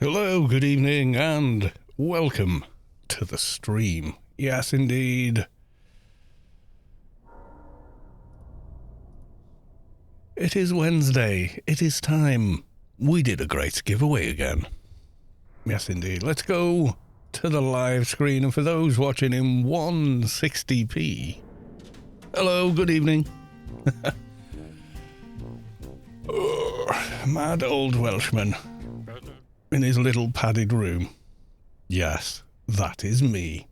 Hello, good evening, and welcome to the stream. Yes, indeed. It is Wednesday. It is time. We did a great giveaway again. Yes, indeed. Let's go to the live screen, and for those watching in 160p, hello, good evening. Mad old Welshman in his little padded room. Yes, that is me.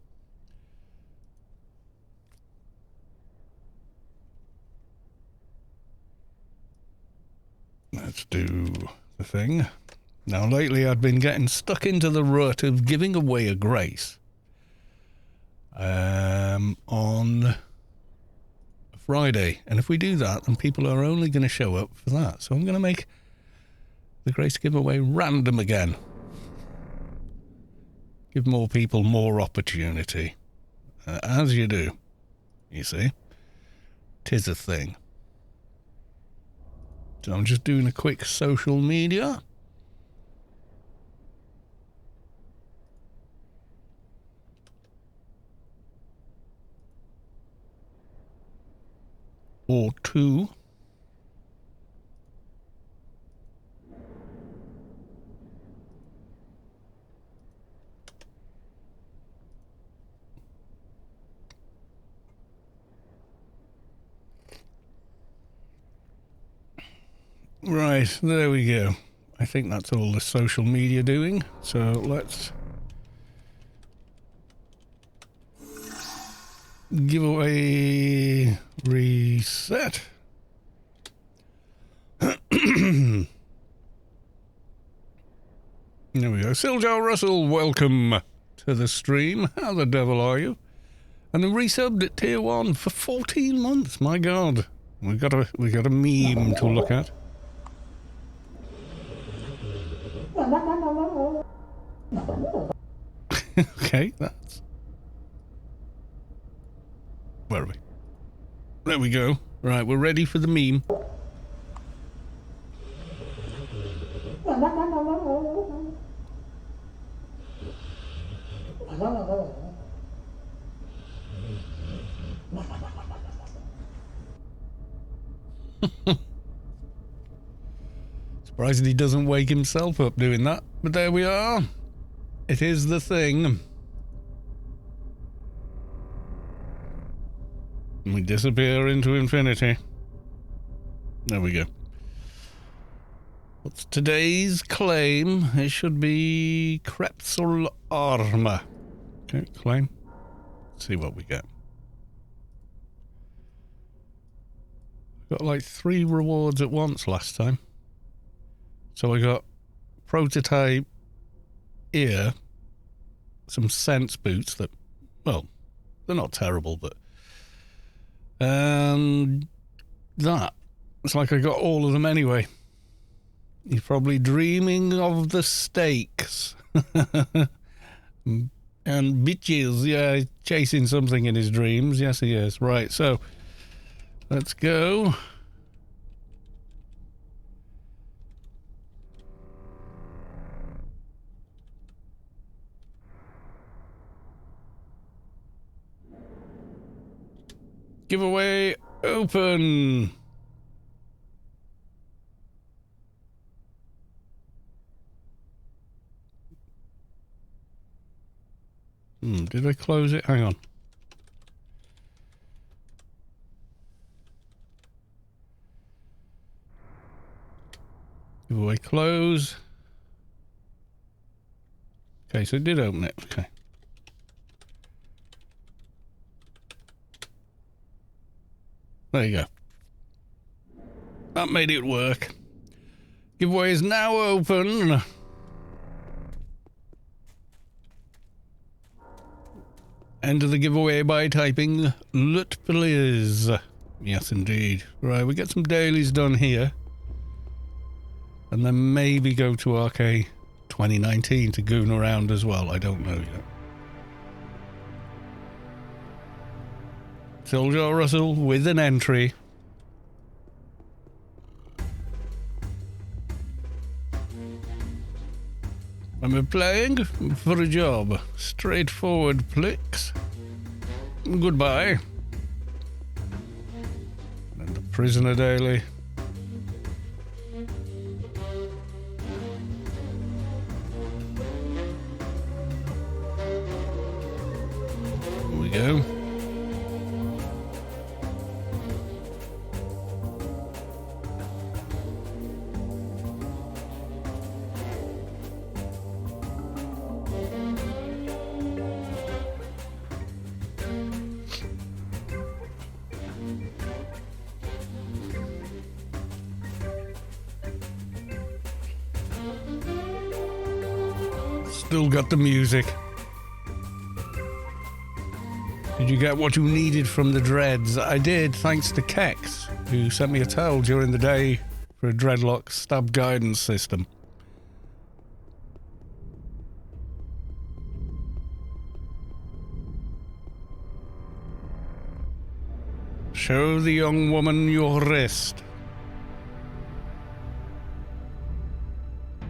Let's do the thing. Now, lately I've been getting stuck into the rut of giving away a grace on Friday. And if we do that, then people are only going to show up for that. So I'm going to make the grace giveaway random again. Give more people more opportunity. As you do, you see. 'Tis a thing. So I'm just doing a quick social media. Or two. Right, there we go. I think that's all the social media doing. So let's giveaway reset. There we go. Siljar Russell, welcome to the stream. How the devil are you? And then resubbed at tier 1 for 14 months. My God, we got a meme to look at. Okay, that's... Where are we? There we go. Right, we're ready for the meme. Surprised he doesn't wake himself up doing that. But there we are. It is the thing. And we disappear into infinity. There we go. What's today's claim? It should be Crepsal Armor. Okay, claim. Let's see what we get. Got like 3 rewards at once last time. So I got prototype ear, some sense boots that, well, they're not terrible, but that. It's like I got all of them anyway. He's probably dreaming of the steaks. And bitches, yeah, chasing something in his dreams. Yes, he is. Right, so let's go. Giveaway open. Did I close it? Hang on. Giveaway close. Okay, so it did open it. Okay. There you go. That made it work. Giveaway is now open. Enter the giveaway by typing LUT please. Yes, indeed. Right, we get some dailies done here. And then maybe go to RK 2019 to goon around as well. I don't know yet. Siljar Russell with an entry. I'm applying for a job. Straightforward flicks. Goodbye. And the prisoner daily. Here we go. Still got the music. Did you get what you needed from the dreads? I did, thanks to Kex, who sent me a towel during the day for a dreadlock stab guidance system. Show the young woman your wrist.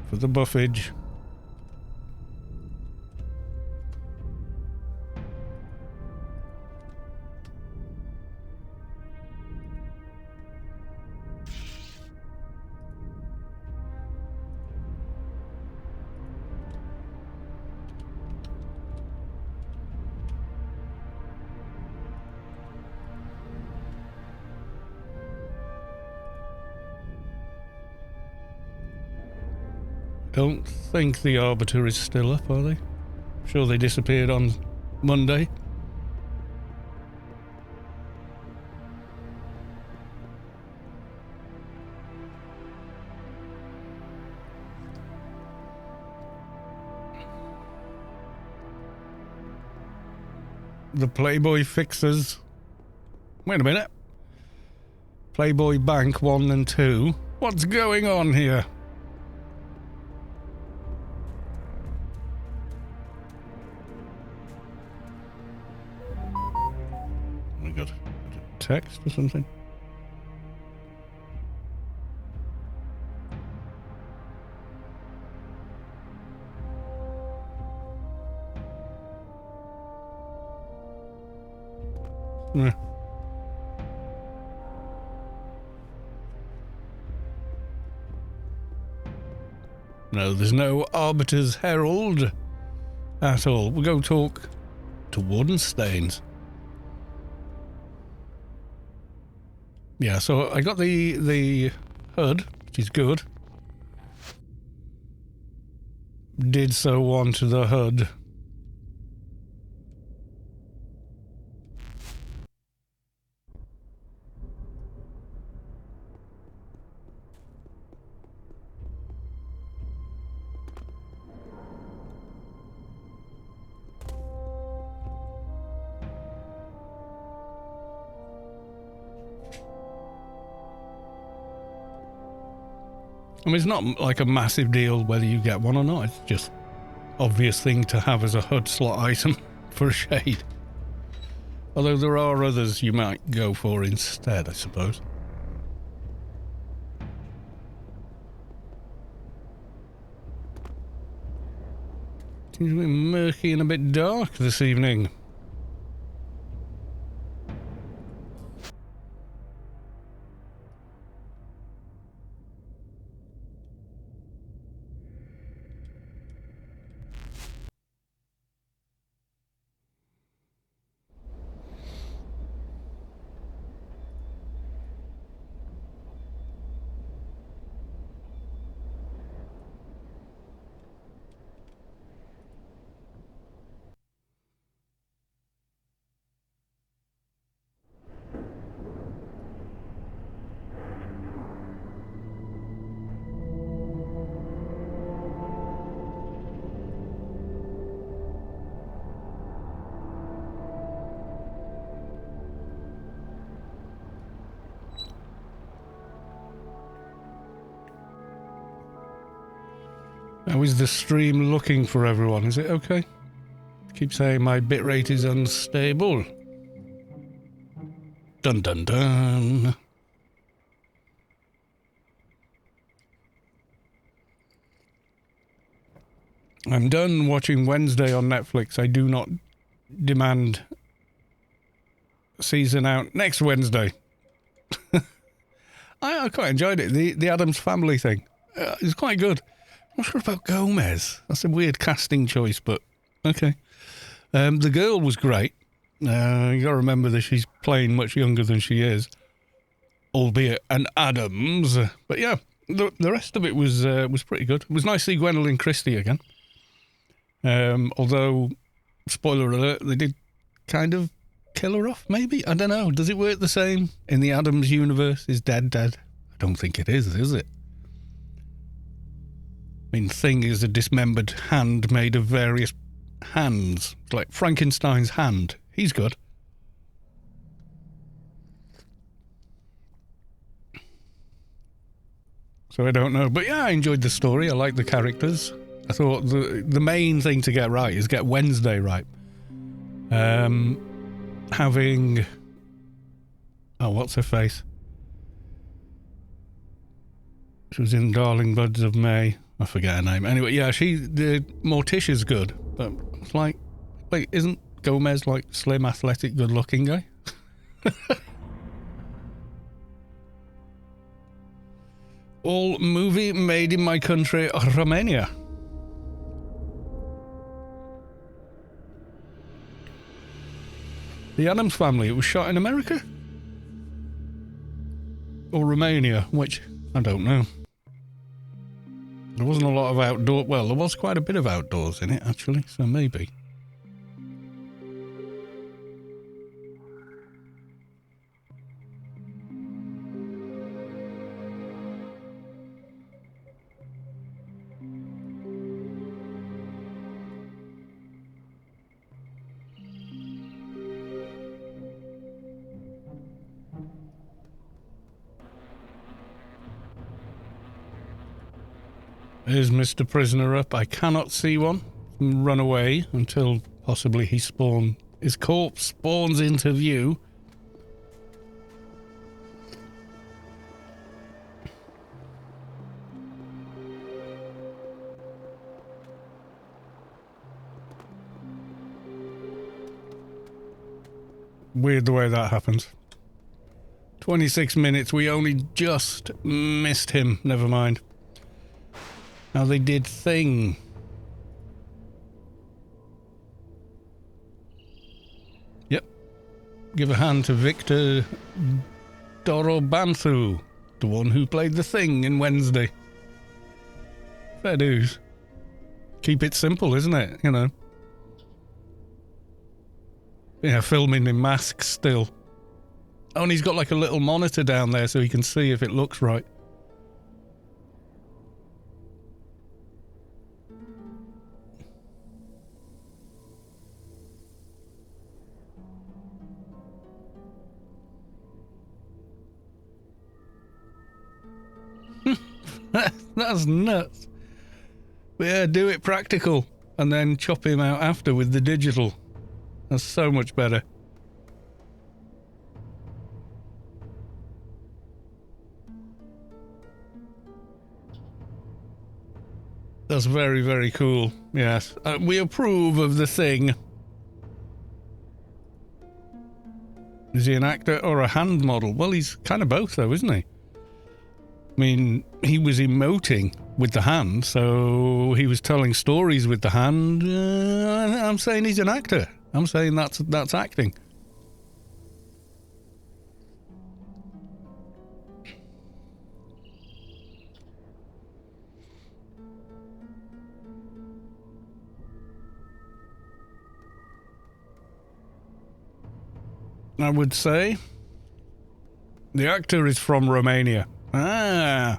For the buffage. Don't think the Arbiter is still up, are they? Sure they disappeared on Monday. The Playboy fixers. Wait a minute. Playboy Bank 1 and 2. What's going on here? I got a text or something. Yeah. No, there's no Arbiter's Herald at all. We'll go talk to Wardenstains. Yeah, so I got the HUD, which is good. Did so want the HUD. I mean, it's not like a massive deal whether you get one or not. It's just obvious thing to have as a HUD slot item for a shade. Although there are others you might go for instead, I suppose. Seems to be murky and a bit dark this evening. How is the stream looking for everyone? Is it okay? Keep saying my bitrate is unstable. Dun dun dun. I'm done watching Wednesday on Netflix. I do not demand season out next Wednesday. I quite enjoyed it. The Addams Family thing. It's quite good. I'm not sure about Gomez. That's a weird casting choice, but okay. The girl was great. You got to remember that she's playing much younger than she is, albeit an Addams. But yeah, the rest of it was pretty good. It was nice to see Gwendolyn Christie again. Although, spoiler alert, they did kind of kill her off, maybe? I don't know. Does it work the same in the Addams universe? Is dead? I don't think it is it? I mean, Thing is a dismembered hand made of various hands. It's like Frankenstein's hand. He's good. So I don't know. But yeah, I enjoyed the story. I liked the characters. I thought the main thing to get right is get Wednesday right. Having... Oh, what's her face? She was in Darling Buds of May. I forget her name. Anyway, yeah, the Morticia's good. But it's like, isn't Gomez like slim, athletic, good-looking guy? All movie made in my country, Romania. The Addams Family, it was shot in America? Or Romania, which, I don't know. There wasn't a lot of outdoor... Well, there was quite a bit of outdoors in it, actually, so maybe. Is Mr. Prisoner up? I cannot see one. Run away until possibly his corpse spawns into view. Weird the way that happens. 26 minutes, we only just missed him. Never mind. Now they did Thing. Yep. Give a hand to Victor Dorobanthu, the one who played the Thing in Wednesday. Fair dues. Keep it simple, isn't it? You know. Yeah, filming in masks still. Oh, and he's got like a little monitor down there so he can see if it looks right. That's nuts. But yeah, do it practical and then chop him out after with the digital. That's so much better. That's very, very cool. Yes. We approve of the Thing. Is he an actor or a hand model? Well, he's kind of both though, isn't he? I mean, he was emoting with the hand, so he was telling stories with the hand. I'm saying he's an actor. I'm saying that's acting. I would say the actor is from Romania. Ah.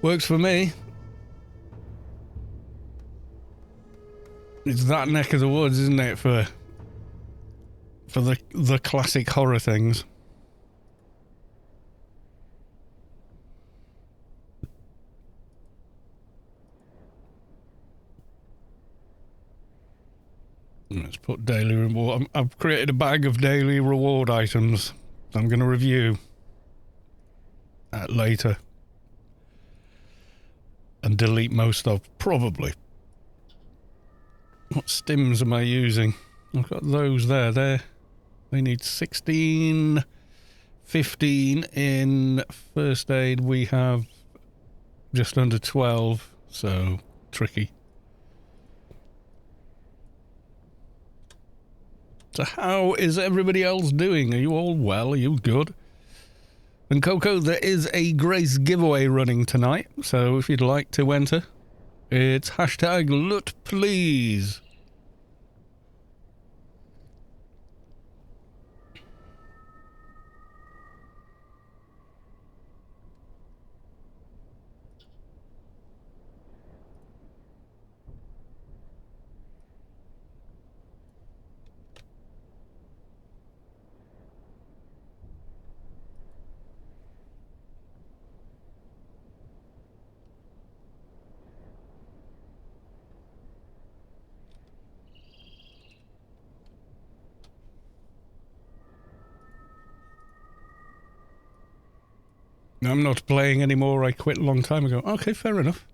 Works for me. It's that neck of the woods, isn't it, for the classic horror things. Let's put daily reward. I've created a bag of daily reward items I'm going to review. later. And delete most of, probably. What stims am I using? I've got those there. They need 16, 15 in first aid. We have just under 12, so tricky. So how is everybody else doing? Are you all well? Are you good? And Coco, there is a Grace giveaway running tonight, so if you'd like to enter, it's hashtag LUT please. I'm not playing anymore. I quit a long time ago. Okay, fair enough.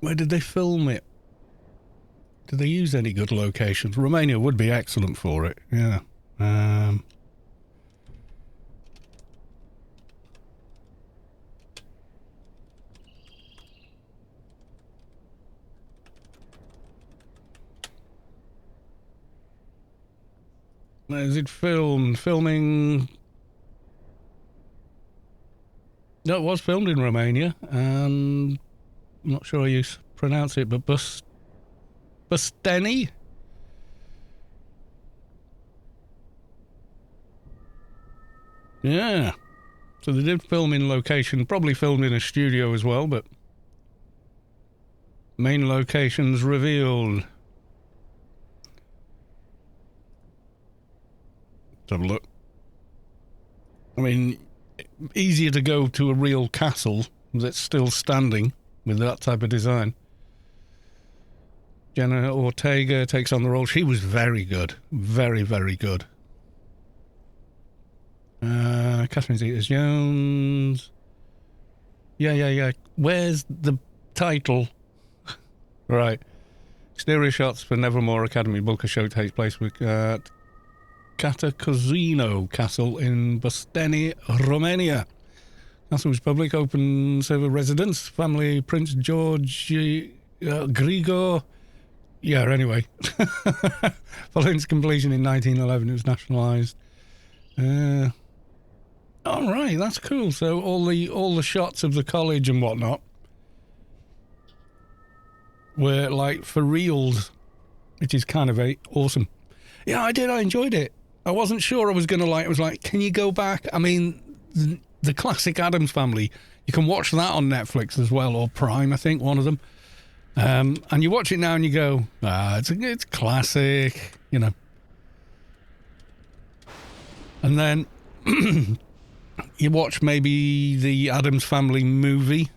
Where did they film it? Did they use any good locations? Romania would be excellent for it. Yeah. Is it filmed? Filming... No, it was filmed in Romania, and I'm not sure how you pronounce it, but Busteni? Yeah. So they did film in location, probably filmed in a studio as well, but main locations revealed. Let's have a look. I mean, easier to go to a real castle that's still standing with that type of design. Jenna Ortega takes on the role. She was very good. Very, very good. Catherine Zeta-Jones. Yeah. Where's the title? Right. Exterior shots for Nevermore Academy Bulka show takes place with Catacozino Castle in Busteni, Romania. Castle was public, open server residence. Family Prince George Grigor. Yeah, anyway. Following its completion in 1911, it was nationalised. All right, that's cool. So all the shots of the college and whatnot were like for reals, which is kind of awesome. Yeah, I did. I enjoyed it. I wasn't sure I was going to like. I was like, can you go back? I mean, the classic Addams Family. You can watch that on Netflix as well, or Prime, I think, one of them. And you watch it now and you go, it's classic, you know. And then you watch maybe the Addams Family movie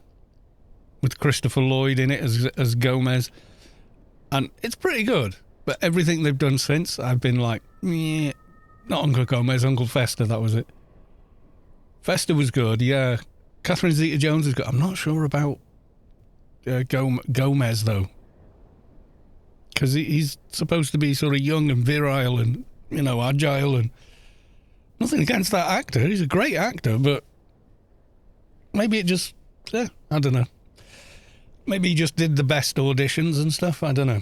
with Christopher Lloyd in it as Gomez, and it's pretty good. But everything they've done since, I've been like, yeah, not Uncle Gomez, Uncle Fester, that was it. Fester was good, yeah. Catherine Zeta-Jones is good. I'm not sure about Gomez, though. Because he's supposed to be sort of young and virile and, you know, agile, and nothing against that actor. He's a great actor, but maybe it just, I don't know. Maybe he just did the best auditions and stuff. I don't know.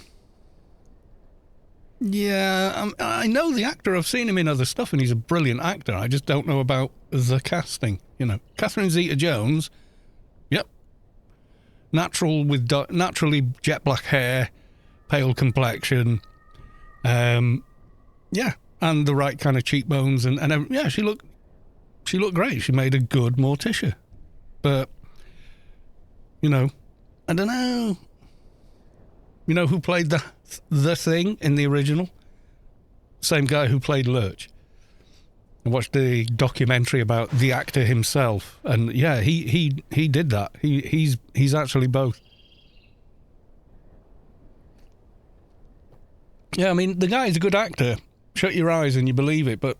Yeah, I know the actor. I've seen him in other stuff, and he's a brilliant actor. I just don't know about the casting, you know. Catherine Zeta-Jones, yep. Naturally jet black hair, pale complexion, yeah, and the right kind of cheekbones, and yeah, she looked great. She made a good Morticia, but you know, I don't know. You know who played the Thing in the original? Same guy who played Lurch. I watched the documentary about the actor himself, and yeah, he did that. He's actually both. Yeah, I mean, the guy's a good actor. shut your eyes and you believe it, but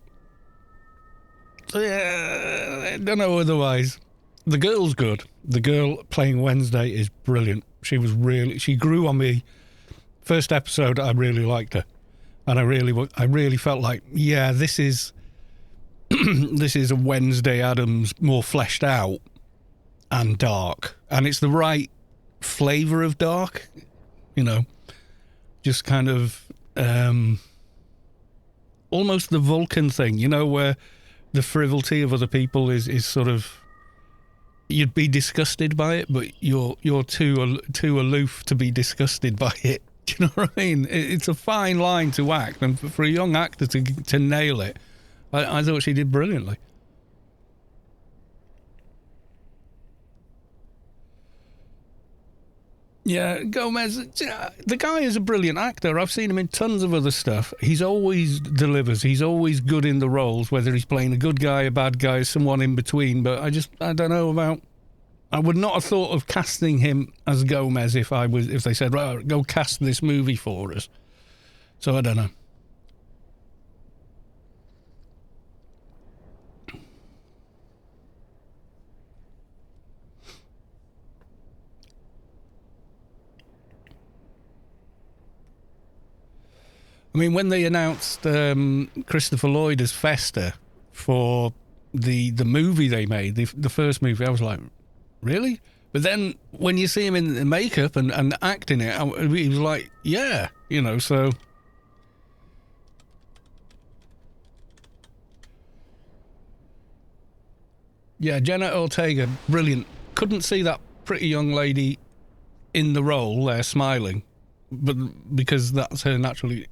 I don't know otherwise. The girl's good. The girl playing Wednesday is brilliant. She grew on me. First episode, I really liked her. And I really felt like, yeah, this is this is a Wednesday Addams more fleshed out and dark. And it's the right flavour of dark, you know. Just kind of almost the Vulcan thing, you know, where the frivolity of other people is sort of, you'd be disgusted by it, but you're too aloof to be disgusted by it. Do you know what I mean? It's a fine line to act, and for a young actor to nail it, I thought she did brilliantly. Yeah, Gomez, the guy is a brilliant actor. I've seen him in tons of other stuff. He's always delivers. He's always good in the roles, whether he's playing a good guy, a bad guy, someone in between. But I don't know about... I would not have thought of casting him as Gomez if they said, right, go cast this movie for us. So I don't know. I mean, when they announced Christopher Lloyd as Fester for the movie they made, the first movie, I was like, really? But then when you see him in the makeup and acting it, he was like, yeah, you know, so... Yeah, Jenna Ortega, brilliant. Couldn't see that pretty young lady in the role there smiling, but because that's her naturally.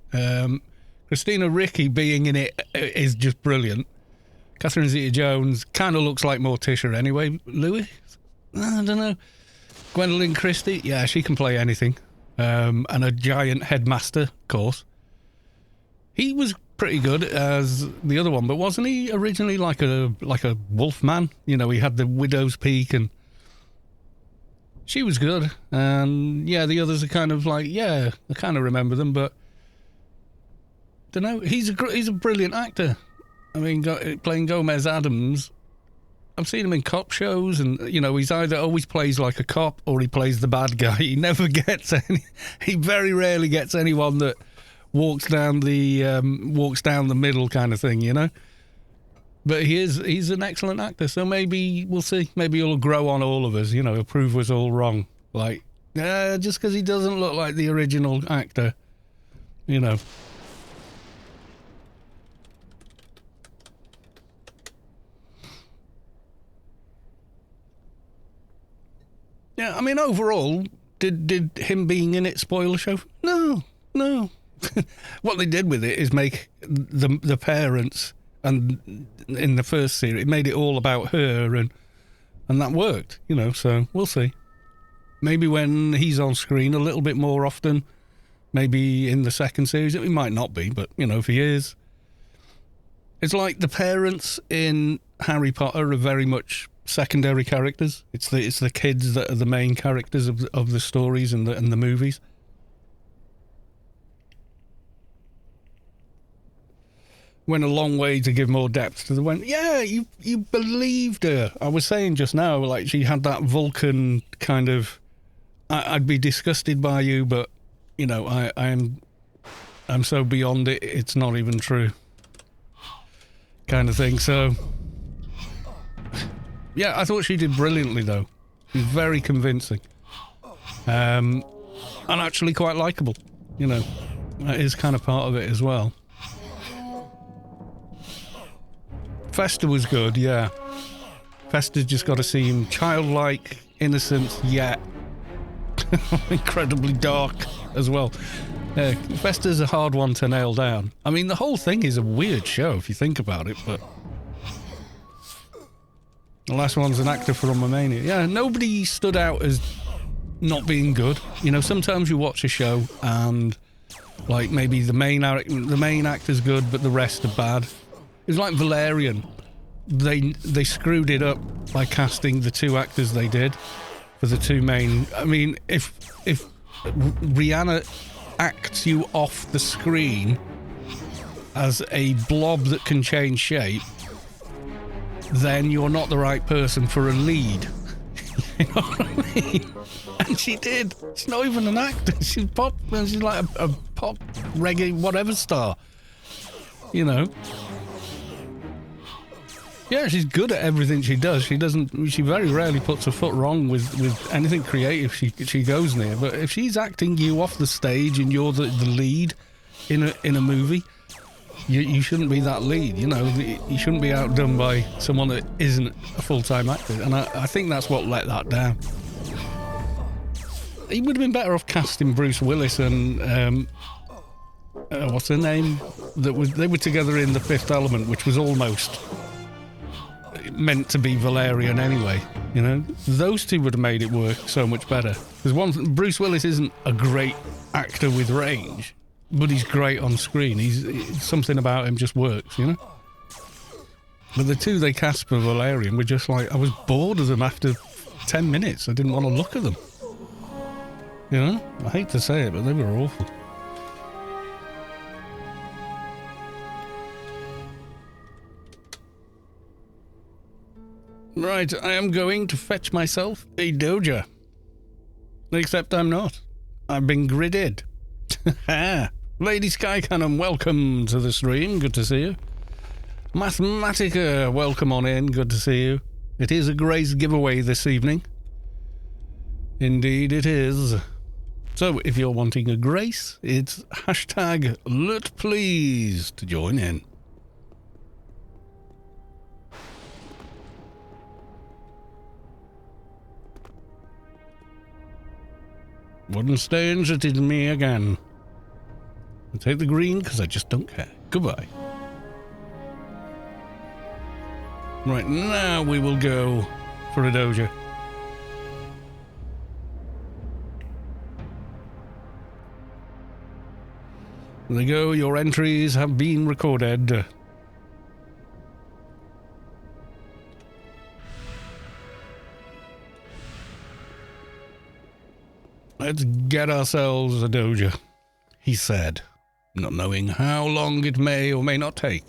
Christina Ricci being in it is just brilliant. Catherine Zeta-Jones kind of looks like Morticia anyway. Louis? I don't know. Gwendolyn Christie? Yeah, she can play anything. And a giant headmaster, of course. He was pretty good as the other one, but wasn't he originally like a wolf man? You know, he had the widow's peak, and she was good. And yeah, the others are kind of like, yeah, I kind of remember them, but don't know. He's a brilliant actor. I mean, playing Gomez Addams, I've seen him in cop shows, and you know, he's either always plays like a cop or he plays the bad guy. He never gets he very rarely gets anyone that walks down the middle kind of thing, you know. But he's an excellent actor, so maybe we'll see. Maybe he'll grow on all of us, you know. He'll prove us all wrong. Like, just because he doesn't look like the original actor, you know. Yeah, I mean, overall, did him being in it spoil the show? No. What they did with it is make the parents, and in the first series, it made it all about her, and that worked, you know, so we'll see. Maybe when he's on screen a little bit more often, maybe in the second series, it might not be, but, you know, if he is. It's like the parents in Harry Potter are very much secondary characters. It's the kids that are the main characters of the stories and the movies. Went a long way to give more depth to the one. Yeah, you believed her. I was saying just now, like, she had that Vulcan kind of, I'd be disgusted by you, but you know, I'm so beyond it, it's not even true, kind of thing. So yeah, I thought she did brilliantly though. She was very convincing, and actually quite likable. You know, that is kind of part of it as well. Fester was good, yeah. Fester's just got to seem childlike, innocent, yet incredibly dark as well. Fester's a hard one to nail down. I mean, the whole thing is a weird show if you think about it, but the last one's an actor from Romania. Yeah, nobody stood out as not being good. You know, sometimes you watch a show and like maybe the main actor's good, but the rest are bad. It was like Valerian. They screwed it up by casting the two actors they did for the two main. I mean, if Rihanna acts you off the screen, as a blob that can change shape, then you're not the right person for a lead. You know what I mean? And she did. She's not even an actor. She's pop. She's like a pop, reggae, whatever star. You know. Yeah, she's good at everything she does. She doesn't. She very rarely puts her foot wrong with anything creative she goes near. But if she's acting you off the stage and you're the lead in a movie, you shouldn't be that lead. You know, you shouldn't be outdone by someone that isn't a full-time actor. And I think that's what let that down. He would have been better off casting Bruce Willis and what's her name? They were together in The Fifth Element, which was almost meant to be Valerian anyway. You know, those two would have made it work so much better. Because Bruce Willis isn't a great actor with range, but he's great on screen. Something about him just works, you know. But the two they cast for Valerian were just like, I was bored of them after 10 minutes. I didn't want to look at them. You know, I hate to say it, but they were awful. Right, I am going to fetch myself a Doja. Except I'm not. I've been gridded. Lady Skycannon, welcome to the stream. Good to see you. Mathematica, welcome on in. Good to see you. It is a Grace giveaway this evening. Indeed it is. So if you're wanting a Grace, it's hashtag LutPlease to join in. Wooden stains, it is me again. I'll take the green because I just don't care. Goodbye. Right, now we will go for a Doja. There you go, your entries have been recorded. Let's get ourselves a Doja, he said, not knowing how long it may or may not take.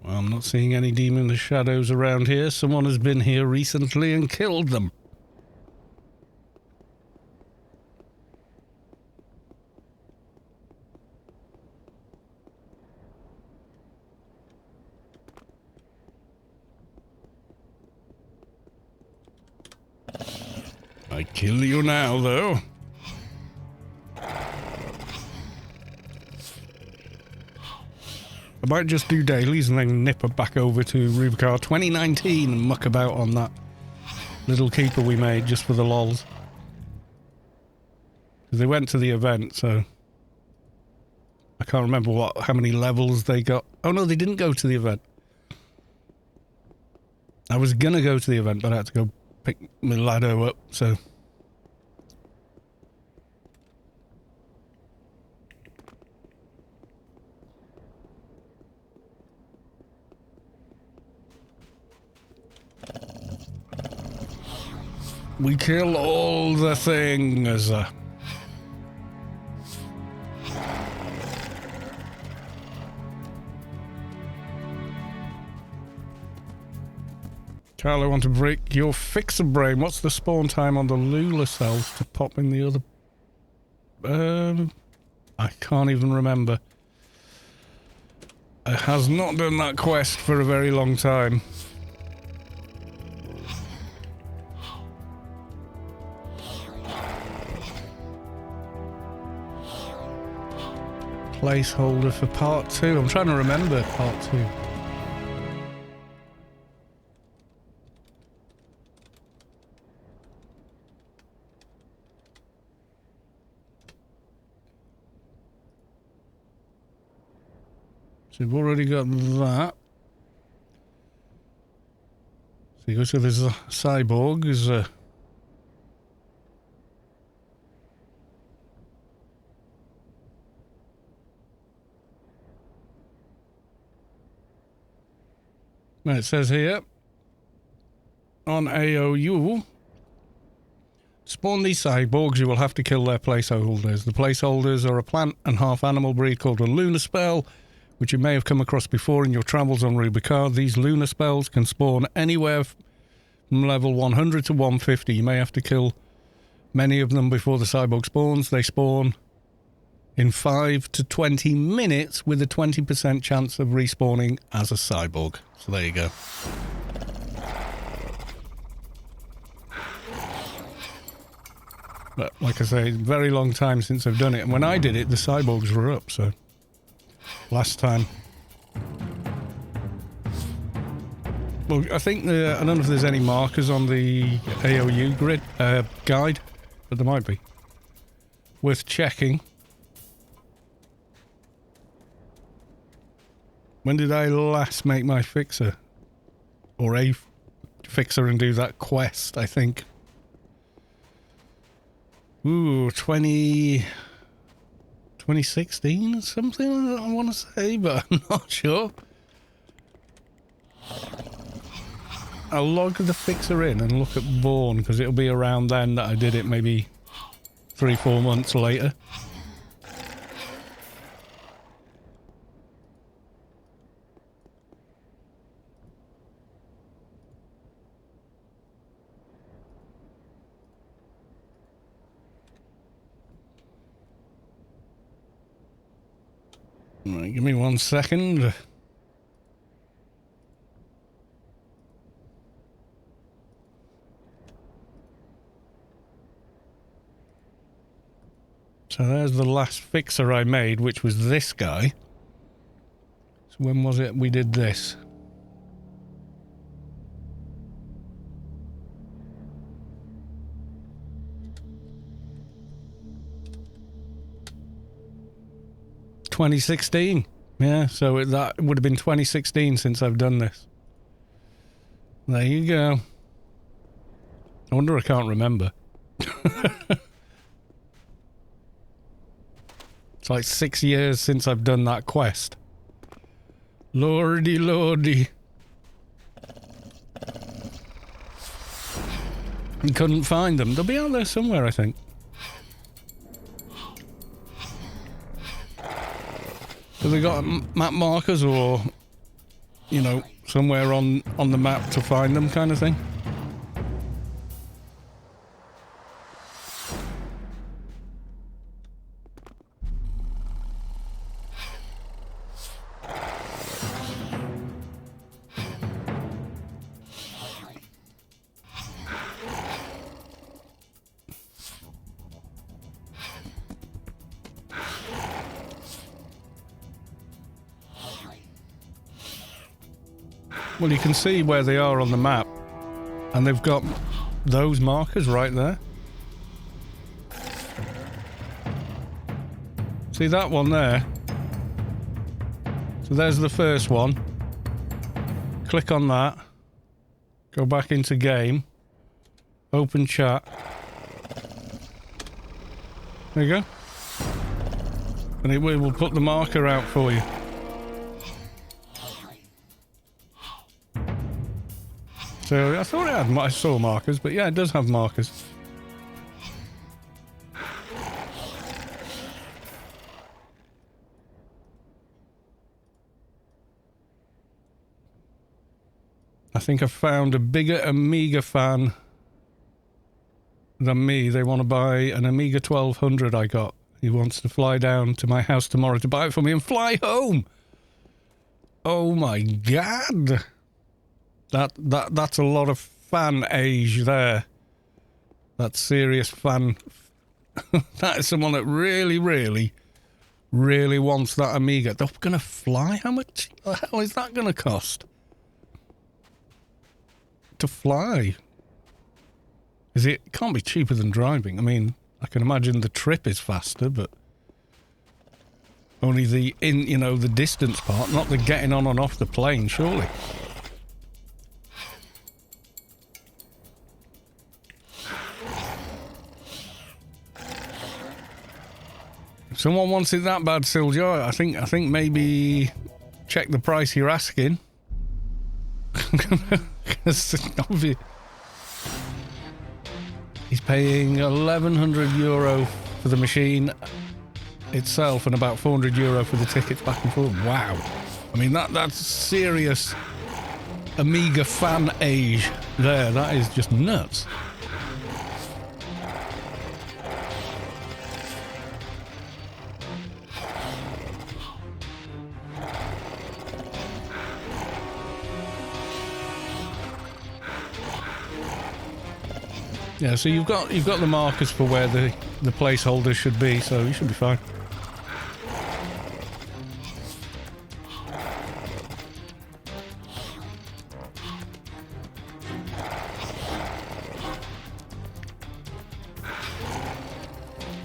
Well, I'm not seeing any demon in the shadows around here. Someone has been here recently and killed them. I kill you now, though. I might just do dailies and then nip back over to Rubicon 2019 and muck about on that little keeper we made just for the lols. Because they went to the event, so I can't remember how many levels they got. Oh no, they didn't go to the event. I was gonna go to the event, but I had to go pick my ladder up, so... We kill all the things. Carl, I want to break your fixer brain. What's the spawn time on the Lula cells to pop in the other... I can't even remember. I has not done that quest for a very long time. Placeholder for part 2. I'm trying to remember part 2. So we've already got that. So there's a cyborg. There's a... Now it says here on AOU, spawn these cyborgs, you will have to kill their placeholders. The placeholders are a plant and half animal breed called a lunar spell, which you may have come across before in your travels on Rubicard. These lunar spells can spawn anywhere from level 100 to 150. You may have to kill many of them before the cyborg spawns. They spawn in 5 to 20 minutes with a 20% chance of respawning as a cyborg. So there you go. But like I say, very long time since I've done it. And when I did it, the cyborgs were up, so last time. Well, I think I don't know if there's any markers on the AOU grid guide, but there might be. Worth checking. When did I last make my fixer? Or a fixer and do that quest, I think. Ooh, 2016 or something, I want to say, but I'm not sure. I'll log the fixer in and look at Born, because it'll be around then that I did it, maybe 3-4 months later. Right, give me 1 second. So there's the last fixer I made, which was this guy. So when was it we did this? $2016. Yeah, so that would have been 2016 since I've done this. There you go. I wonder I can't remember. It's like 6 years since I've done that quest. Lordy, lordy. I couldn't find them. They'll be out there somewhere, I think. Have they got map markers or, you know, somewhere on the map to find them kind of thing? Well, you can see where they are on the map, and they've got those markers right there. See that one there? So there's the first one. Click on that. Go back into game. Open chat. There you go. And it will put the marker out for you. So I thought I saw markers, but yeah, it does have markers. I think I found a bigger Amiga fan than me. They want to buy an Amiga 1200 I got. He wants to fly down to my house tomorrow to buy it for me and fly home. Oh my God. That's a lot of fan age there. That's serious fan. That is someone that really, really, really wants that Amiga. They're going to fly? How much the hell is that going to cost? To fly? It can't be cheaper than driving. I mean, I can imagine the trip is faster, but only the the distance part, not the getting on and off the plane, surely. If someone wants it that bad, Silja, I think maybe check the price you're asking. He's paying €1,100 for the machine itself and about €400 for the tickets back and forth. Wow. I mean, that's serious Amiga fan age there. That is just nuts. Yeah, so you've got the markers for where the placeholders should be, so you should be fine.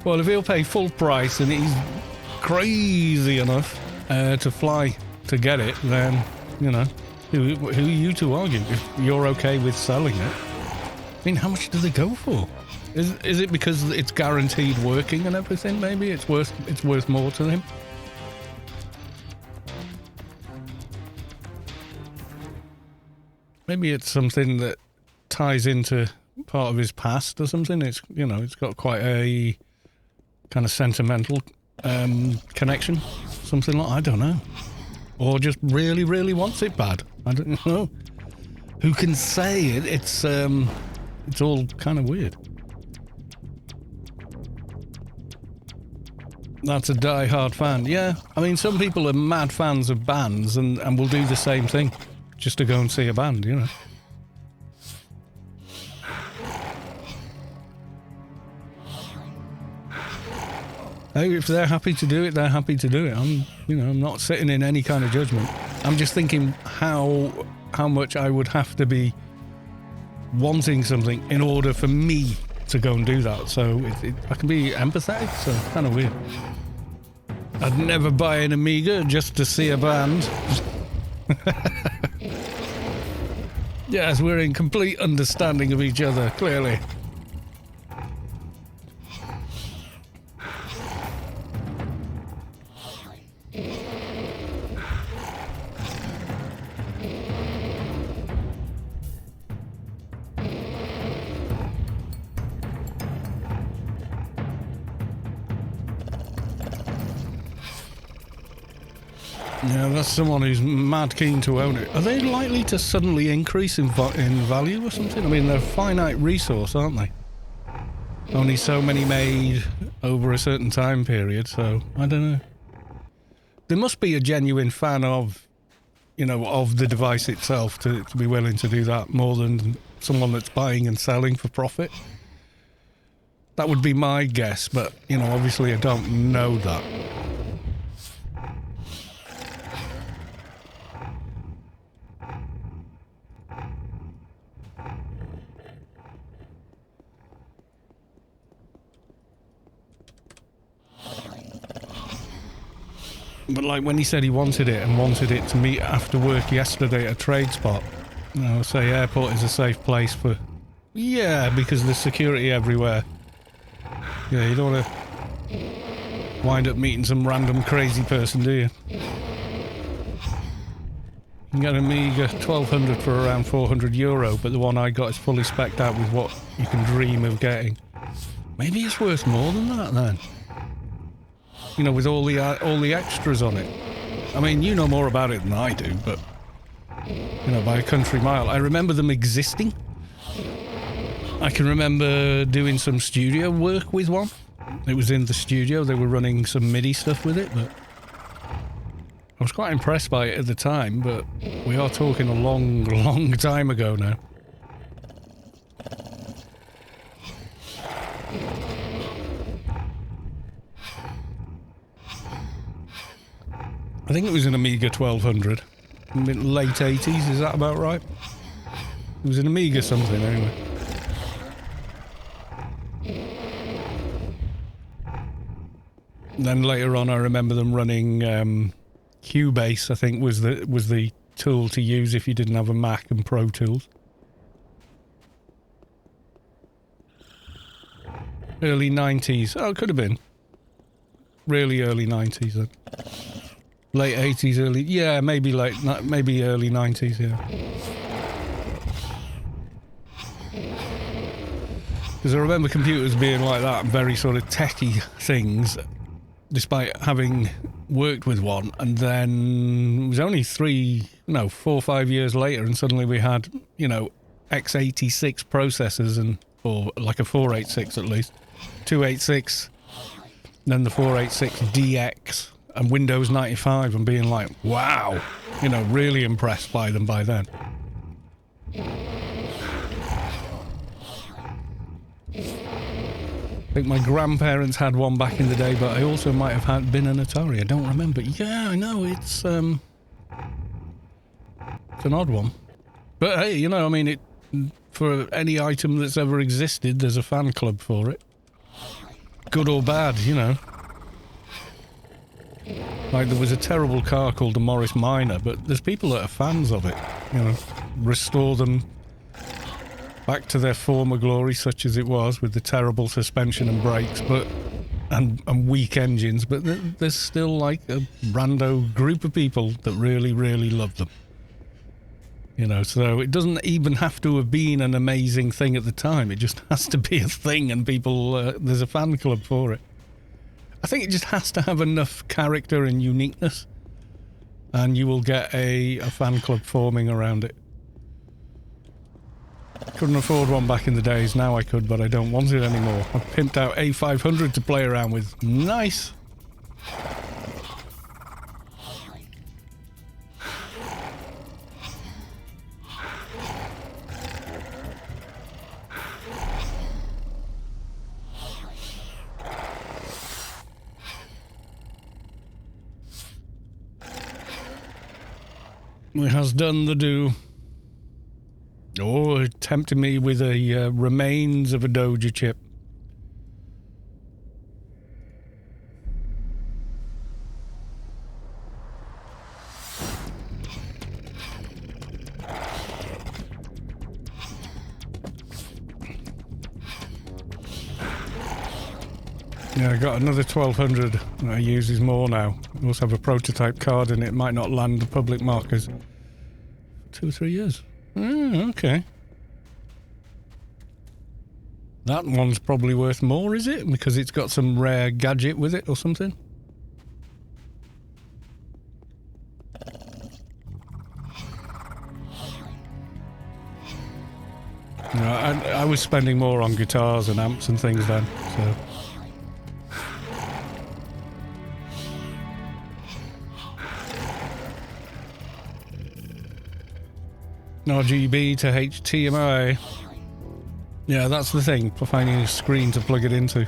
Well, if he'll pay full price and he's crazy enough to fly to get it, then, you know, who are you to argue if you're okay with selling it? I mean, how much do they go for? Is it because it's guaranteed working and everything? Maybe it's worth more to him. Maybe it's something that ties into part of his past or something. It's, you know, it's got quite a kind of sentimental connection, something like, I don't know, or just really, really wants it bad. I don't know. Who can say it? It's all kind of weird. That's a die-hard fan. Yeah, I mean, some people are mad fans of bands and will do the same thing just to go and see a band, you know. Hey, if they're happy to do it, they're happy to do it. I'm not sitting in any kind of judgment. I'm just thinking how much I would have to be wanting something in order for me to go and do that. So I can be empathetic, so it's kind of weird. I'd never buy an Amiga just to see a band. Yes, we're in complete understanding of each other, clearly. Yeah, that's someone who's mad keen to own it. Are they likely to suddenly increase in value or something? I mean, they're a finite resource, aren't they? Only so many made over a certain time period, so I don't know. There must be a genuine fan of, you know, of the device itself to be willing to do that more than someone that's buying and selling for profit. That would be my guess, but, you know, obviously I don't know that. But like when he said he wanted it and wanted it to meet after work yesterday at a trade spot, you know, say airport is a safe place for... Yeah, because there's security everywhere. Yeah, you don't want to wind up meeting some random crazy person, do you? You can get an Amiga 1200 for around €400, but the one I got is fully spec'd out with what you can dream of getting. Maybe it's worth more than that then. You know, with all the extras on it. I mean, you know more about it than I do, but, you know, by a country mile. I remember them existing. I can remember doing some studio work with one. It was in the studio. They were running some MIDI stuff with it, but I was quite impressed by it at the time, but we are talking a long, long time ago now. I think it was an Amiga 1200. Late 80s, is that about right? It was an Amiga something, anyway. Then later on I remember them running Cubase, I think was the tool to use if you didn't have a Mac and Pro Tools. Early 90s. Oh, it could have been. Really early 90s then. Late 80s, early... Yeah, maybe early 90s, yeah. Because I remember computers being like that, very sort of techie things, despite having worked with one. And then it was only 4 or 5 years later, and suddenly we had, x86 processors, or like a 486 at least, 286, then the 486DX, and Windows 95, and being like, wow, really impressed by them by then. I think my grandparents had one back in the day, but I also might have been an Atari. I don't remember. Yeah, I know, it's an odd one. But hey, for any item that's ever existed, there's a fan club for it. Good or bad, Like, there was a terrible car called the Morris Minor, but there's people that are fans of it, restore them back to their former glory, such as it was, with the terrible suspension and brakes, and weak engines, but there's still like a rando group of people that really, really love them. So it doesn't even have to have been an amazing thing at the time. It just has to be a thing, and people, there's a fan club for it. I think it just has to have enough character and uniqueness, and you will get a fan club forming around it. Couldn't afford one back in the days. Now I could, but I don't want it anymore. I've pimped out A500 to play around with. Nice! It has done the do. Oh, it tempted me with a remains of a Doja chip. Yeah, I got another 1200 that I uses more now. I also have a prototype card and it might not land the public markers for 2 or 3 years. Okay. That one's probably worth more, is it? Because it's got some rare gadget with it or something? No, I was spending more on guitars and amps and things then, so... RGB to HDMI. Yeah, that's the thing, finding a screen to plug it into.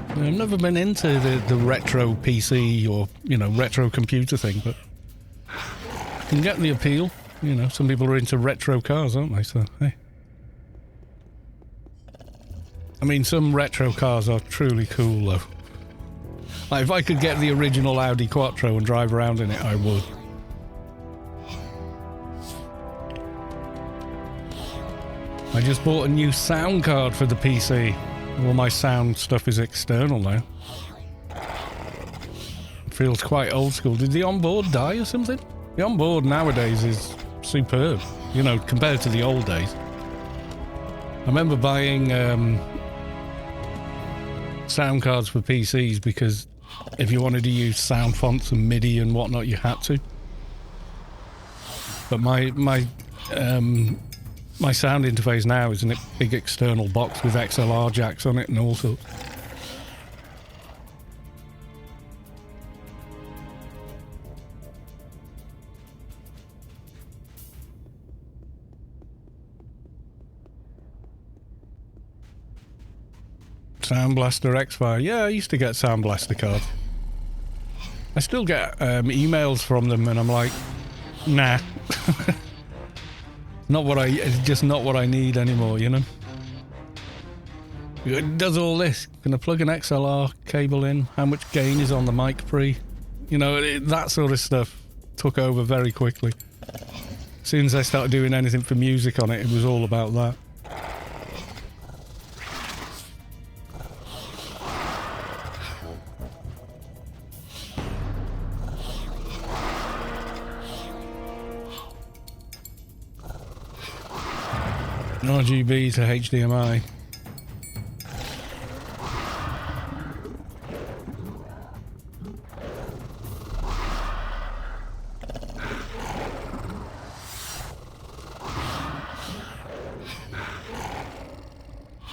I've never been into the retro PC or, retro computer thing, but I can get the appeal. Some people are into retro cars, aren't they? So, hey. I mean, some retro cars are truly cool, though. Like, if I could get the original Audi Quattro and drive around in it, I would. I just bought a new sound card for the PC. All my sound stuff is external now. It feels quite old school. Did the onboard die or something? The onboard nowadays is superb, compared to the old days. I remember buying... sound cards for PCs because if you wanted to use sound fonts and MIDI and whatnot, you had to. But my sound interface now is a big external box with XLR jacks on it and all sorts. Sound Blaster X-Fire. Yeah, I used to get Sound Blaster cards. I still get emails from them and I'm like, nah. It's just not what I need anymore, It does all this. Can I plug an XLR cable in? How much gain is on the mic pre? That sort of stuff took over very quickly. As soon as I started doing anything for music on it, it was all about that. RGB to HDMI.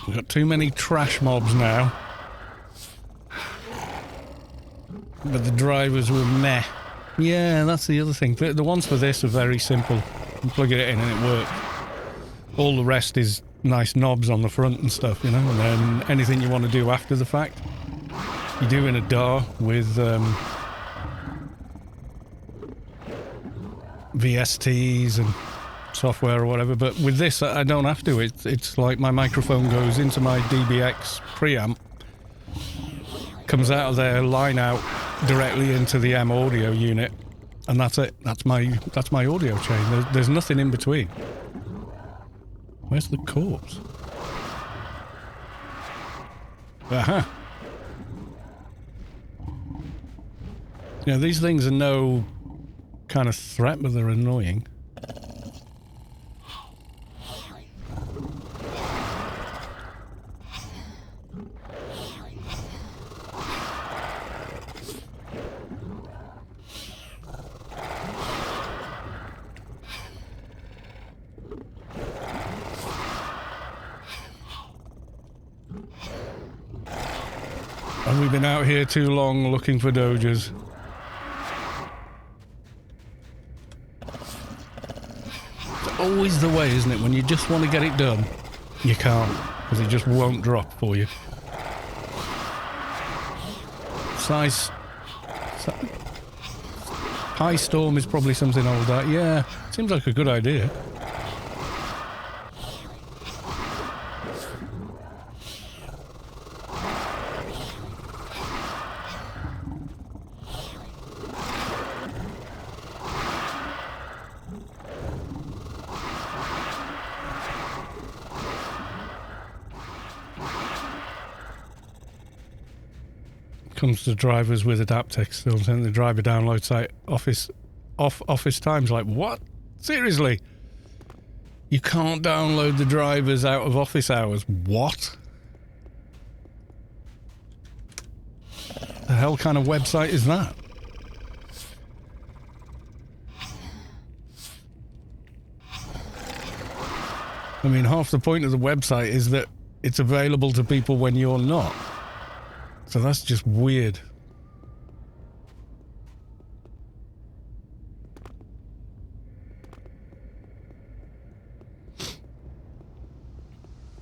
We've got too many trash mobs now. But the drivers were meh. Yeah, that's the other thing. The ones for this are very simple. You plug it in and it works. All the rest is nice knobs on the front and stuff, you know, and then anything you want to do after the fact, you do in a DAW with VSTs and software or whatever, but with this I don't have to. It's like my microphone goes into my DBX preamp, comes out of there, line out directly into the M audio unit, and that's it. That's my audio chain. There's nothing in between. Where's the corpse? Aha. Yeah, these things are no kind of threat, but they're annoying. And we've been out here too long looking for Dojas. It's always the way, isn't it? When you just want to get it done, you can't, because it just won't drop for you. High Storm is probably something I would like. Yeah, seems like a good idea. Comes to drivers with Adaptex still, and the driver download site office times. Like, what? Seriously? You can't download the drivers out of office hours? What? The hell kind of website is that? I mean, half the point of the website is that it's available to people when you're not. So that's just weird.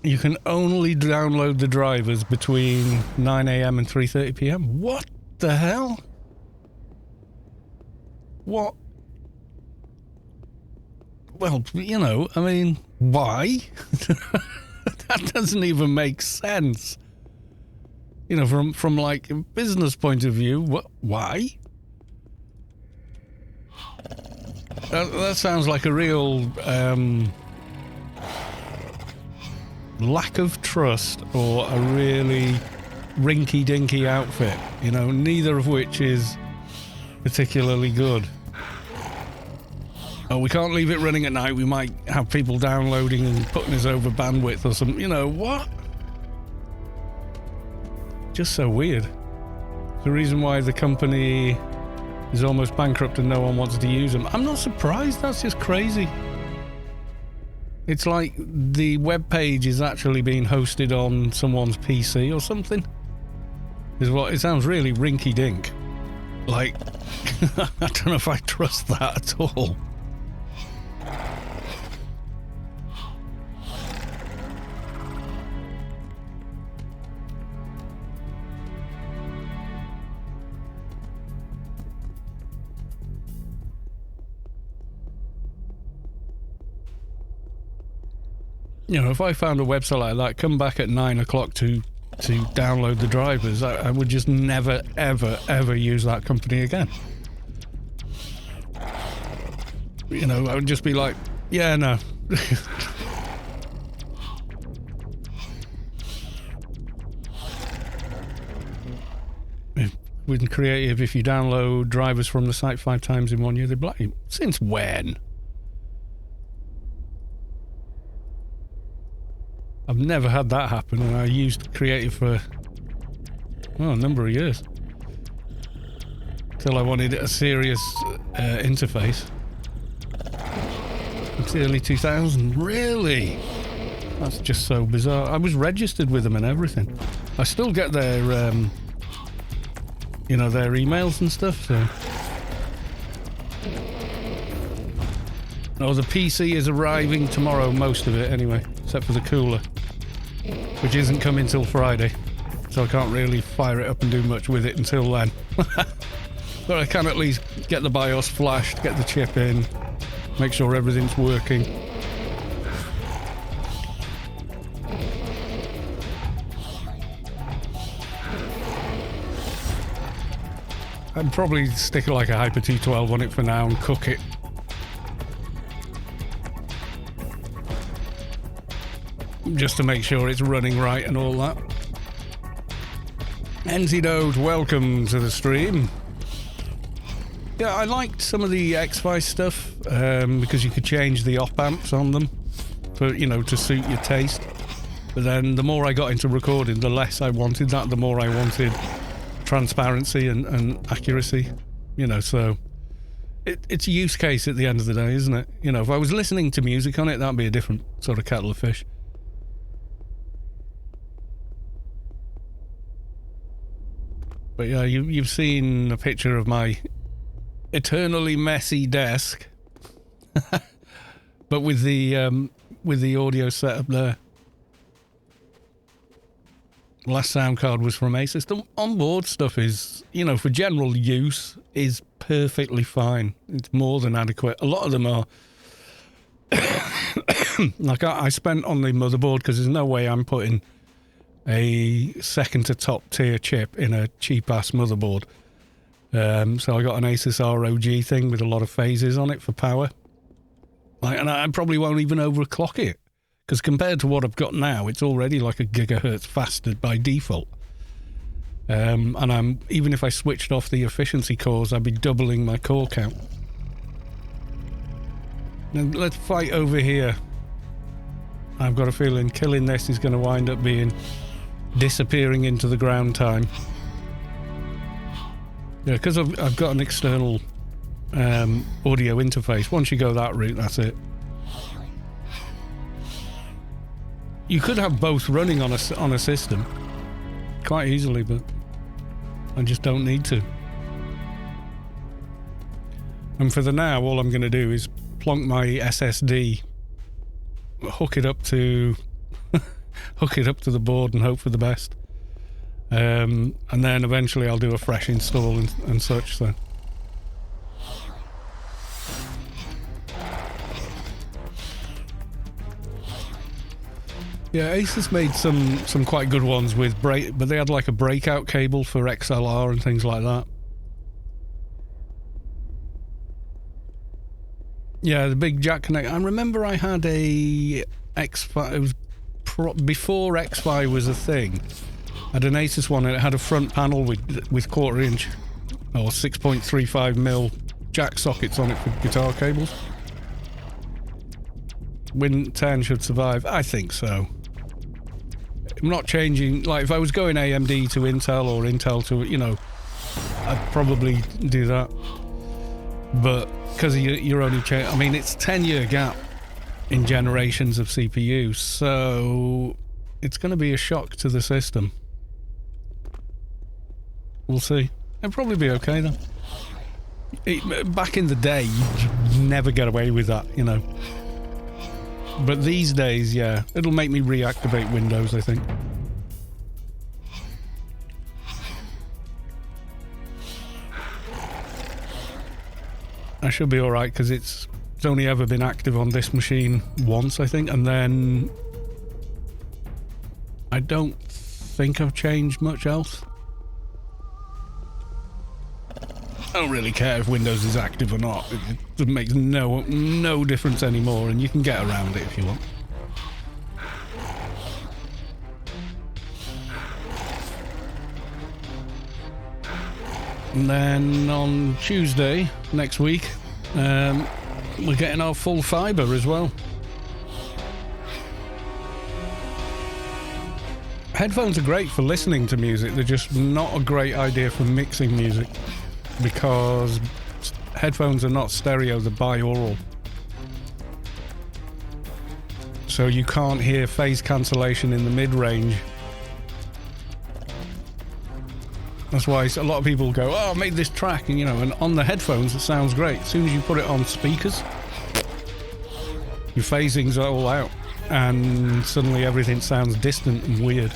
You can only download the drivers between 9 AM and 3:30 PM. What the hell? What? Well, you know, I mean, why? That doesn't even make sense. You know, from like a business point of view, why? That sounds like a real lack of trust, or a really rinky-dinky outfit, you know, neither of which is particularly good. Oh, we can't leave it running at night, we might have people downloading and putting us over bandwidth or something, you know, what? Just so weird. The reason why the company is almost bankrupt and no one wants to use them. I'm not surprised, that's just crazy. It's like the web page is actually being hosted on someone's PC or something. Is what it sounds really rinky-dink. Like, I don't know if I trust that at all. You know, if I found a website like that, come back at 9 o'clock to download the drivers, I would just never, ever, ever use that company again. You know, I would just be like, yeah, no. With Creative, if you download drivers from the site 5 times in 1 year, they'd be like, since when? I've never had that happen, and I used Creative for a number of years. Till I wanted a serious interface. It's early 2000. Really? That's just so bizarre. I was registered with them and everything. I still get their, you know, their emails and stuff, so... Oh, the PC is arriving tomorrow, most of it anyway, except for the cooler, which isn't coming till Friday, so I can't really fire it up and do much with it until then. But I can at least get the BIOS flashed, get the chip in, make sure everything's working. I'd probably stick like a Hyper T12 on it for now and cook it. Just to make sure it's running right and all that. Antidote, welcome to the stream. Yeah, I liked some of the X-Fi stuff because you could change the op amps on them for, you know, to suit your taste. But then the more I got into recording, the less I wanted that, the more I wanted transparency and accuracy, you know, so it's a use case at the end of the day, isn't it? You know, if I was listening to music on it, that'd be a different sort of kettle of fish. But yeah, you've seen a picture of my eternally messy desk, but with the audio setup there. Last sound card was from Asus. The onboard stuff is, you know, for general use, is perfectly fine. It's more than adequate. A lot of them are. Like I spent on the motherboard because there's no way I'm putting a second to top tier chip in a cheap ass motherboard. So I got an Asus ROG thing with a lot of phases on it for power. Like, and I probably won't even overclock it. Because compared to what I've got now, it's already like a gigahertz faster by default. And even if I switched off the efficiency cores, I'd be doubling my core count. Now, let's fight over here. I've got a feeling killing this is going to wind up being disappearing into the ground time. Yeah, because I've got an external audio interface. Once you go that route, that's it. You could have both running on a system quite easily, but I just don't need to. And for the now, all I'm going to do is plonk my SSD, hook it up to the board and hope for the best. And then eventually I'll do a fresh install and such. So. Yeah, Asus made some quite good ones with but they had like a breakout cable for XLR and things like that. Yeah, the big jack connect. I remember I had a X5. It was before X5 was a thing. I had an Asus one and it had a front panel with 1/4 inch or 6.35mm jack sockets on it for guitar cables. Win 10 should survive. I think so. I'm not changing. Like, if I was going AMD to Intel or Intel to, you know, I'd probably do that. But because you're only changing, I mean, it's a 10-year gap in generations of CPU, so it's going to be a shock to the system. We'll see. It'll probably be okay though. Back in the day, you'd never get away with that, you know. But these days, yeah, it'll make me reactivate Windows, I think. I should be alright, because it's only ever been active on this machine once, I think, and then I don't think I've changed much else. I don't really care if Windows is active or not. It makes no difference anymore, and you can get around it if you want. And then on Tuesday next week, we're getting our full fibre as well. Headphones are great for listening to music. They're just not a great idea for mixing music because headphones are not stereo, they're binaural. So you can't hear phase cancellation in the mid-range. That's why a lot of people go, oh, I made this track, and and on the headphones it sounds great. As soon as you put it on speakers, your phasing's all out, and suddenly everything sounds distant and weird.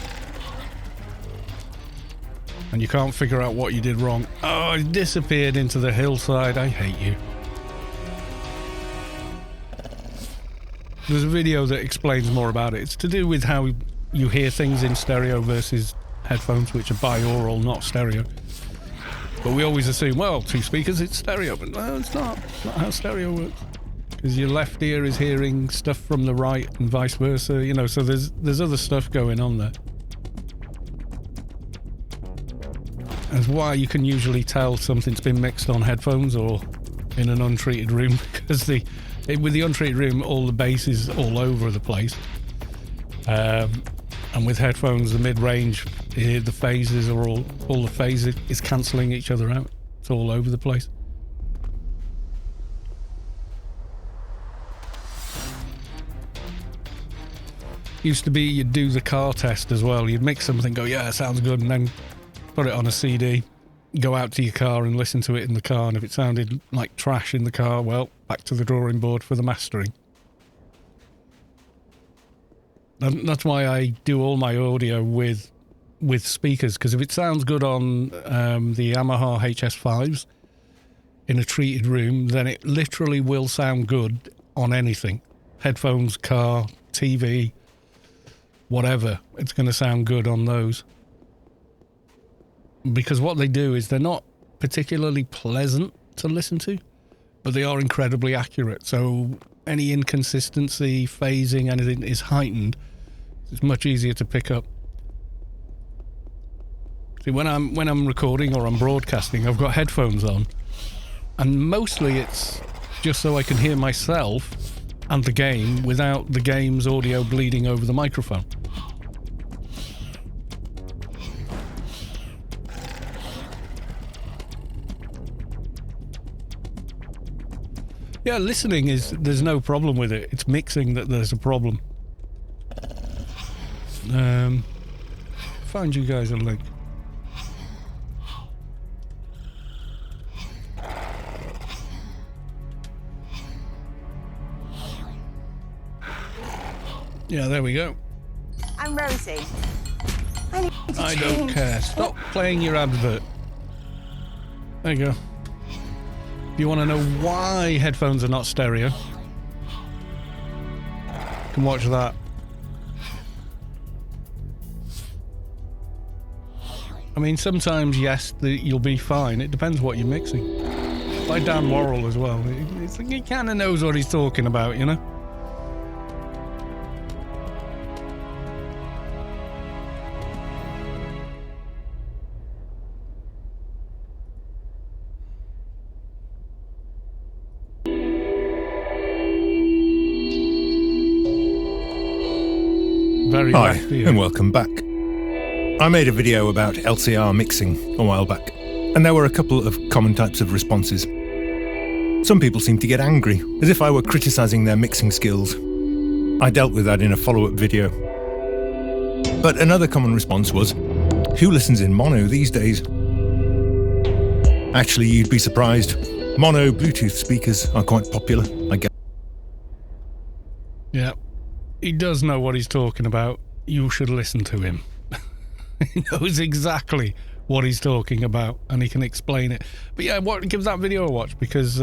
And you can't figure out what you did wrong. Oh, it disappeared into the hillside. I hate you. There's a video that explains more about it. It's to do with how you hear things in stereo versus headphones, which are binaural, not stereo. But we always assume, well, 2 speakers, it's stereo. But no, it's not. It's not how stereo works. Because your left ear is hearing stuff from the right and vice versa, so there's other stuff going on there. That's why you can usually tell something's been mixed on headphones or in an untreated room, because with the untreated room, all the bass is all over the place. And with headphones, the mid-range, the phases are all the phases is cancelling each other out. It's all over the place. Used to be you'd do the car test as well. You'd mix something, go, yeah, it sounds good, and then put it on a CD, go out to your car and listen to it in the car, and if it sounded like trash in the car, well, back to the drawing board for the mastering. And that's why I do all my audio with speakers, because if it sounds good on the Yamaha HS5s in a treated room, then it literally will sound good on anything. Headphones, car, TV, whatever. It's going to sound good on those. Because what they do is they're not particularly pleasant to listen to, but they are incredibly accurate. So any inconsistency, phasing, anything is heightened. It's much easier to pick up. See, when I'm recording or I'm broadcasting, I've got headphones on, and mostly it's just so I can hear myself and the game without the game's audio bleeding over the microphone. Yeah, listening there's no problem with it. It's mixing that there's a problem. Find you guys a link. Yeah, there we go. I'm Rosie. I don't care. Stop playing your advert. There you go. If you want to know why headphones are not stereo, you can watch that. I mean, sometimes, yes, you'll be fine. It depends what you're mixing. By Dan Worrell as well. It's like he kind of knows what he's talking about, Hi, and welcome back. I made a video about LCR mixing a while back, and there were a couple of common types of responses. Some people seemed to get angry, as if I were criticising their mixing skills. I dealt with that in a follow-up video. But another common response was, who listens in mono these days? Actually, you'd be surprised. Mono Bluetooth speakers are quite popular, I guess. Yeah. He does know what he's talking about. You should listen to him. He knows exactly what he's talking about, and he can explain it. But yeah, give that video a watch, because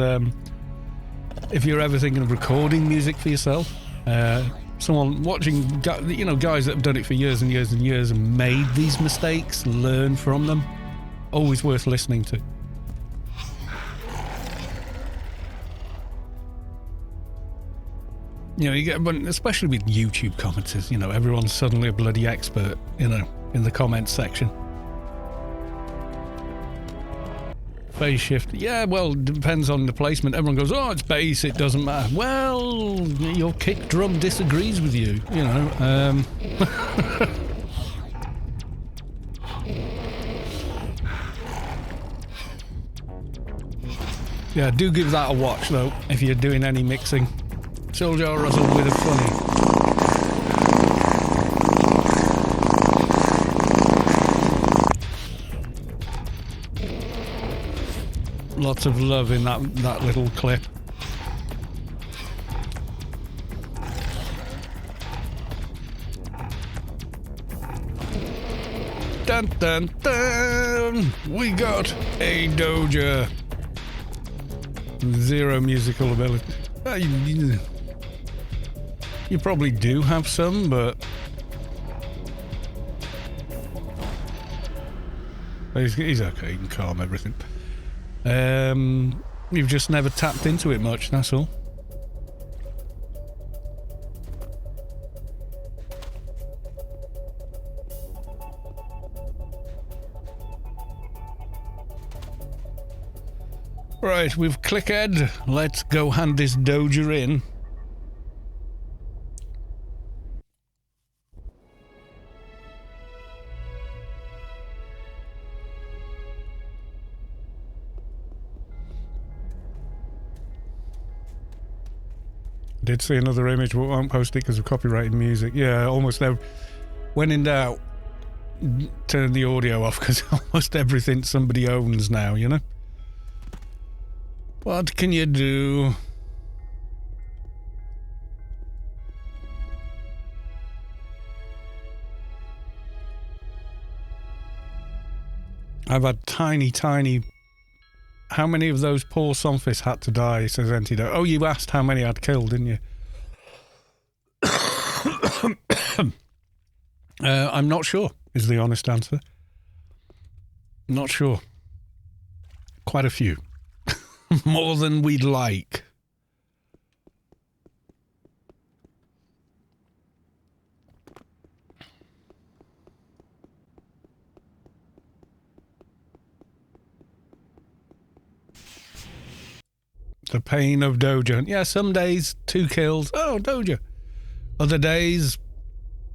if you're ever thinking of recording music for yourself, someone watching, guys that have done it for years and years and years and made these mistakes, learn from them, always worth listening to. You get, especially with YouTube commenters, everyone's suddenly a bloody expert, in the comments section. Phase shift, yeah, well, depends on the placement. Everyone goes, oh, it's bass, it doesn't matter. Well, your kick drum disagrees with you, Yeah, do give that a watch though if you're doing any mixing. Soldier Russell with a funny. Lots of love in that little clip. Dun dun dun! We got a Doja. Zero musical ability. You probably do have some, but he's okay. He can calm everything. You've just never tapped into it much, that's all. Right, we've clicked. Let's go hand this Doja in. Did see another image, but won't post it because of copyrighted music. Yeah, almost when in doubt, turn the audio off because almost everything somebody owns now, you know? What can you do? I've had tiny... How many of those poor Sonfis had to die, says Antidote. Oh, you asked how many I'd killed, didn't you? I'm not sure, is the honest answer. Not sure. Quite a few. More than we'd like. The pain of Doja. Yeah, some days 2 kills. Oh, Doja. Other days,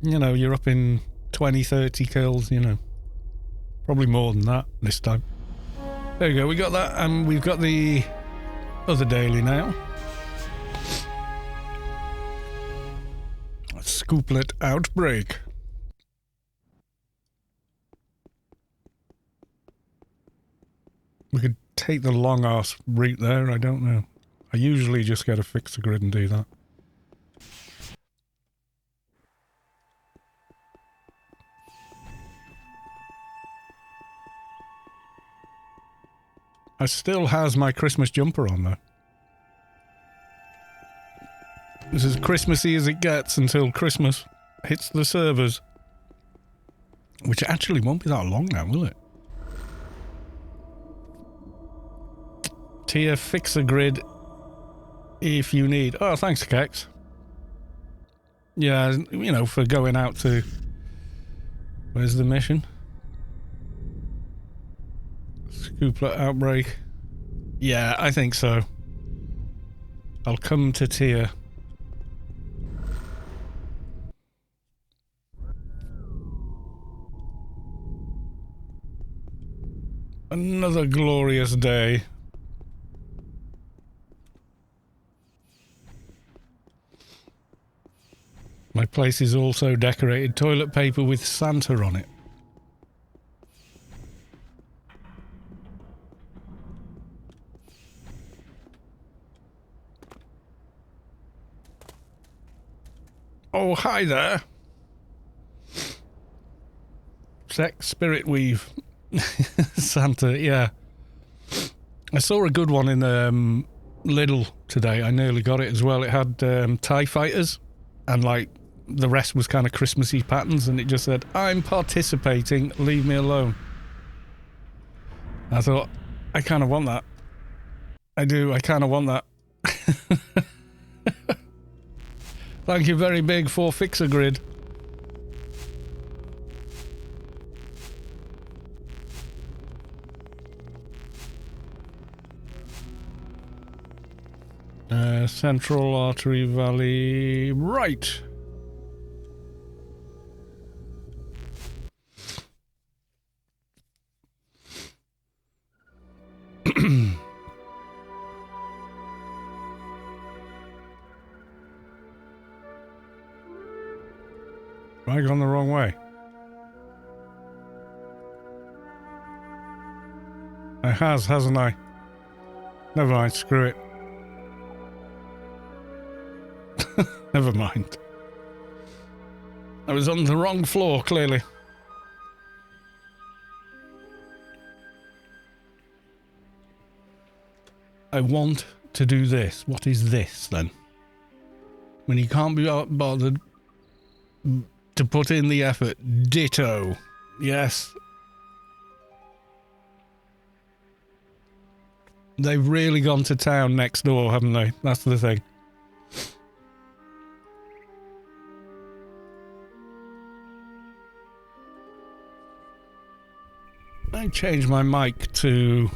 you know, you're up in 20, 30 kills, you know. Probably more than that this time. There you go, we got that, and we've got the other daily now. Scooplet Outbreak. We could take the long arse route there, I don't know. I usually just get a fix the grid and do that. I still has my Christmas jumper on though. This is Christmassy as it gets until Christmas hits the servers. Which actually won't be that long now, will it? Tia, fix a grid if you need. Oh, thanks, Kex. Yeah, you know, for going out to... Where's the mission? Scooplet Outbreak. Yeah, I think so. I'll come to Tia. Another glorious day. My place is also decorated. Toilet paper with Santa on it. Oh, hi there. Sex Spirit Weave. Santa, yeah. I saw a good one in Lidl today. I nearly got it as well. It had TIE fighters and like the rest was kind of Christmassy patterns, and it just said, I'm participating, leave me alone. I thought, I kind of want that. I do, I kind of want that. Thank you very big for Fixer Grid. Central Artery Valley, right. Have I gone the wrong way? I hasn't I? Never mind, screw it. Never mind. I was on the wrong floor, clearly. I want to do this. What is this, then? When you can't be bothered to put in the effort. Ditto. Yes. They've really gone to town next door, haven't they? That's the thing. I changed my mic to...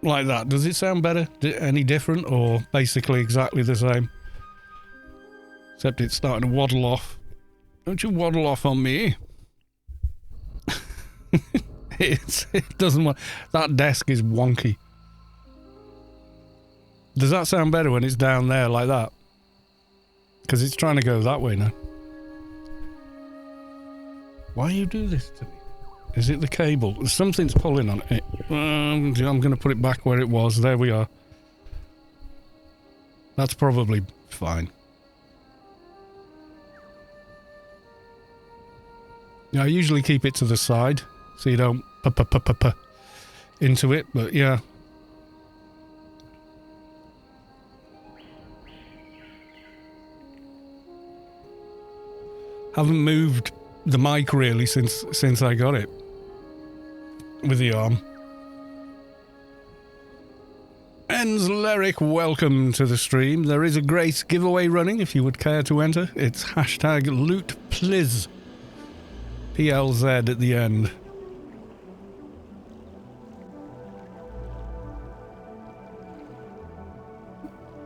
like that. Does it sound better? Any different, or basically exactly the same? Except it's starting to waddle off. Don't you waddle off on me. It doesn't work. That desk is wonky. Does that sound better when it's down there like that? Because it's trying to go that way now. Why you do this to me? Is it the cable? Something's pulling on it. I'm going to put it back where it was. There we are. That's probably fine. Yeah, I usually keep it to the side so you don't into it, but yeah. Haven't moved the mic really since I got it. With the arm. Ens Lyric, welcome to the stream. There is a Grace giveaway running if you would care to enter. It's hashtag LootPliz. PLZ at the end.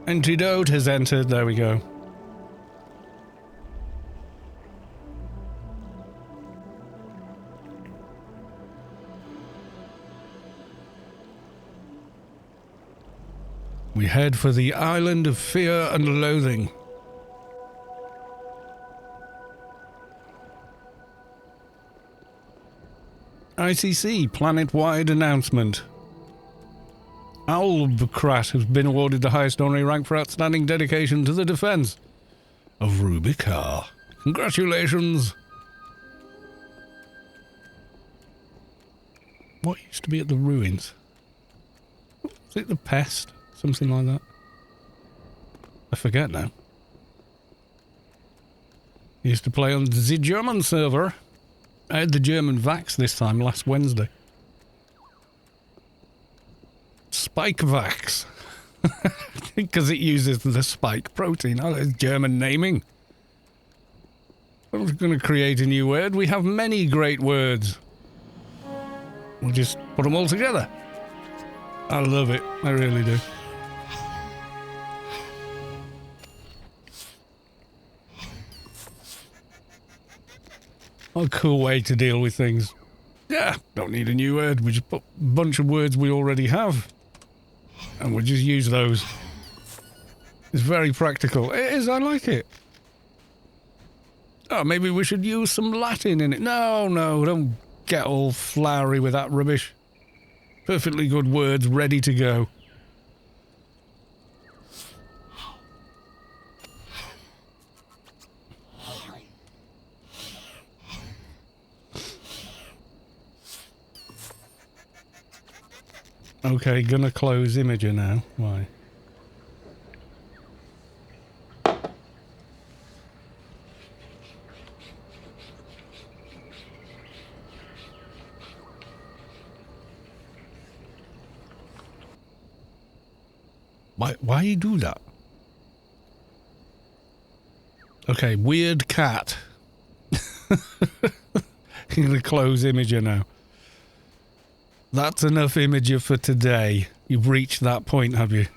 Antidote has entered. There we go. We head for the Island of Fear and Loathing. ICC planet-wide announcement. Owlbcrat has been awarded the highest honorary rank for outstanding dedication to the defense of Rubicar. Congratulations! What used to be at the ruins? Was it the Pest? Something like that. I forget now. I used to play on the German server. I had the German Vax this time, last Wednesday. Spike Vax. Because it uses the spike protein. Oh, there's German naming. I was going to create a new word. We have many great words. We'll just put them all together. I love it. I really do. A cool way to deal with things. Yeah, don't need a new word. We just put a bunch of words we already have. And we'll just use those. It's very practical. It is, I like it. Oh, maybe we should use some Latin in it. No, don't get all flowery with that rubbish. Perfectly good words ready to go. Okay, gonna close Imager now. Why? Why you do that? Okay, weird cat. I'm gonna close Imager now. That's enough Imager for today. You've reached that point, have you?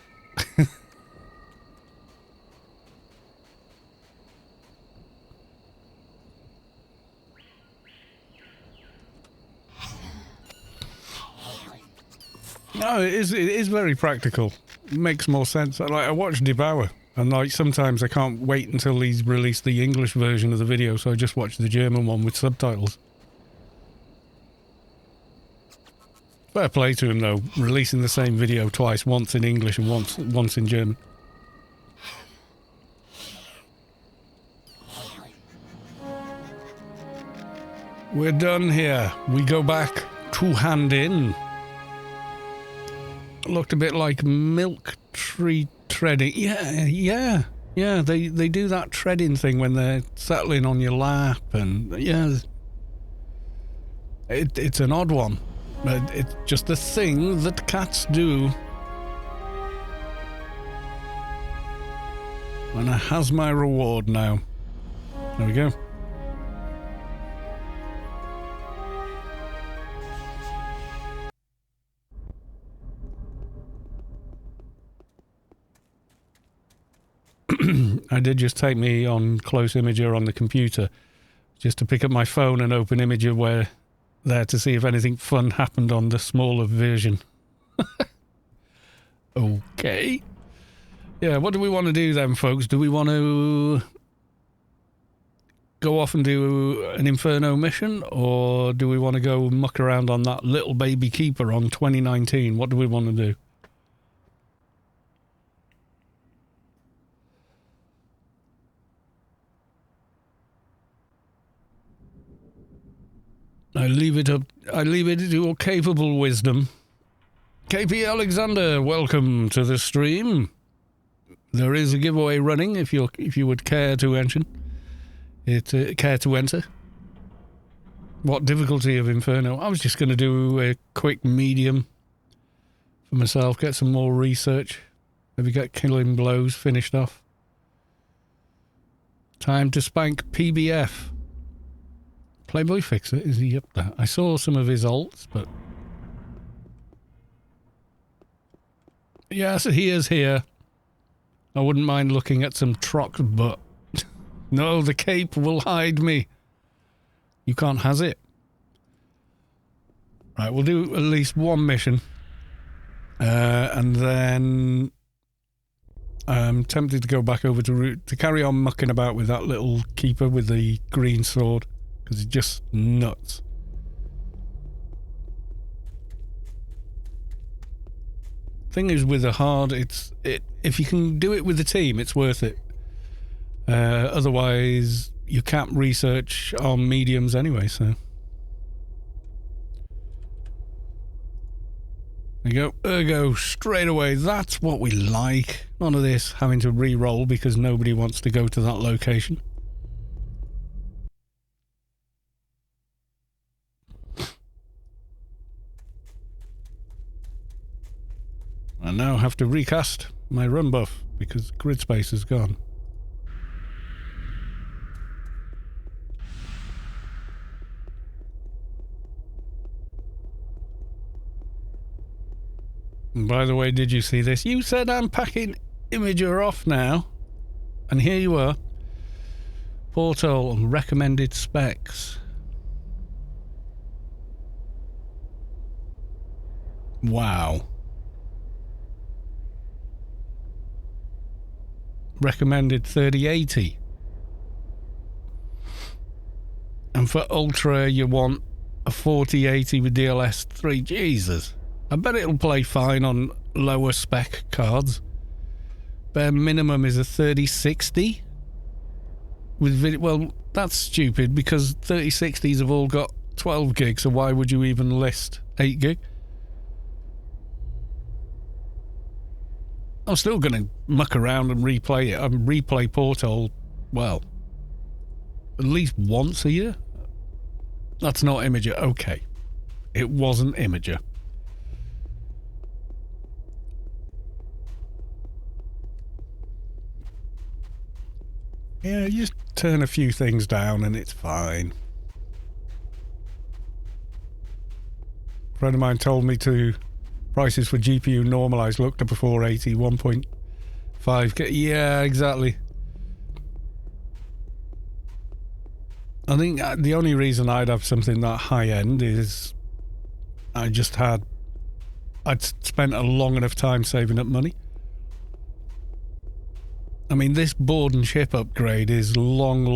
No, it is very practical. It makes more sense. Like, I watched Devour And like sometimes I can't wait until he's released the English version of the video, so I just watch the German one with subtitles. Fair play to him though, releasing the same video twice, once in English and once in German. We're done here. We go back to Hand In. Looked a bit like milk tree treading. Yeah. They do that treading thing when they're settling on your lap, and yeah, it's an odd one, but it's just a thing that cats do. And it has my reward now. There we go. I did just take me on close imager on the computer just to pick up my phone and open imager where there to see if anything fun happened on the smaller version. Okay. Yeah, what do we want to do then, folks? Do we want to go off and do an Inferno mission, or do we want to go muck around on that little baby keeper on 2019? What do we want to do? I leave it to your capable wisdom. KP Alexander, welcome to the stream. There is a giveaway running if you would care to enter. What difficulty of Inferno? I was just going to do a quick medium for myself, get some more research, maybe get Killing Blows finished off. Time to spank PBF. Playboy Fixer, is he up there? I saw some of his alts, but... Yes, he is here. I wouldn't mind looking at some Trox, but... No, the cape will hide me. You can't has it. Right, we'll do at least one mission. And then... I'm tempted to go back over to Route to carry on mucking about with that little keeper with the green sword. Because it's just nuts. Thing is with the hard, if you can do it with the team, it's worth it. Otherwise, you can't research on mediums anyway, so. There you go. Ergo, straight away, that's what we like. None of this having to re-roll because nobody wants to go to that location. I now have to recast my run buff because grid space is gone. And by the way, did you see this? You said I'm packing Imager off now. And here you are. Portal and recommended specs. Wow. Recommended 3080. And for Ultra, you want a 4080 with DLS 3. Jesus. I bet it'll play fine on lower spec cards. Bare minimum is a 3060. Well, that's stupid because 3060s have all got 12 gig, so why would you even list 8 gig? I'm still going to muck around and replay it. Replay Portal, well, at least once a year. That's not Imager. Okay. It wasn't Imager. Yeah, you just turn a few things down and it's fine. A friend of mine told me to... Prices for GPU normalized looked up before 80, 1.5K. Yeah, exactly. I think the only reason I'd have something that high end is I'd spent a long enough time saving up money. I mean, this board and chip upgrade is long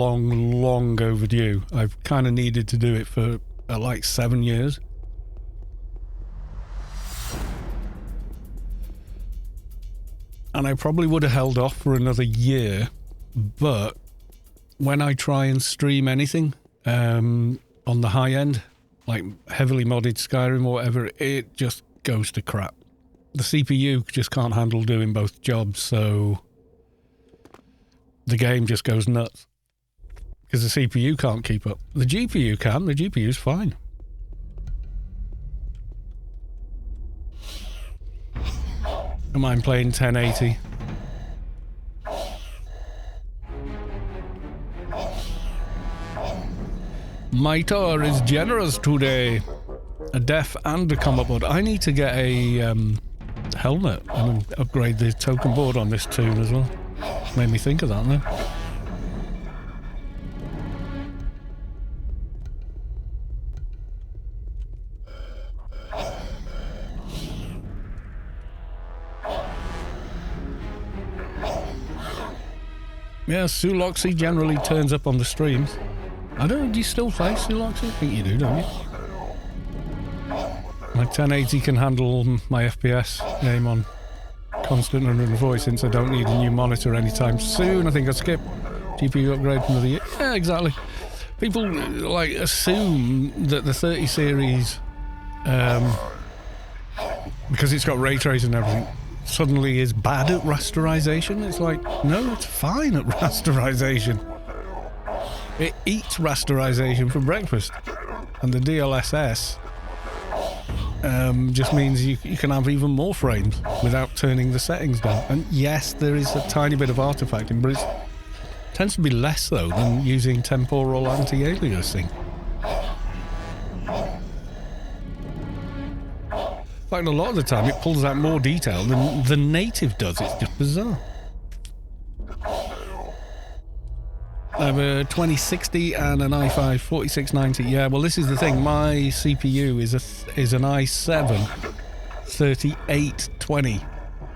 overdue. I've kind of needed to do it for like 7 years. And I probably would have held off for another year, but when I try and stream anything on the high end, like heavily modded Skyrim or whatever, it just goes to crap. The CPU just can't handle doing both jobs, so the game just goes nuts. Because the CPU can't keep up. The GPU can, the GPU's fine. Don't mind playing 1080. My tour is generous today. A def and a combat board. I need to get a helmet and upgrade the token board on this tune as well. Made me think of that now. Yeah, Suloxy generally turns up on the streams. I don't know, do you still play Suloxy? I think you do, don't you? My 1080 can handle my FPS game on constant 104 since I don't need a new monitor anytime soon. I think I'll skip GPU upgrade for another year. Yeah, exactly. People like assume that the 30 series, because it's got ray tracing and everything, suddenly is bad at rasterization. It's like, no, it's fine at rasterization. It eats rasterization for breakfast. And the DLSS just means you can have even more frames without turning the settings down. And yes, there is a tiny bit of artifacting, but it tends to be less, though, than using temporal anti-aliasing. In fact, a lot of the time it pulls out more detail than the native does. It's just bizarre. I have a 2060 and an i5 4690. Yeah, well, this is the thing. My CPU is an i7 3820,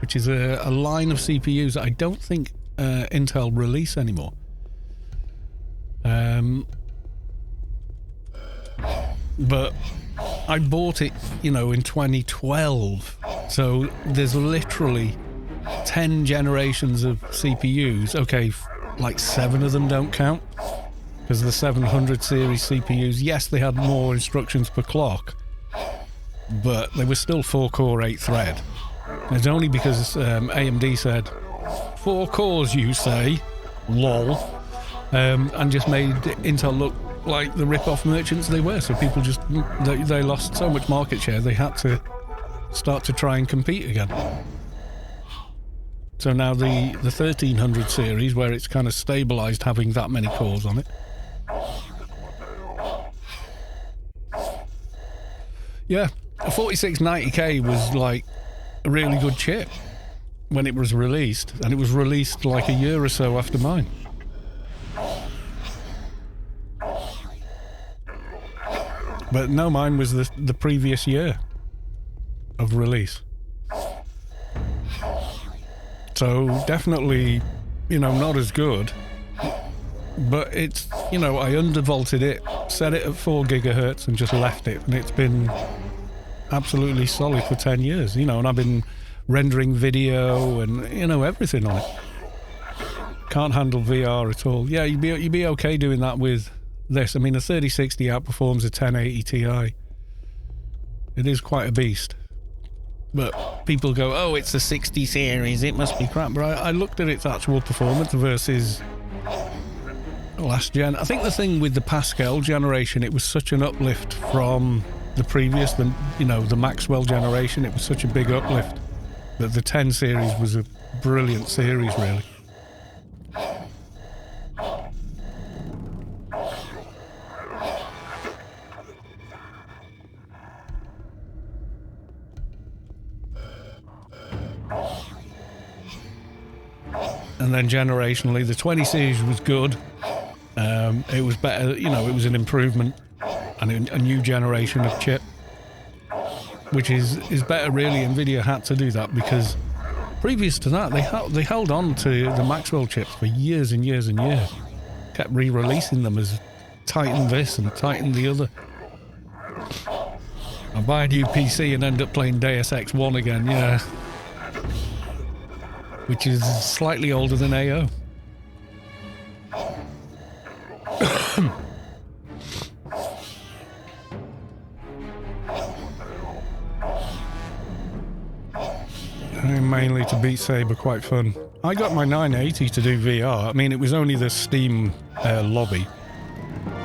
which is a line of CPUs that I don't think Intel release anymore. But I bought it, you know, in 2012. So there's literally 10 generations of CPUs. Okay, like 7 of them don't count. Because the 700 series CPUs, yes, they had more instructions per clock, but they were still 4-core, 8-thread. It's only because AMD said, 4 cores, you say? Lol. And just made Intel look like the rip-off merchants they were. So people just, they lost so much market share, they had to start to try and compete again. So now the 1300 series, where it's kind of stabilized having that many cores on it. Yeah, a 4690K was like a really good chip when it was released, and it was released like a year or so after mine. But no, mine was the previous year of release. So definitely, you know, not as good. But it's, you know, I undervolted it, set it at 4 gigahertz and just left it. And it's been absolutely solid for 10 years, you know, and I've been rendering video and, you know, everything on it. Can't handle VR at all. Yeah, you'd be okay doing that with this. I mean, a 3060 outperforms a 1080 Ti. It is quite a beast. But people go, oh, it's a 60 series, it must be crap. But I looked at its actual performance versus last gen. I think the thing with the Pascal generation, it was such an uplift from the previous, the Maxwell generation. It was such a big uplift that the 10 series was a brilliant series, really. And then generationally, the 20 series was good. It was better, you know, it was an improvement and a new generation of chip, which is better, really. NVIDIA had to do that because Previous to that, they held on to the Maxwell chips for years and years and years. Kept re-releasing them as Titan this and Titan the other. I buy a new PC and end up playing Deus Ex 1 again, yeah. Which is slightly older than AO. Mainly to beat Saber, quite fun. I got my 980 to do VR. I mean, it was only the Steam lobby.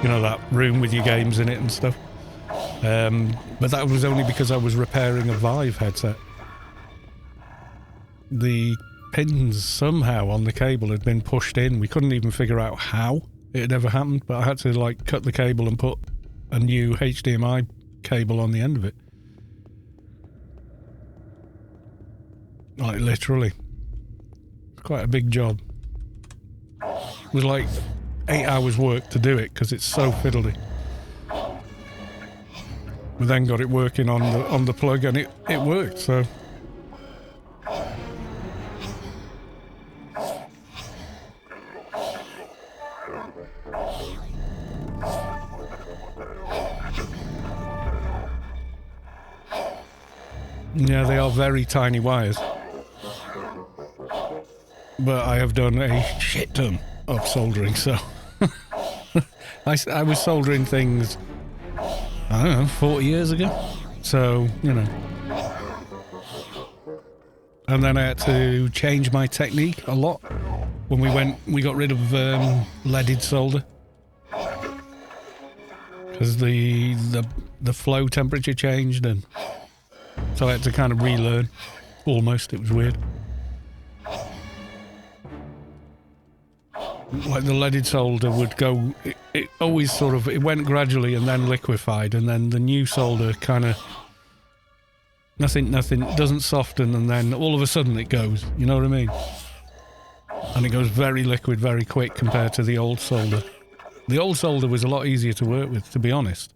You know, that room with your games in it and stuff. But that was only because I was repairing a Vive headset. The pins somehow on the cable had been pushed in. We couldn't even figure out how it had ever happened, but I had to like cut the cable and put a new HDMI cable on the end of it. Like literally. Quite a big job. It was like 8 hours work to do it because it's so fiddly. We then got it working on the plug and it worked, so. Yeah, they are very tiny wires. But I have done a shit ton of soldering, so I was soldering things, I don't know, 40 years ago. So, you know. And then I had to change my technique a lot when we got rid of leaded solder. Because the flow temperature changed, and so I had to kind of relearn. Almost, it was weird. Like the leaded solder would go, it always sort of, it went gradually and then liquefied, and then the new solder kind of, nothing, doesn't soften, and then all of a sudden it goes, you know what I mean? And it goes very liquid, very quick compared to the old solder. The old solder was a lot easier to work with, to be honest.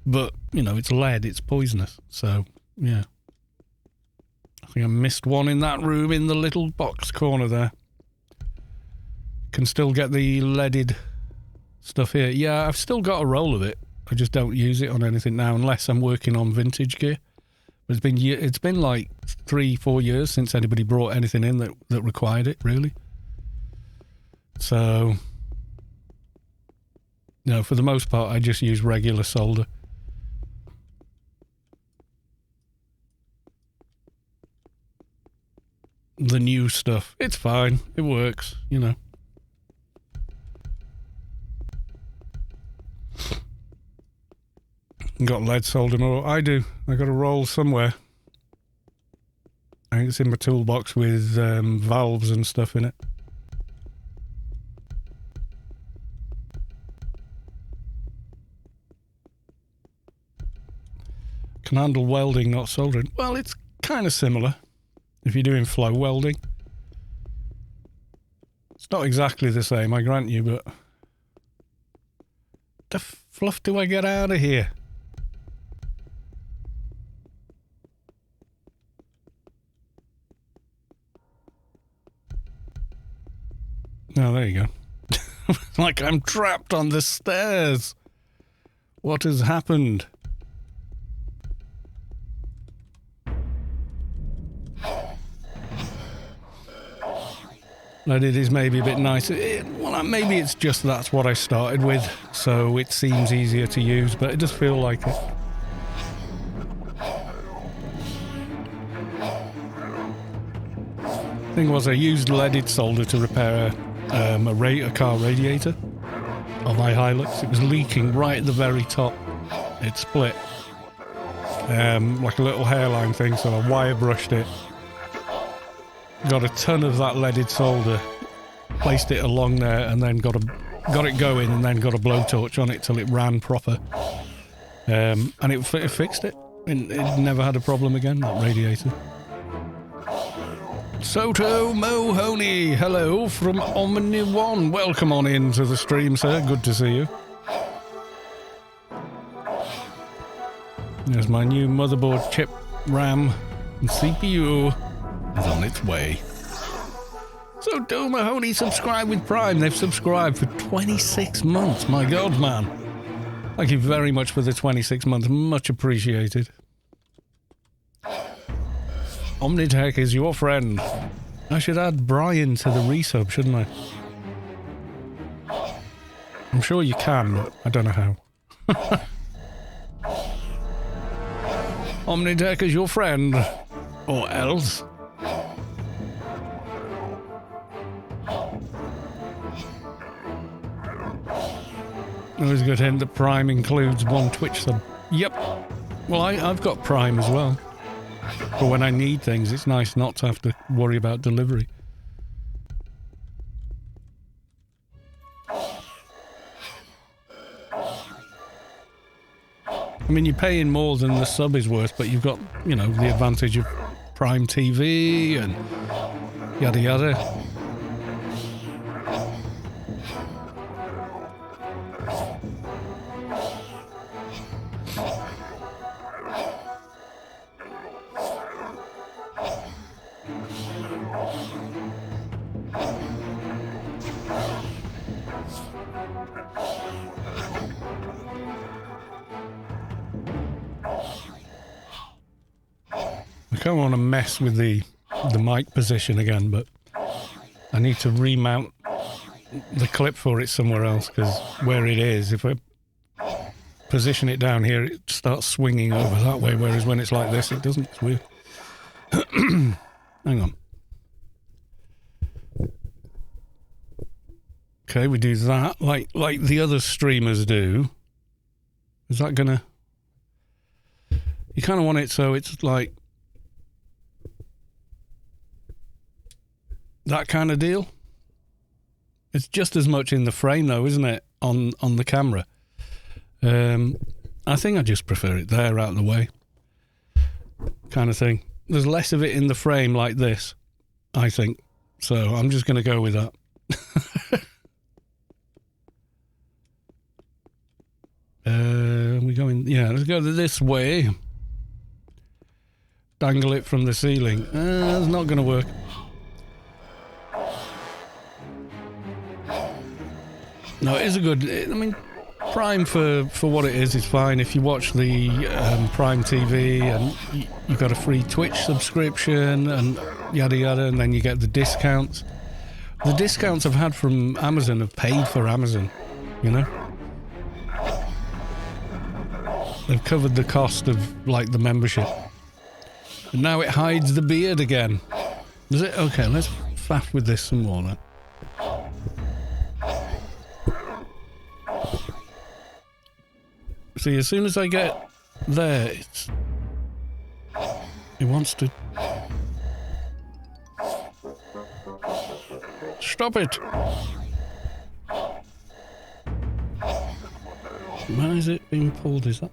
But, you know, it's lead, it's poisonous, so, yeah. I think I missed one in that room in the little box corner there. Can still get the leaded stuff here. Yeah, I've still got a roll of it. I just don't use it on anything now unless I'm working on vintage gear. But it's been like 3-4 years since anybody brought anything in that required it, really. So, no, for the most part, I just use regular solder. The new stuff, it's fine. It works, you know. Got lead solder, or I do. I got a roll somewhere. I think it's in my toolbox with valves and stuff in it. Can handle welding, not soldering. Well, it's kind of similar if you're doing flow welding. It's not exactly the same, I grant you, but the fluff do I get out of here? Oh, there you go. Like I'm trapped on the stairs. What has happened? Leaded is maybe a bit nicer. Well, maybe it's just that's what I started with, so it seems easier to use, but it does feel like it. Thing was, I used leaded solder to repair a car radiator on my Hilux. It was leaking right at the very top. It split. Like a little hairline thing, so I wire brushed it. Got a ton of that leaded solder, placed it along there, and then got it going, and then got a blowtorch on it till it ran proper. And it fixed it. It never had a problem again, that radiator. Soto Mohoney, hello from Omni One. Welcome on into the stream, sir. Good to see you. There's my new motherboard chip, RAM, and CPU. is on its way. So do Mahoney subscribe with Prime. They've subscribed for 26 months. My God, man. Thank you very much for the 26 months. Much appreciated. Omnitech is your friend. I should add Brian to the resub, shouldn't I? I'm sure you can, but I don't know how. Omnitech is your friend. Or else. Always a good hint that Prime includes one Twitch sub. Yep. Well, I've got Prime as well. But when I need things, it's nice not to have to worry about delivery. I mean, you're paying more than the sub is worth, but you've got, you know, the advantage of Prime TV and yada yada. I don't want to mess with the mic position again, but I need to remount the clip for it somewhere else, because where it is, if I position it down here, it starts swinging over that way, whereas when it's like this, it doesn't. It's weird. Hang on. Okay, we do that like the other streamers do. Is that gonna... You kind of want it so it's like that kind of deal. It's just as much in the frame though, isn't it? On the camera. I think I just prefer it there, out of the way. Kind of thing. There's less of it in the frame like this, I think. So I'm just going to go with that. We going? Yeah, let's go this way. Dangle it from the ceiling. It's not going to work. No, it is a good... I mean, Prime for what it is fine. If you watch the Prime TV and you've got a free Twitch subscription and yada yada, and then you get the discounts. The discounts I've had from Amazon have paid for Amazon, you know? They've covered the cost of, like, the membership. And now it hides the beard again. Does it? Okay, let's faff with this some more then. See, as soon as I get there, it wants to... Stop it! Why is it being pulled? Is that...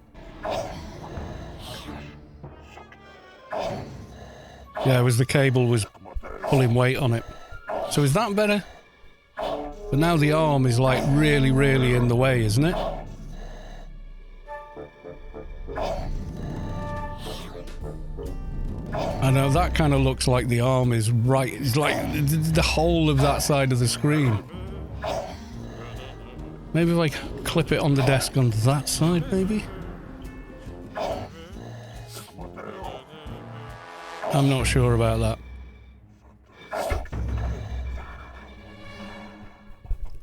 Yeah, it was the cable was pulling weight on it. So is that better? But now the arm is like really, really in the way, isn't it? I know, that kind of looks like the arm is right. It's like the whole of that side of the screen. Maybe if I clip it on the desk on that side, maybe? I'm not sure about that.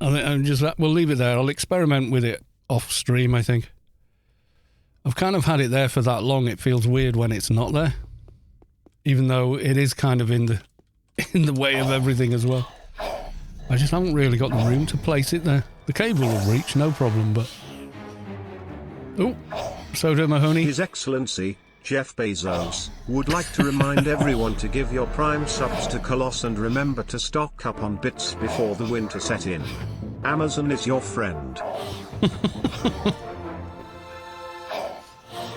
I think I'm just... We'll leave it there. I'll experiment with it off stream, I think. I've kind of had it there for that long, it feels weird when it's not there. Even though it is kind of in the way of everything as well. I just haven't really got the room to place it there. The cable will reach, no problem, but... Oh, Soda Mahoney. His Excellency, Jeff Bezos, would like to remind everyone to give your Prime subs to Colossus and remember to stock up on bits before the winter set in. Amazon is your friend.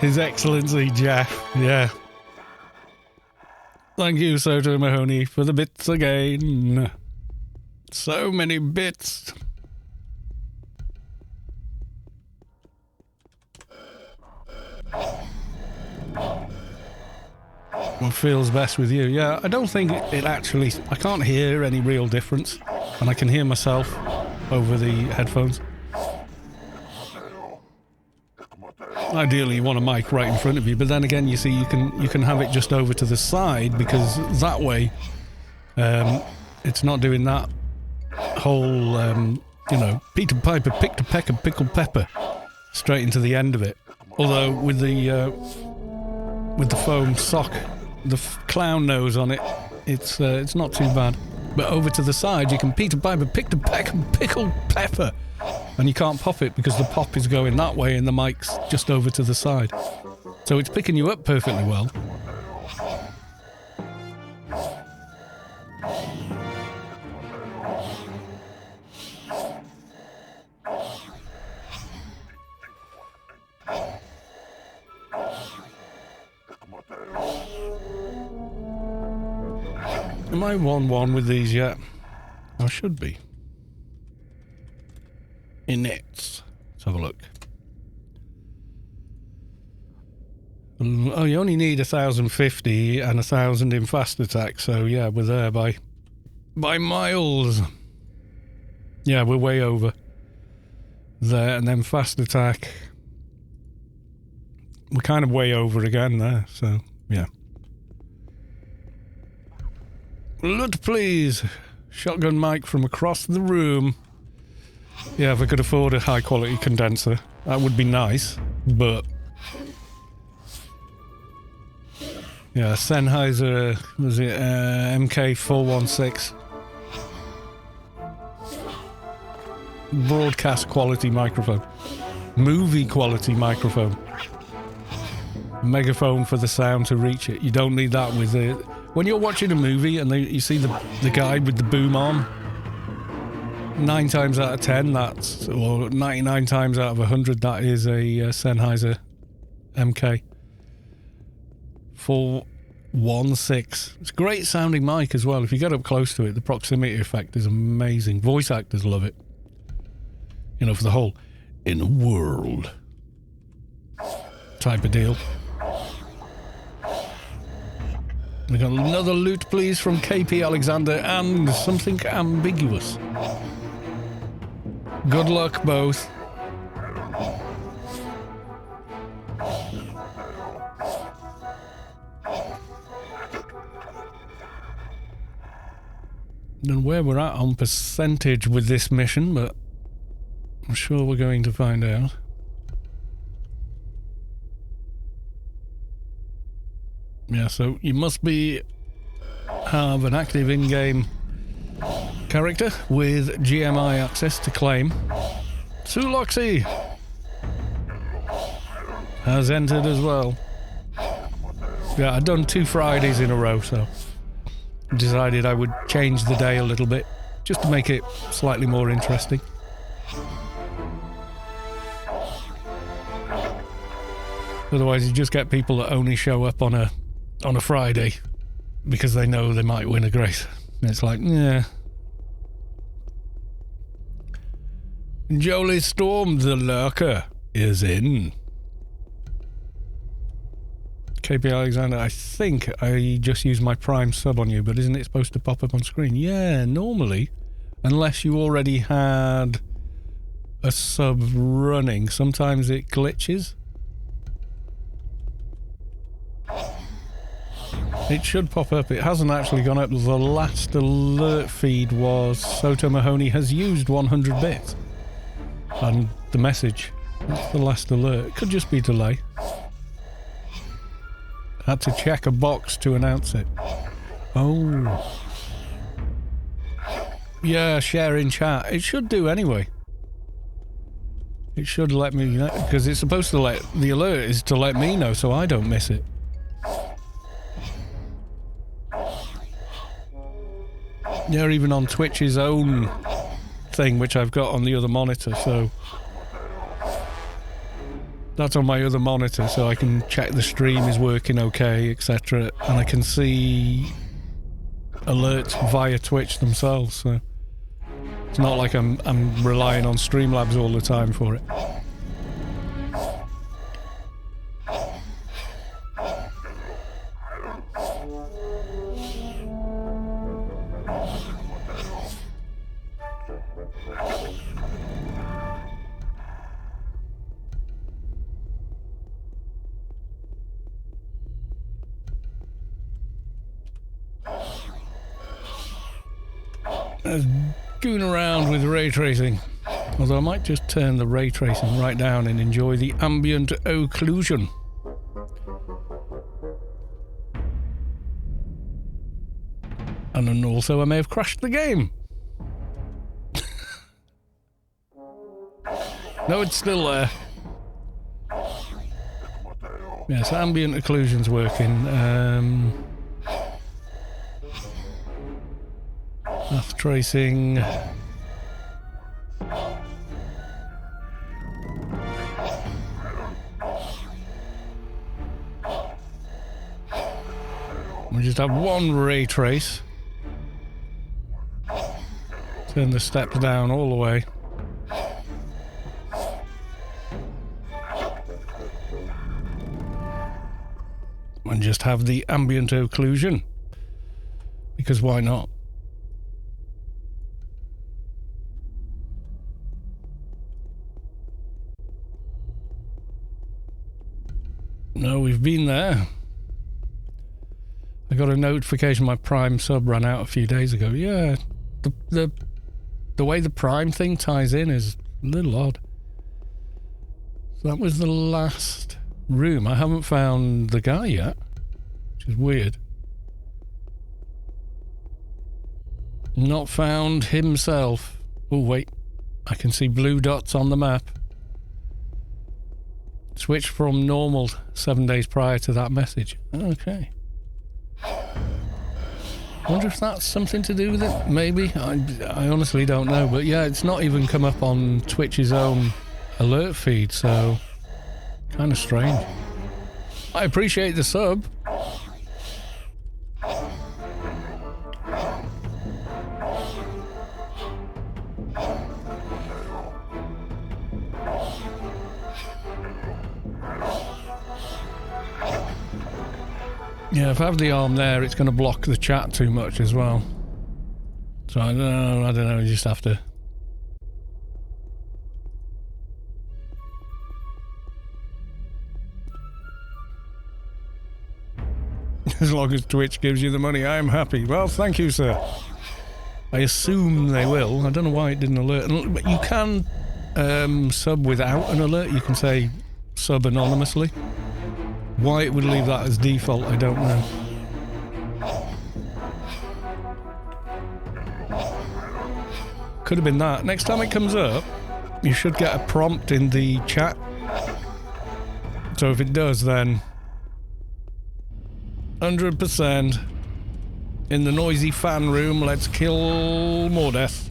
His Excellency, Jeff, yeah. Thank you, Soda Mahoney, for the bits again. So many bits. what feels best with you. Yeah, I don't think it actually... I can't hear any real difference. And I can hear myself over the headphones. Ideally, you want a mic right in front of you, but then again, you see, you can have it just over to the side, because that way, it's not doing that whole, you know, Peter Piper picked a peck of pickled pepper straight into the end of it. Although with the foam sock, the clown nose on it, it's not too bad. But over to the side, you can Peter Piper picked a peck of pickled pepper. And you can't pop it because the pop is going that way and the mic's just over to the side. So it's picking you up perfectly well. Am I 1-1 with these yet? I should be. In it. Let's have a look. Oh, you only need 1,050 and 1,000 in fast attack, so yeah, we're there by miles. Yeah, we're way over there, and then fast attack. We're kind of way over again there, so yeah. Loot, please. Shotgun mic from across the room. Yeah, if I could afford a high-quality condenser, that would be nice, but... Yeah, Sennheiser, was it MK416? Broadcast quality microphone. Movie quality microphone. Megaphone for the sound to reach it. You don't need that with it. When you're watching a movie and you see the guy with the boom arm, 9 times out of 10, that's, or 99 times out of 100, that is a Sennheiser MK 416. It's a great sounding mic as well. If you get up close to it, the proximity effect is amazing. Voice actors love it. You know, for the whole in a world type of deal. We got another loot, please, from KP Alexander, and something ambiguous. Good luck, both. Don't know where we're at on percentage with this mission, but I'm sure we're going to find out. Yeah, so you must have an active in-game character with GMI access to claim. Suloxy has entered as well. Yeah, I'd done 2 Fridays in a row, so decided I would change the day a little bit just to make it slightly more interesting. Otherwise, you just get people that only show up on a Friday because they know they might win a grace. And it's like, yeah. Jolie Storm, the lurker, is in. KP Alexander, I think I just used my Prime sub on you, but isn't it supposed to pop up on screen? Yeah, normally. Unless you already had a sub running. Sometimes it glitches. It should pop up. It hasn't actually gone up. The last alert feed was Soto Mahoney has used 100 bits. And the message. That's the last alert. It could just be delay. Had to check a box to announce it. Oh. Yeah, share in chat. It should do anyway. It should let me know, because it's supposed to let... The alert is to let me know so I don't miss it. Yeah, even on Twitch's own thing, which I've got on the other monitor, so... That's on my other monitor, so I can check the stream is working okay, etc. And I can see alerts via Twitch themselves, so... It's not like I'm relying on Streamlabs all the time for it. goon around with ray tracing. Although I might just turn the ray tracing right down and enjoy the ambient occlusion. And then also I may have crashed the game. No, it's still there. Yes, ambient occlusion's working. Path tracing. We just have one ray trace. Turn the steps down all the way. And just have the ambient occlusion. Because why not? No, we've been there. I got a notification my Prime sub ran out a few days ago. Yeah, the way the Prime thing ties in is a little odd. So that was the last room. I haven't found the guy yet, which is weird. Not found himself. Oh, wait. I can see blue dots on the map. Switched from normal 7 days prior to that message. Okay. I wonder if that's something to do with it. Maybe. I honestly don't know. But yeah, it's not even come up on Twitch's own alert feed, so kind of strange. I appreciate the sub. Yeah, if I have the arm there, it's going to block the chat too much as well. So I don't know, you just have to... As long as Twitch gives you the money, I'm happy. Well, thank you, sir. I assume they will. I don't know why it didn't alert. But you can sub without an alert. You can say sub anonymously. Why it would leave that as default, I don't know. Could have been that. Next time it comes up, you should get a prompt in the chat. So if it does, then 100% in the noisy fan room, let's kill Mordeth.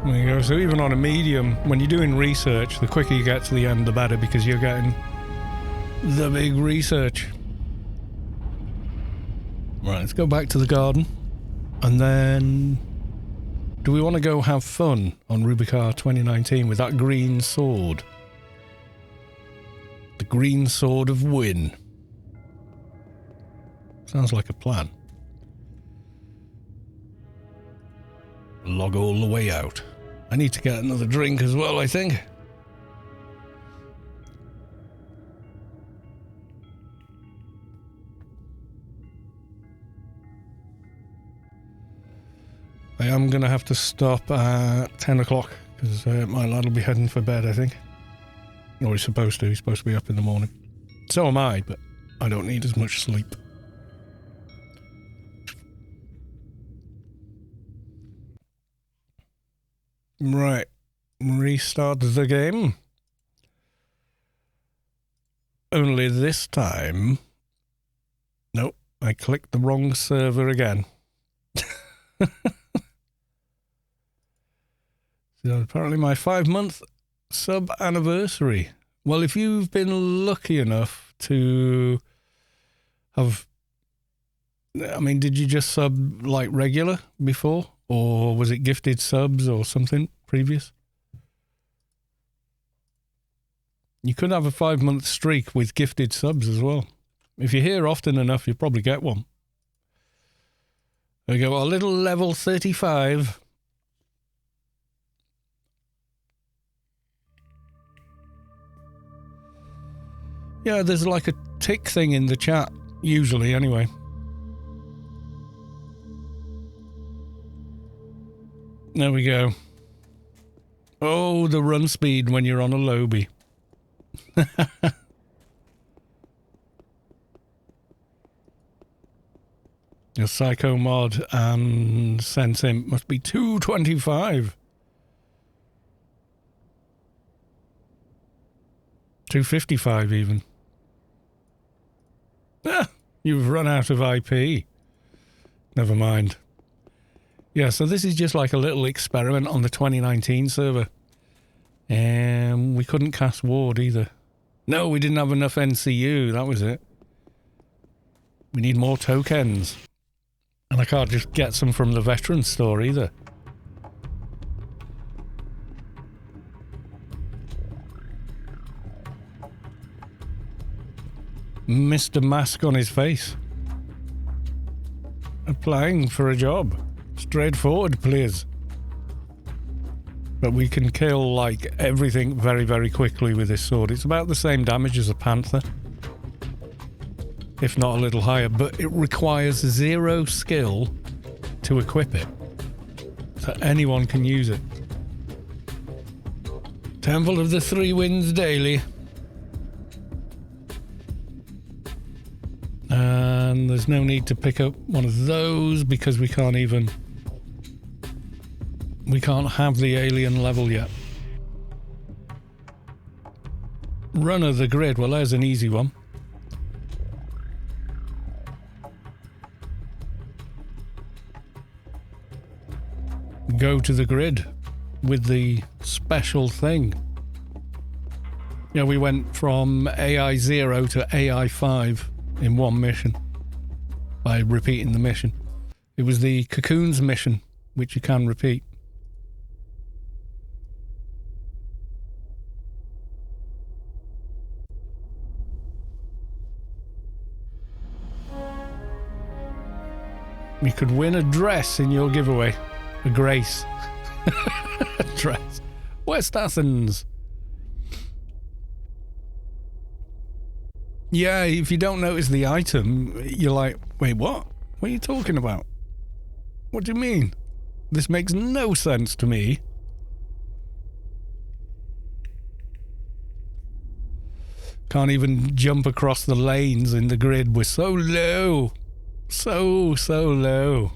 There you go. So even on a medium, when you're doing research, the quicker you get to the end, the better, because you're getting the big research. Right, let's go back to the garden. And then... do we want to go have fun on Rubicar 2019 with that green sword? The green sword of Win. Sounds like a plan. Log all the way out. I need to get another drink as well, I think. I am going to have to stop at 10 o'clock because my lad will be heading for bed, I think. Or he's supposed to. He's supposed to be up in the morning. So am I, but I don't need as much sleep. Right. Restart the game. Only this time... nope, I clicked the wrong server again. So apparently my 5-month sub anniversary. Well, if you've been lucky enough to have... I mean, did you just sub like regular before? Or was it gifted subs or something previous? You could have a 5-month streak with gifted subs as well. If you're here often enough, you'll probably get one. There we go, a little level 35. Yeah, there's like a tick thing in the chat, usually anyway. There we go. Oh, the run speed when you're on a lobby. Your Psycho Mod and Sense Imp must be 225. 255 even. Ah, you've run out of IP. Never mind. Yeah, so this is just like a little experiment on the 2019 server. We couldn't cast Ward either. No, we didn't have enough NCU, that was it. We need more tokens. And I can't just get some from the veteran store either. Mr. Mask on his face. Applying for a job. Straightforward, please. But we can kill, like, everything very, very quickly with this sword. It's about the same damage as a Panther. If not a little higher, but it requires 0 skill to equip it. So anyone can use it. Temple of the Three Winds daily. And there's no need to pick up one of those because we can't even... We can't have the alien level yet. Runner the grid, well there's an easy one. Go to the grid with the special thing. Yeah, we went from AI 0 to AI 5 in one mission by repeating the mission. It was the Cocoons mission, which you can repeat. You could win a dress in your giveaway. A grace. A dress. West Athens. Yeah, if you don't notice the item, you're like, wait, what? What are you talking about? What do you mean? This makes no sense to me. Can't even jump across the lanes in the grid. We're so low. So low.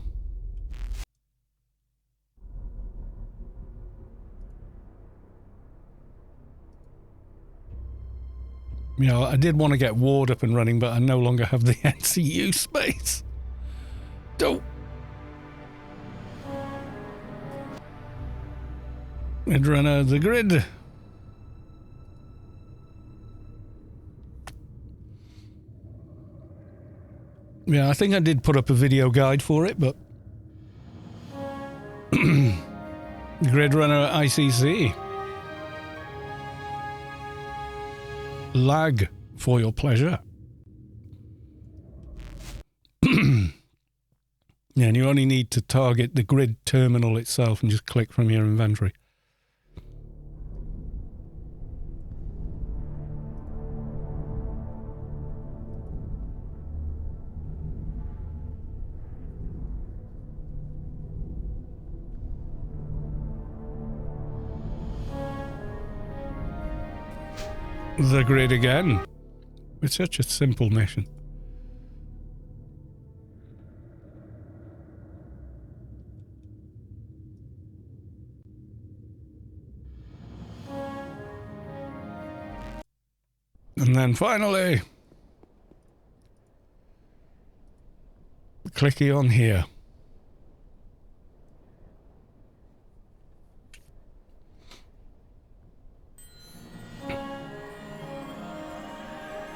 You know, I did want to get Ward up and running, but I no longer have the NCU space. Don't. I'd run out of the grid. Yeah, I think I did put up a video guide for it, but... Grid Runner ICC. Lag for your pleasure. Yeah, and you only need to target the grid terminal itself and just click from your inventory. The grid again. It's such a simple mission. And then finally, clicky on here.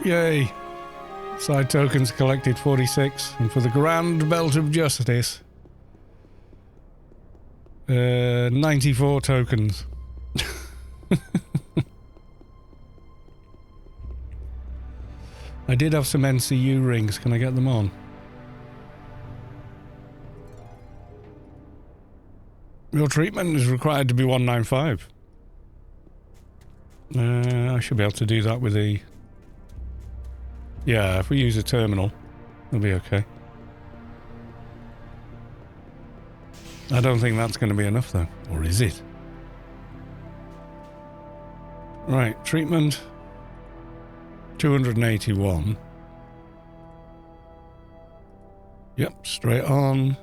Yay. Side tokens collected 46. And for the Grand Belt of Justice, 94 tokens. I did have some NCU rings. Can I get them on? Your treatment is required to be 195. I should be able to do that with the... Yeah, if we use a terminal, it'll be okay. I don't think that's going to be enough though. Or is it? Right, treatment 281. Yep, straight on.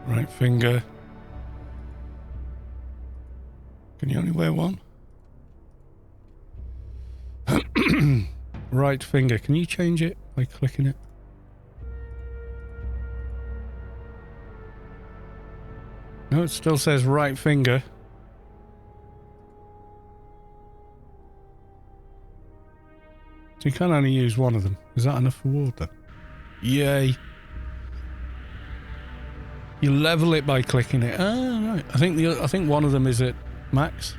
Right finger. Can you only wear one? Right finger. Can you change it by clicking it? No, it still says right finger. So you can only use one of them. Is that enough for water? Yay. You level it by clicking it. Ah, right. I think one of them is at max.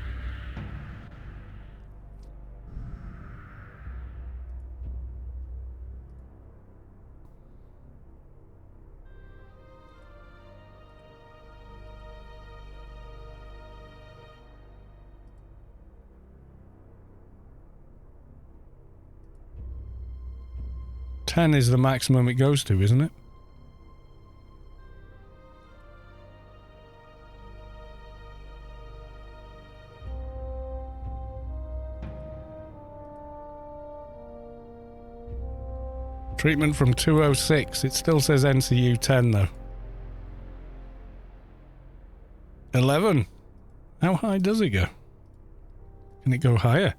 $10 is the maximum it goes to, isn't it? Treatment from 206. It still says NCU 10 though. 11. How high does it go? Can it go higher?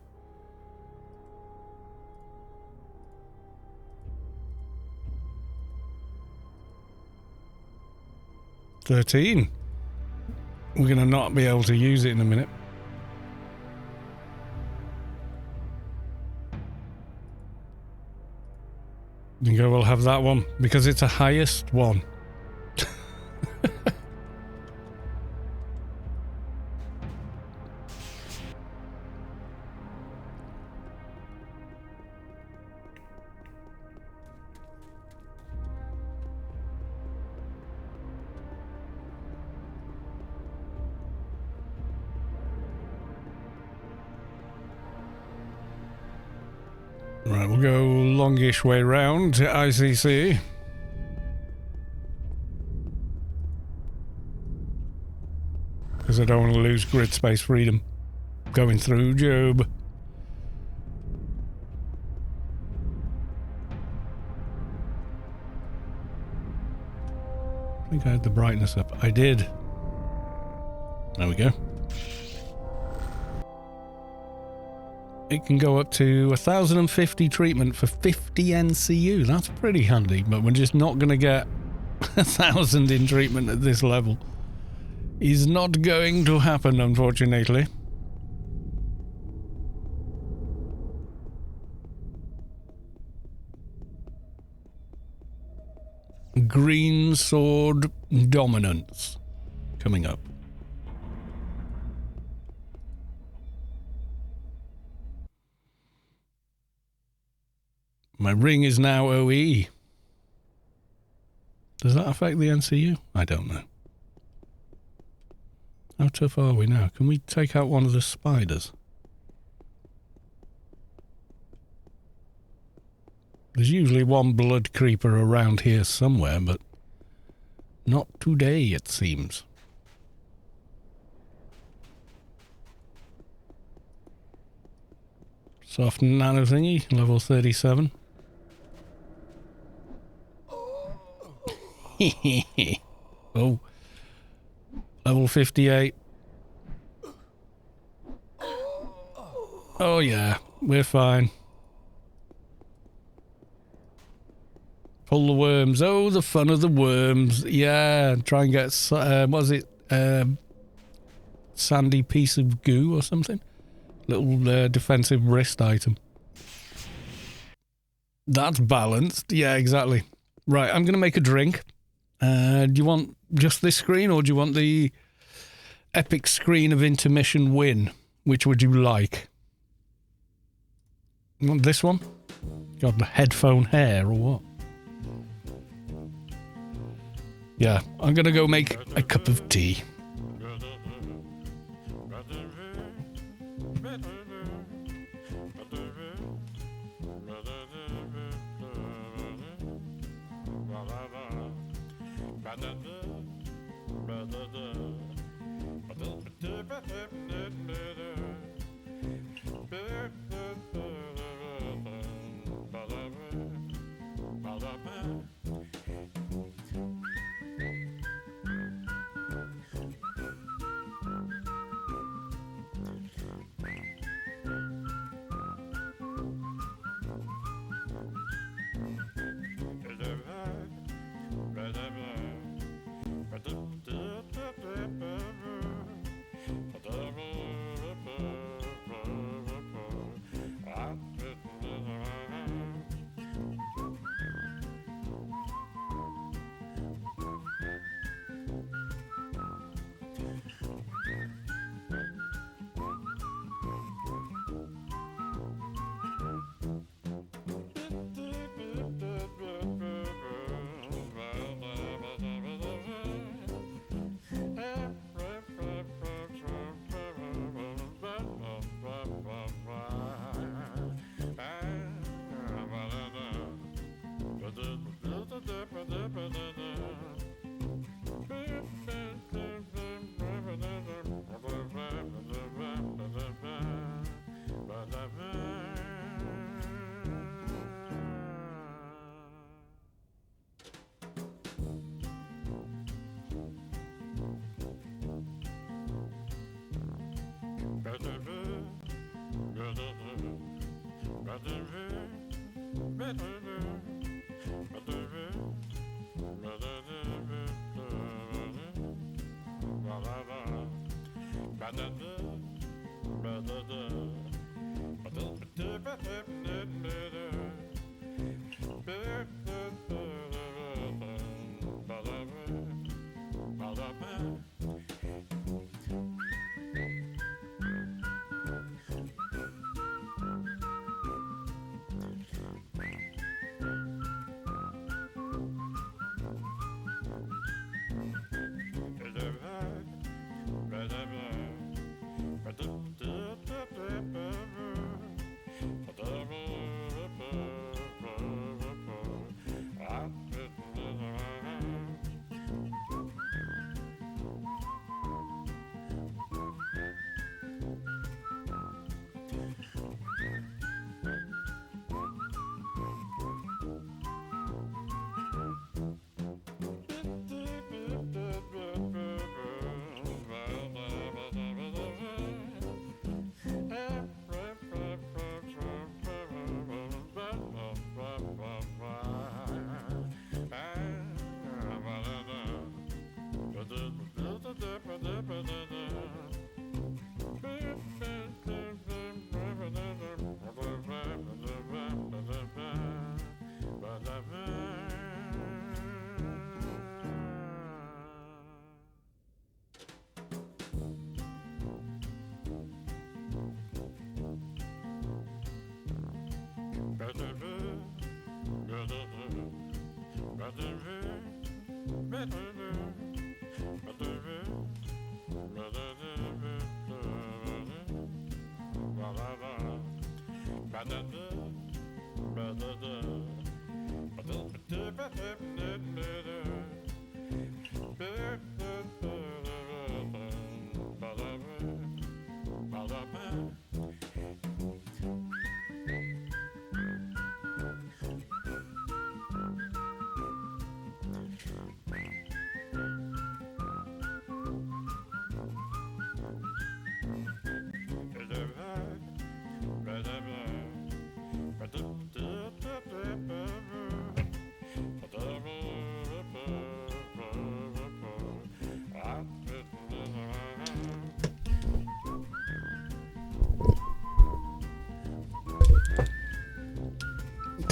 13. We're going to not be able to use it in a minute. You go, we'll have that one because it's a highest one. Right, we'll go longish way round to ICC. Because I don't want to lose grid space freedom going through Job. I think I had the brightness up. I did. There we go. It can go up to 1,050 treatment for 50 NCU. That's pretty handy, but we're just not going to get 1,000 in treatment at this level. Is not going to happen, unfortunately. Green Sword Dominance coming up. My ring is now OE. Does that affect the NCU? I don't know. How tough are we now? Can we take out one of the spiders? There's usually one blood creeper around here somewhere, but not today, it seems. Soft nano thingy, level 37. Oh. Level 58. Oh yeah, we're fine. Pull the worms. Oh, the fun of the worms. Yeah, try and get, was it sandy piece of goo or something? Little defensive wrist item. That's balanced. Yeah, exactly. Right, I'm going to make a drink. Do you want just this screen, or do you want the epic screen of Intermission win? Which would you like? You want this one? Got the headphone hair or what? Yeah, I'm going to go make a cup of tea.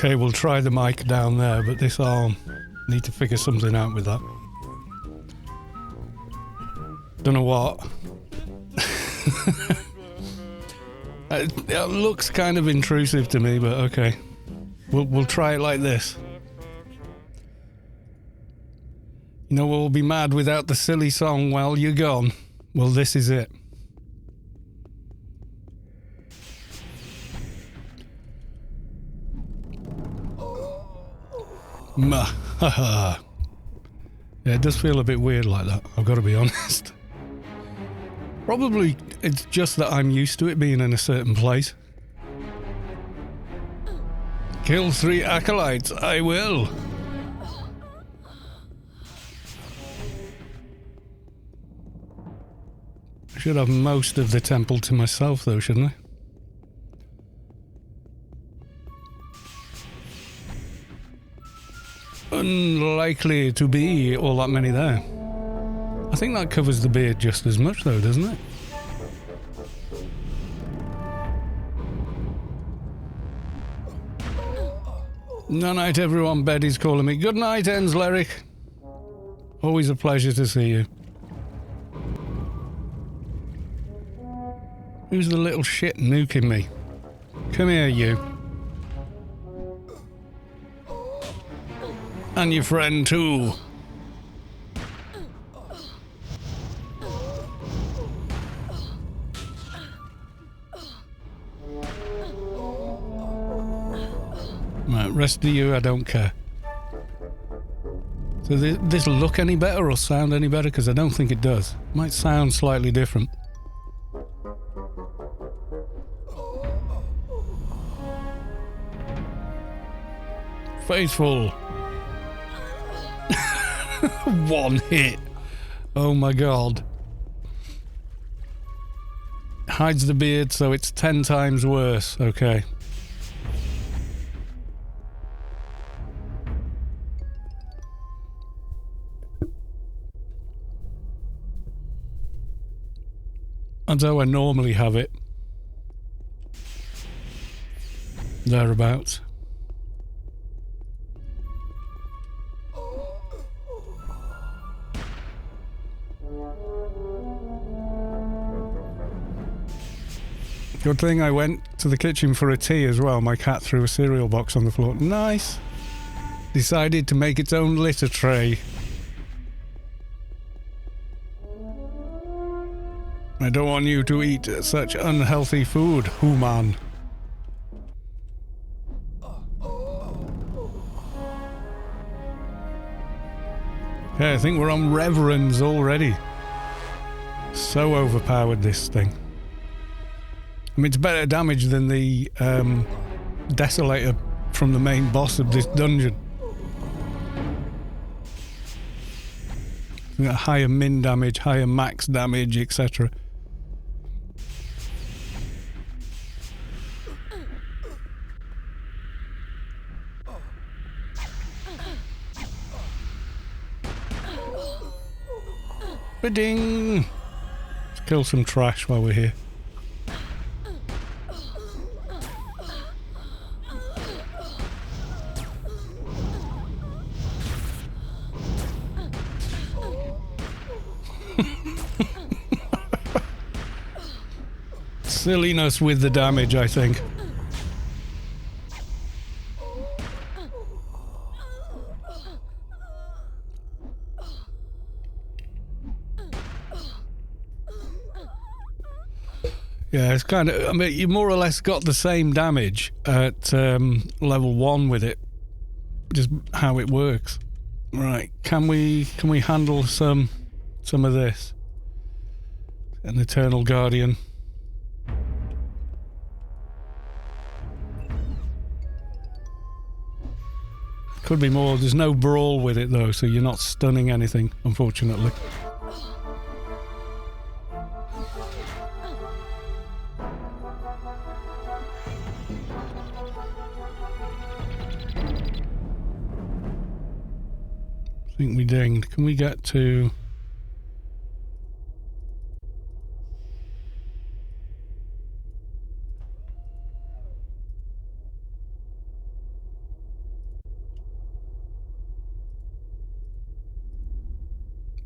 Okay, we'll try the mic down there, but this arm, need to figure something out with that. Don't know what. It looks kind of intrusive to me, but okay. We'll try it like this. You know, we'll be mad without the silly song while you're gone. Well, this is it. Yeah, it does feel a bit weird like that, I've got to be honest. Probably it's just that I'm used to it being in a certain place. Kill 3 acolytes, I will. I should have most of the temple to myself though, shouldn't I? Unlikely to be all that many there. I think that covers the beard just as much though, doesn't it? No night everyone, Betty's calling me. Good night, Ensleric. Always a pleasure to see you. Who's the little shit nuking me? Come here, you. And your friend too. Right, rest of you, I don't care. So this look any better or sound any better? Because I don't think it does. Might sound slightly different. Faithful. One hit. Oh my god. Hides the beard, so it's 10 times worse. Okay. That's how I normally have it. Thereabouts. Good thing I went to the kitchen for a tea as well. My cat threw a cereal box on the floor. Nice. Decided to make its own litter tray. I don't want you to eat such unhealthy food, human. Okay, I think we're on Reverends already. So overpowered, this thing. I mean, it's better damage than the Desolator from the main boss of this dungeon. Got higher min damage, higher max damage, etc. Ba-ding! Let's kill some trash while we're here. Silliness with the damage, I think. Yeah, it's kind of, I mean, you more or less got the same damage at level 1 with it. Just how it works. Right, can we handle some of this? An Eternal Guardian. Could be more. There's no brawl with it though, so you're not stunning anything, unfortunately. I think we dinged. Can we get to...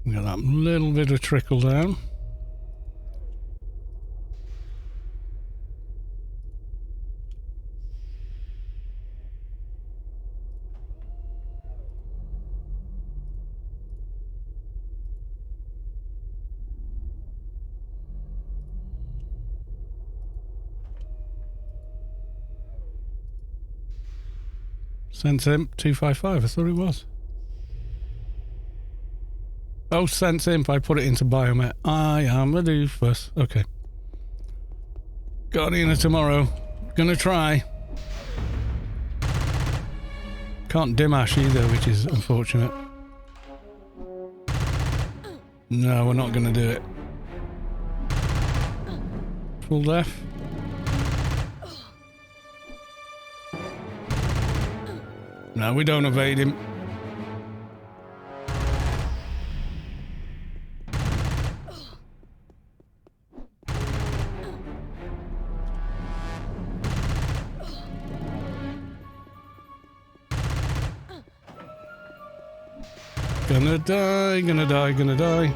We got that little bit of trickle down. Sense Imp 255, I thought it was. Oh, Sense Imp, I put it into Biomet. I am a doofus. Okay. Guardian of Tomorrow. Gonna try. Can't dim Ash either, which is unfortunate. No, we're not gonna do it. Full death. No, we don't evade him. Gonna die, gonna die, gonna die.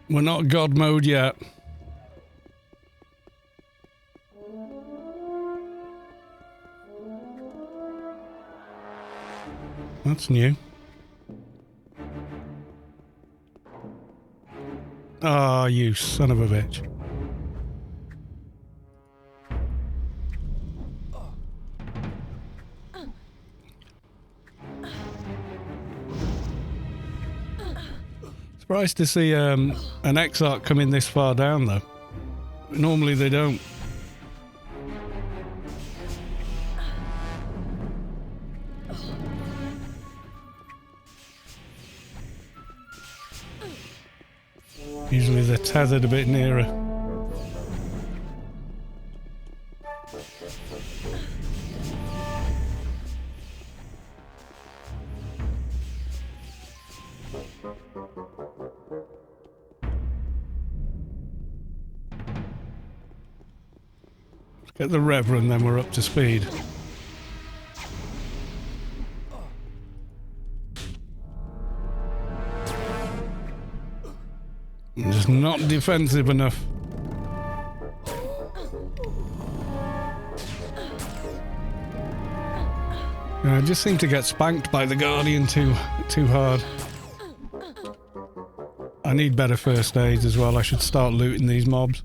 We're not God mode yet. That's new. Ah, you son of a bitch. Surprised to see an X-Arc come in this far down, though. Normally they don't. Usually they're tethered a bit nearer. Let's get the Reverend, then we're up to speed. Just not defensive enough. I just seem to get spanked by the Guardian too hard. I need better first aids as well. I should start looting these mobs.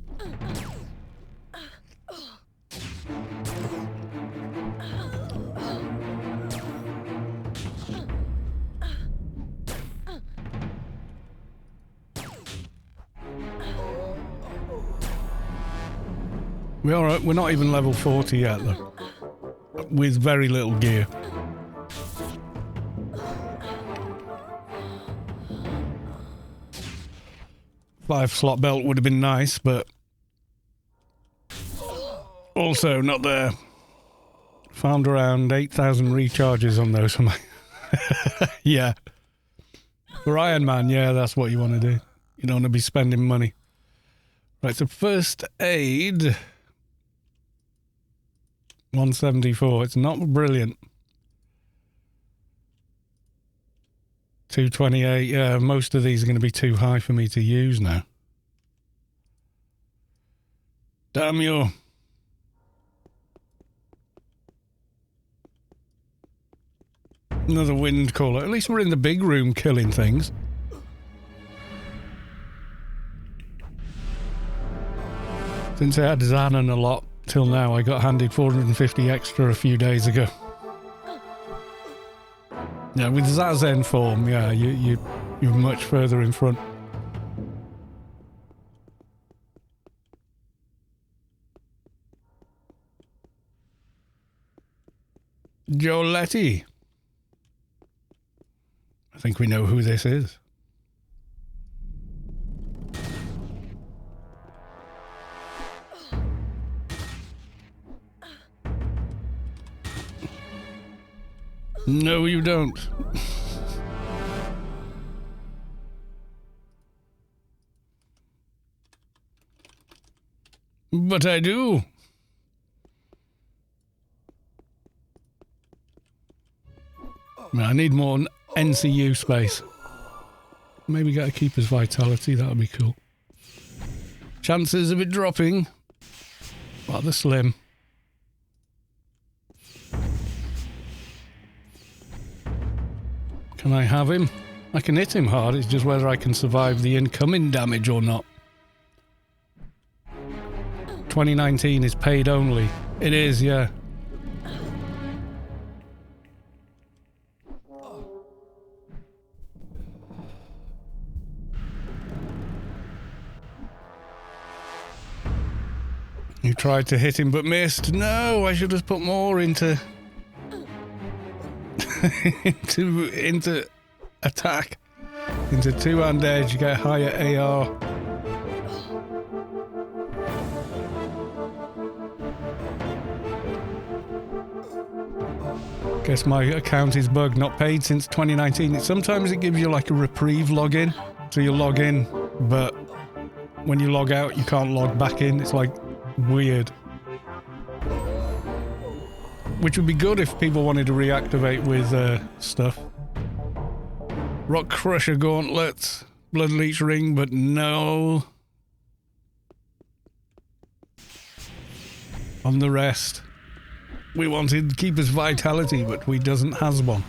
We're alright, we're not even level 40 yet though. With very little gear. Five slot belt would have been nice, but also not there. Found around 8,000 recharges on those for my... Yeah. For Iron Man, yeah, that's what you want to do. You don't want to be spending money. Right, so first aid... 174. It's not brilliant. 228. Yeah, most of these are going to be too high for me to use now. Damn you. Another wind caller. At least we're in the big room killing things. Since I had Xanon a lot till now, I got handed 450 extra a few days ago. Yeah, with Zazen form, yeah, you're much further in front. Joletti. I think we know who this is. No, you don't. But I do. I need more NCU space. Maybe get a keeper's vitality, that would be cool. Chances of it dropping, rather slim. Can I have him? I can hit him hard, it's just whether I can survive the incoming damage or not. 2019 is paid only. It is, yeah. You tried to hit him but missed. No, I should have put more into into attack. Into two-hand edge, you get higher AR. Guess my account is bugged, not paid since 2019. Sometimes it gives you like a reprieve login. So you log in, but when you log out, you can't log back in. It's like weird. Which would be good if people wanted to reactivate with stuff. Rock Crusher Gauntlets, Blood Leech Ring, but no. On the rest. We wanted Keeper's Vitality, but we doesn't has one.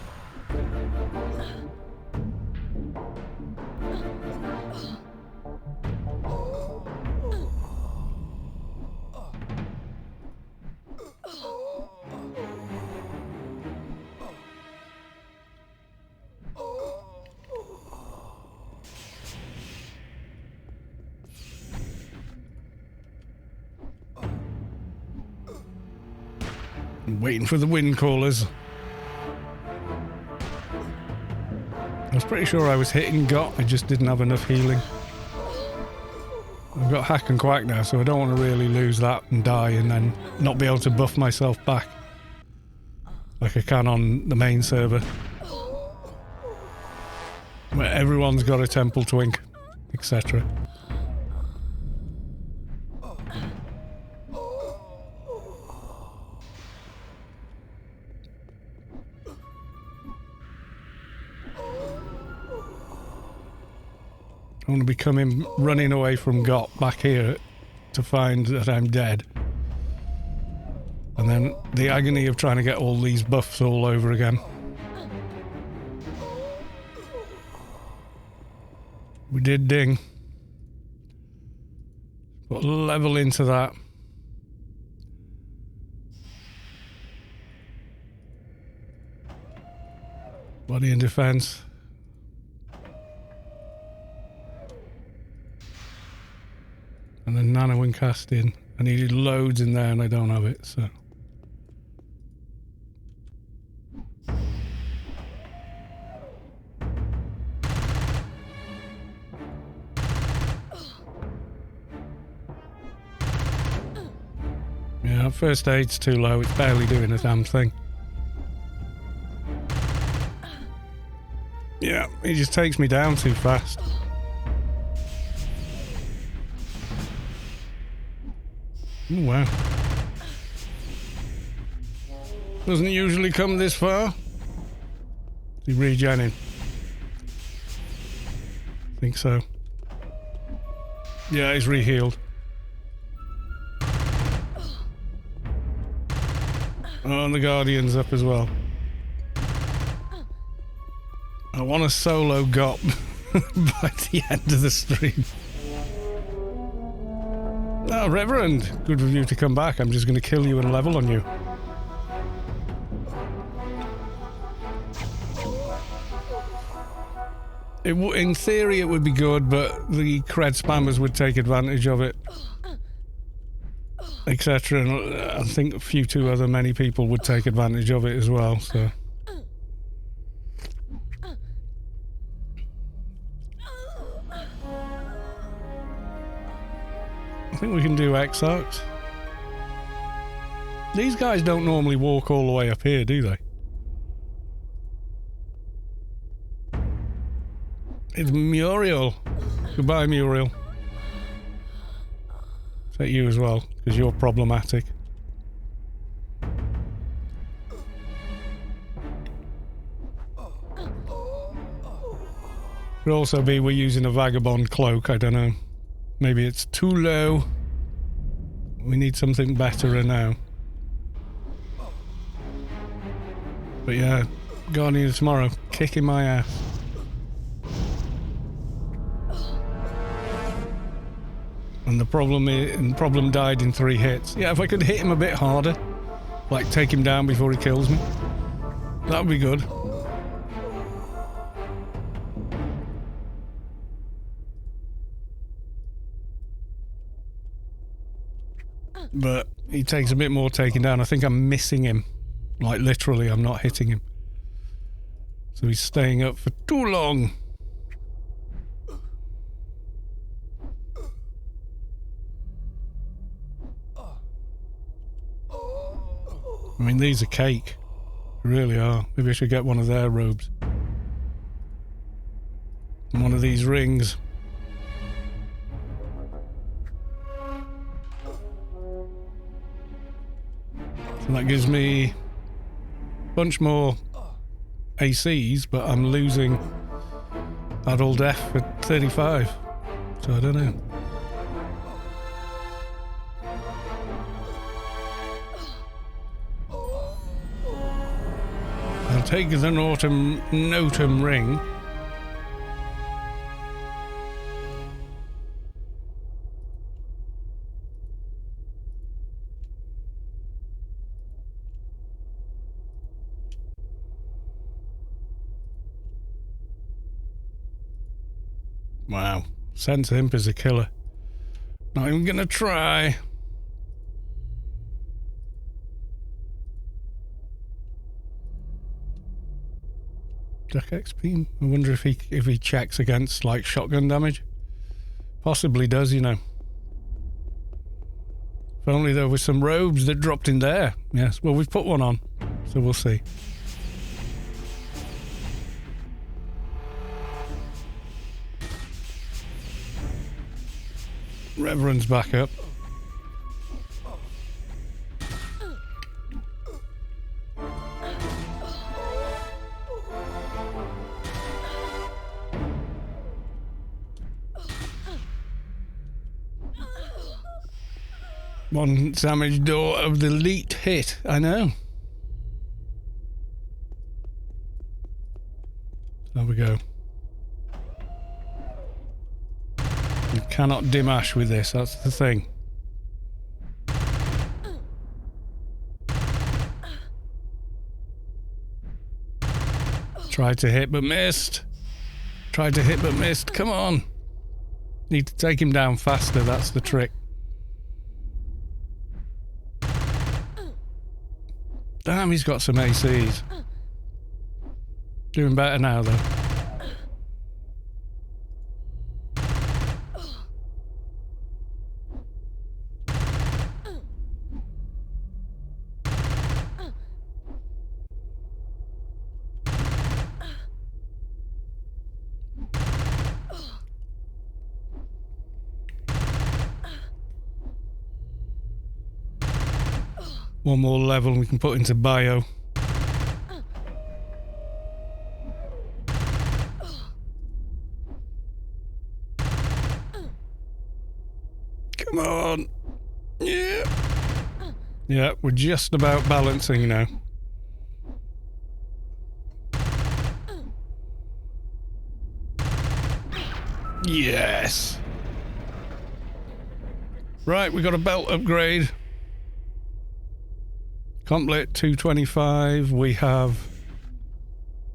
Waiting for the wind callers. I was pretty sure I was hitting G.O.T. I just didn't have enough healing. I've got Hack and Quack now, so I don't want to really lose that and die and then not be able to buff myself back like I can on the main server, where everyone's got a Temple Twink, etc. I want to be coming running away from G.O.T. back here to find that I'm dead. And then the agony of trying to get all these buffs all over again. We did ding. Put a level into that. Body and defense. And then nano and casting. I needed loads in there and I don't have it, so. Yeah, first aid's too low, it's barely doing a damn thing. Yeah, he just takes me down too fast. Oh, wow. Doesn't usually come this far. Is he regenning? I think so. Yeah, he's re-healed. Oh, and the Guardian's up as well. I want a solo G.O.T. by the end of the stream. Oh, Reverend, good of you to come back. I'm just going to kill you and level on you. In theory, it would be good, but the cred spammers would take advantage of it, etc. And I think a few too other many people would take advantage of it as well. So. I think we can do X-Arcs. These guys don't normally walk all the way up here, do they? It's Muriel. Goodbye, Muriel. Take you as well, because you're problematic. Could also be we're using a vagabond cloak, I don't know. Maybe it's too low. We need something better now. But yeah, Guardian of Tomorrow, kicking my ass. And the problem died in 3 hits. Yeah, if I could hit him a bit harder, like take him down before he kills me, that would be good. But he takes a bit more taking down. I think I'm missing him. Like literally, I'm not hitting him. So he's staying up for too long. I mean, these are cake. They really are. Maybe I should get one of their robes. And one of these rings. So that gives me a bunch more ACs, but I'm losing adult death at 35. So I don't know. I'll take the Notum ring. Wow, Sense Imp is a killer. Not even gonna try. Jack XP. I wonder if he checks against like shotgun damage. Possibly does, you know. If only there were some robes that dropped in there. Yes, well we've put one on, so we'll see. Reverend's back up. One damage door of the elite hit, I know. There we go. You cannot dim ash with this, that's the thing. Tried to hit but missed. Tried to hit but missed, come on. Need to take him down faster, that's the trick. Damn, he's got some ACs. Doing better now though. One more level we can put into bio. Come on. Yeah. Yeah, we're just about balancing now. Yes. Right, we got a belt upgrade. Complete 225, we have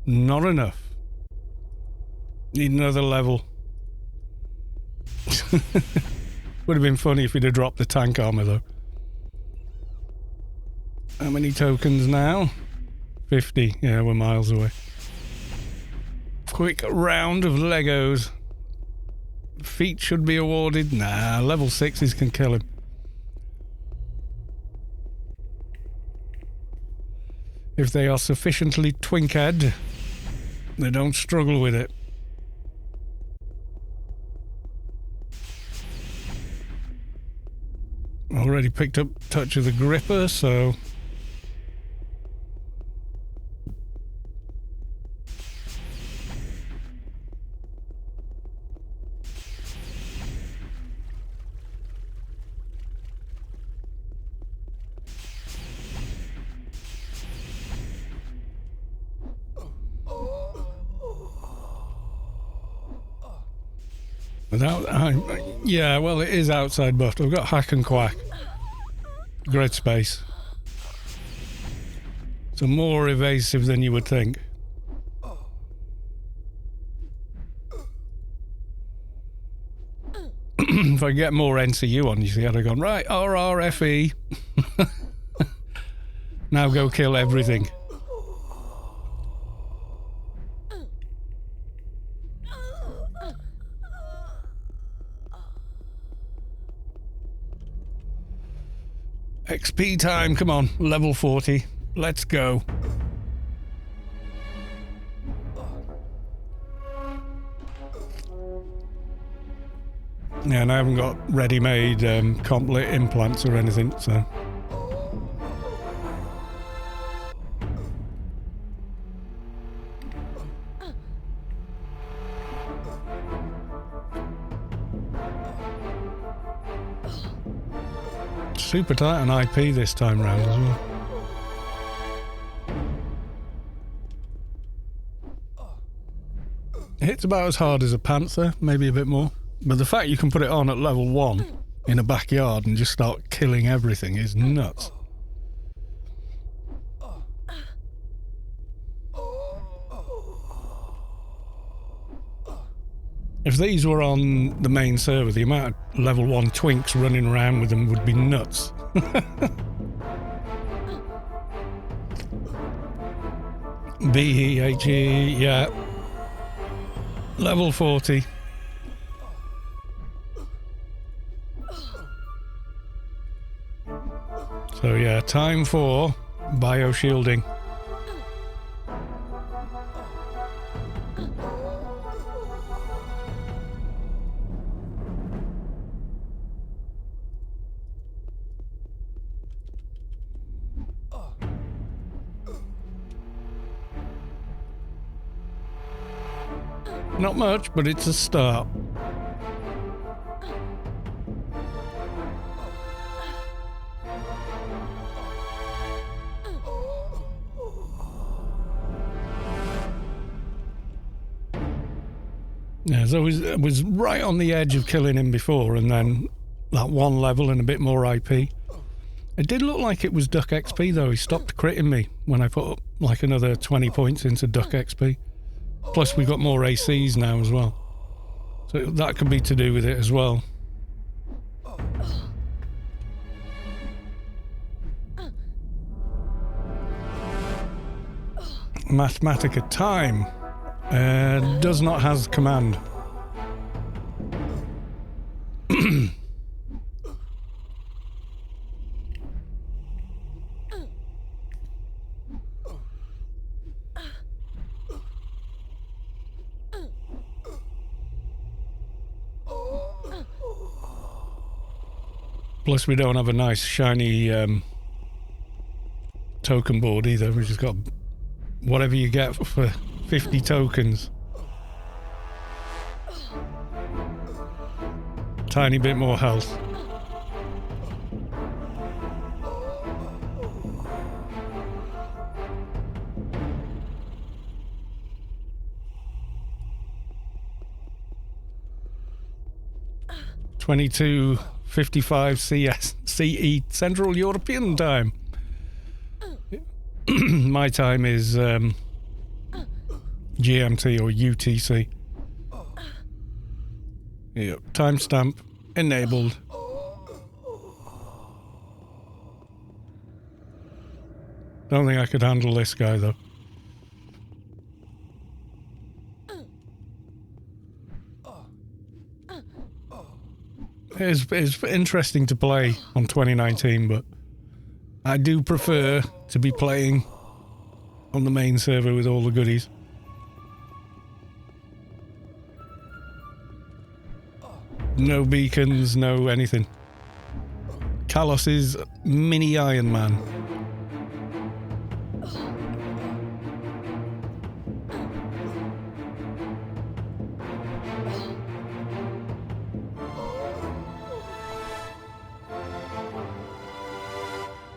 not enough. Need another level. Would have been funny if we'd have dropped the tank armor though. How many tokens now? 50, yeah, we're miles away. Quick round of Legos. Feet should be awarded. Nah, level 6s can kill him. If they are sufficiently twinked, they don't struggle with it. Already picked up Touch of the Gripper, so... Without, yeah, well, it is outside buffed. I've got Hack and Quack. Grid space. So more evasive than you would think. If I get more NCU on, you see, I'd have gone, right, RRFE. Now go kill everything. XP time, come on, level 40. Let's go. Yeah, and I haven't got ready-made complet implants or anything, so... Super tight on IP this time round as well. It hits about as hard as a Panther, maybe a bit more. But the fact you can put it on at level 1 in a backyard and just start killing everything is nuts. If these were on the main server, the amount of level 1 twinks running around with them would be nuts. BEHE, yeah. Level 40. So yeah, time for bio-shielding. Not much, but it's a start. Yeah, so I was right on the edge of killing him before, and then that one level and a bit more IP. It did look like it was Duck XP though. He stopped critting me when I put up like another 20 points into Duck XP. Plus we got more ACs now as well. So that could be to do with it as well. Mathematica time. Does not has command. Plus we don't have a nice shiny token board either. We just got whatever you get for 50 tokens. Tiny bit more health. $22.55 CE Central European time. My time is GMT or UTC. Yep, timestamp enabled. Don't think I could handle this guy though. It's interesting to play on 2019, but I do prefer to be playing on the main server with all the goodies. No beacons, no anything. Kalos's mini Iron Man.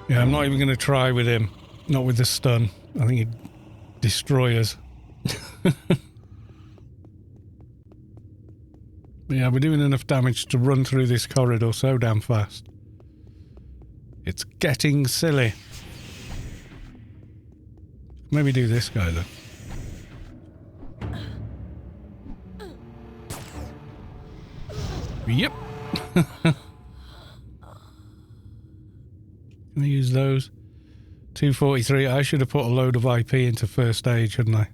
Yeah, I'm not even going to try with him. Not with the stun. I think he'd destroy us. Yeah, we're doing enough damage to run through this corridor so damn fast. It's getting silly. Maybe do this guy then. Yep. Can I use those? 243. I should have put a load of IP into first aid, shouldn't I?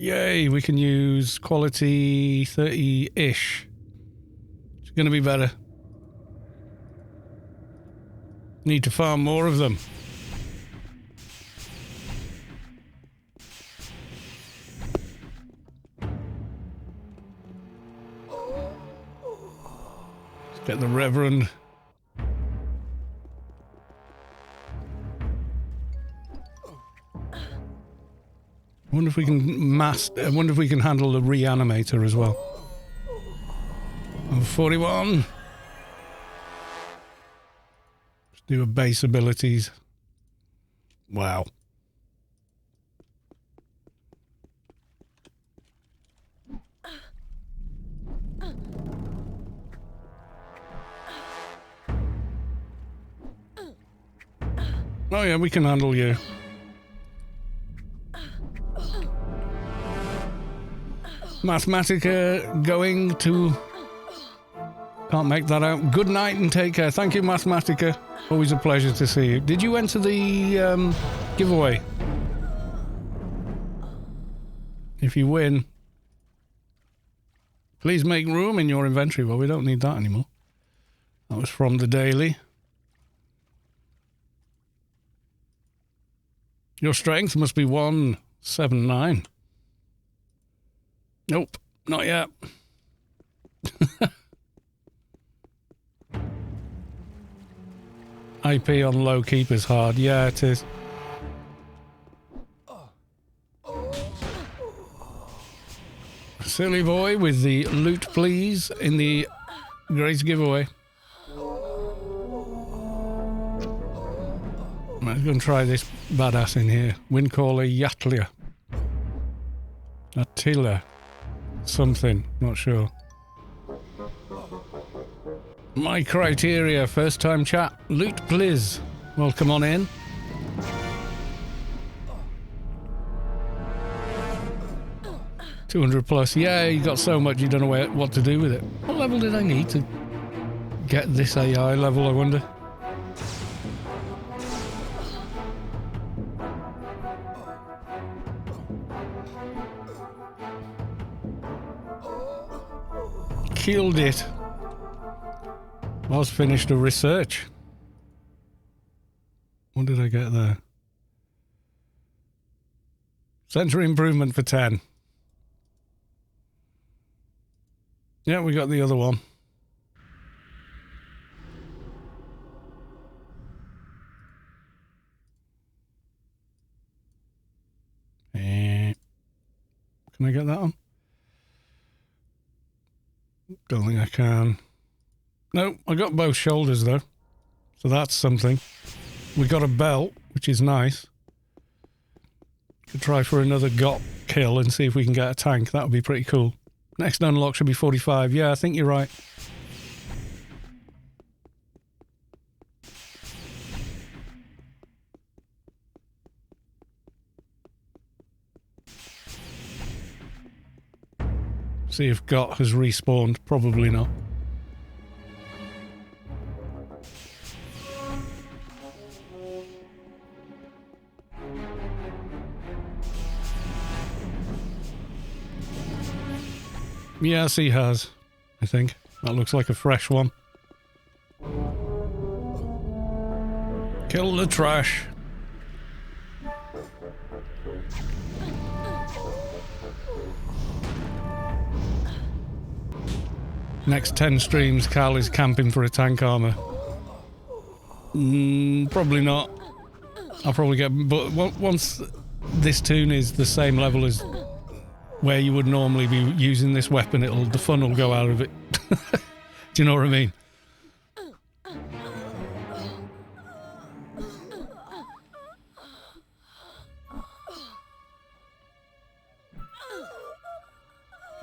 Yay, we can use quality 30-ish. It's going to be better. Need to farm more of them. Let's get the Reverend. I wonder if we can I wonder if we can handle the Re-Animator as well. 41. Let's do a base abilities. Wow. Oh yeah, we can handle you. Mathematica going to... Can't make that out. Good night and take care. Thank you, Mathematica. Always a pleasure to see you. Did you enter the giveaway? If you win, please make room in your inventory. Well, we don't need that anymore. That was from the daily. Your strength must be 179. Nope, not yet. IP on low keep is hard. Yeah, it is. Silly boy with the loot, please, in the Grace giveaway. I'm going to try this badass in here. Windcaller Yattila. Yattila. Something, not sure. My criteria, first time chat. Loot, please. Welcome on in. $200+. Yeah, you got so much you don't know what to do with it. What level did I need to get this AI level, I wonder? Killed it. Was finished a research. What did I get there? Sensory improvement for 10. Yeah, we got the other one. Can I get that one? Don't think I can. No, I got both shoulders though. So that's something. We got a belt, which is nice. Could try for another G.O.T kill and see if we can get a tank. That would be pretty cool. Next unlock should be 45. Yeah, I think you're right. See if G.O.T has respawned. Probably not. Yes, he has. I think. That looks like a fresh one. Kill the trash. Next 10 streams, Carl is camping for a tank armor. Probably not. I'll probably get... But once this tune is the same level as where you would normally be using this weapon, the fun will go out of it. Do you know what I mean?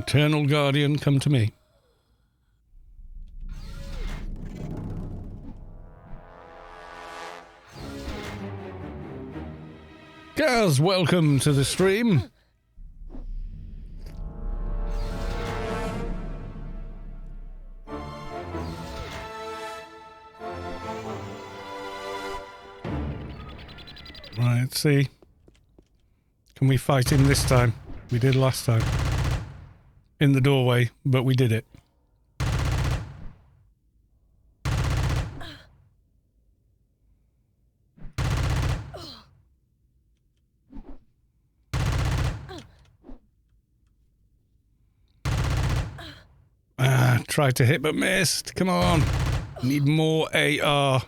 Eternal Guardian, come to me. Gaz, welcome to the stream. Right, let's see. Can we fight him this time? We did last time. In the doorway, but we did it. Tried to hit but missed. Come on. Need more AR.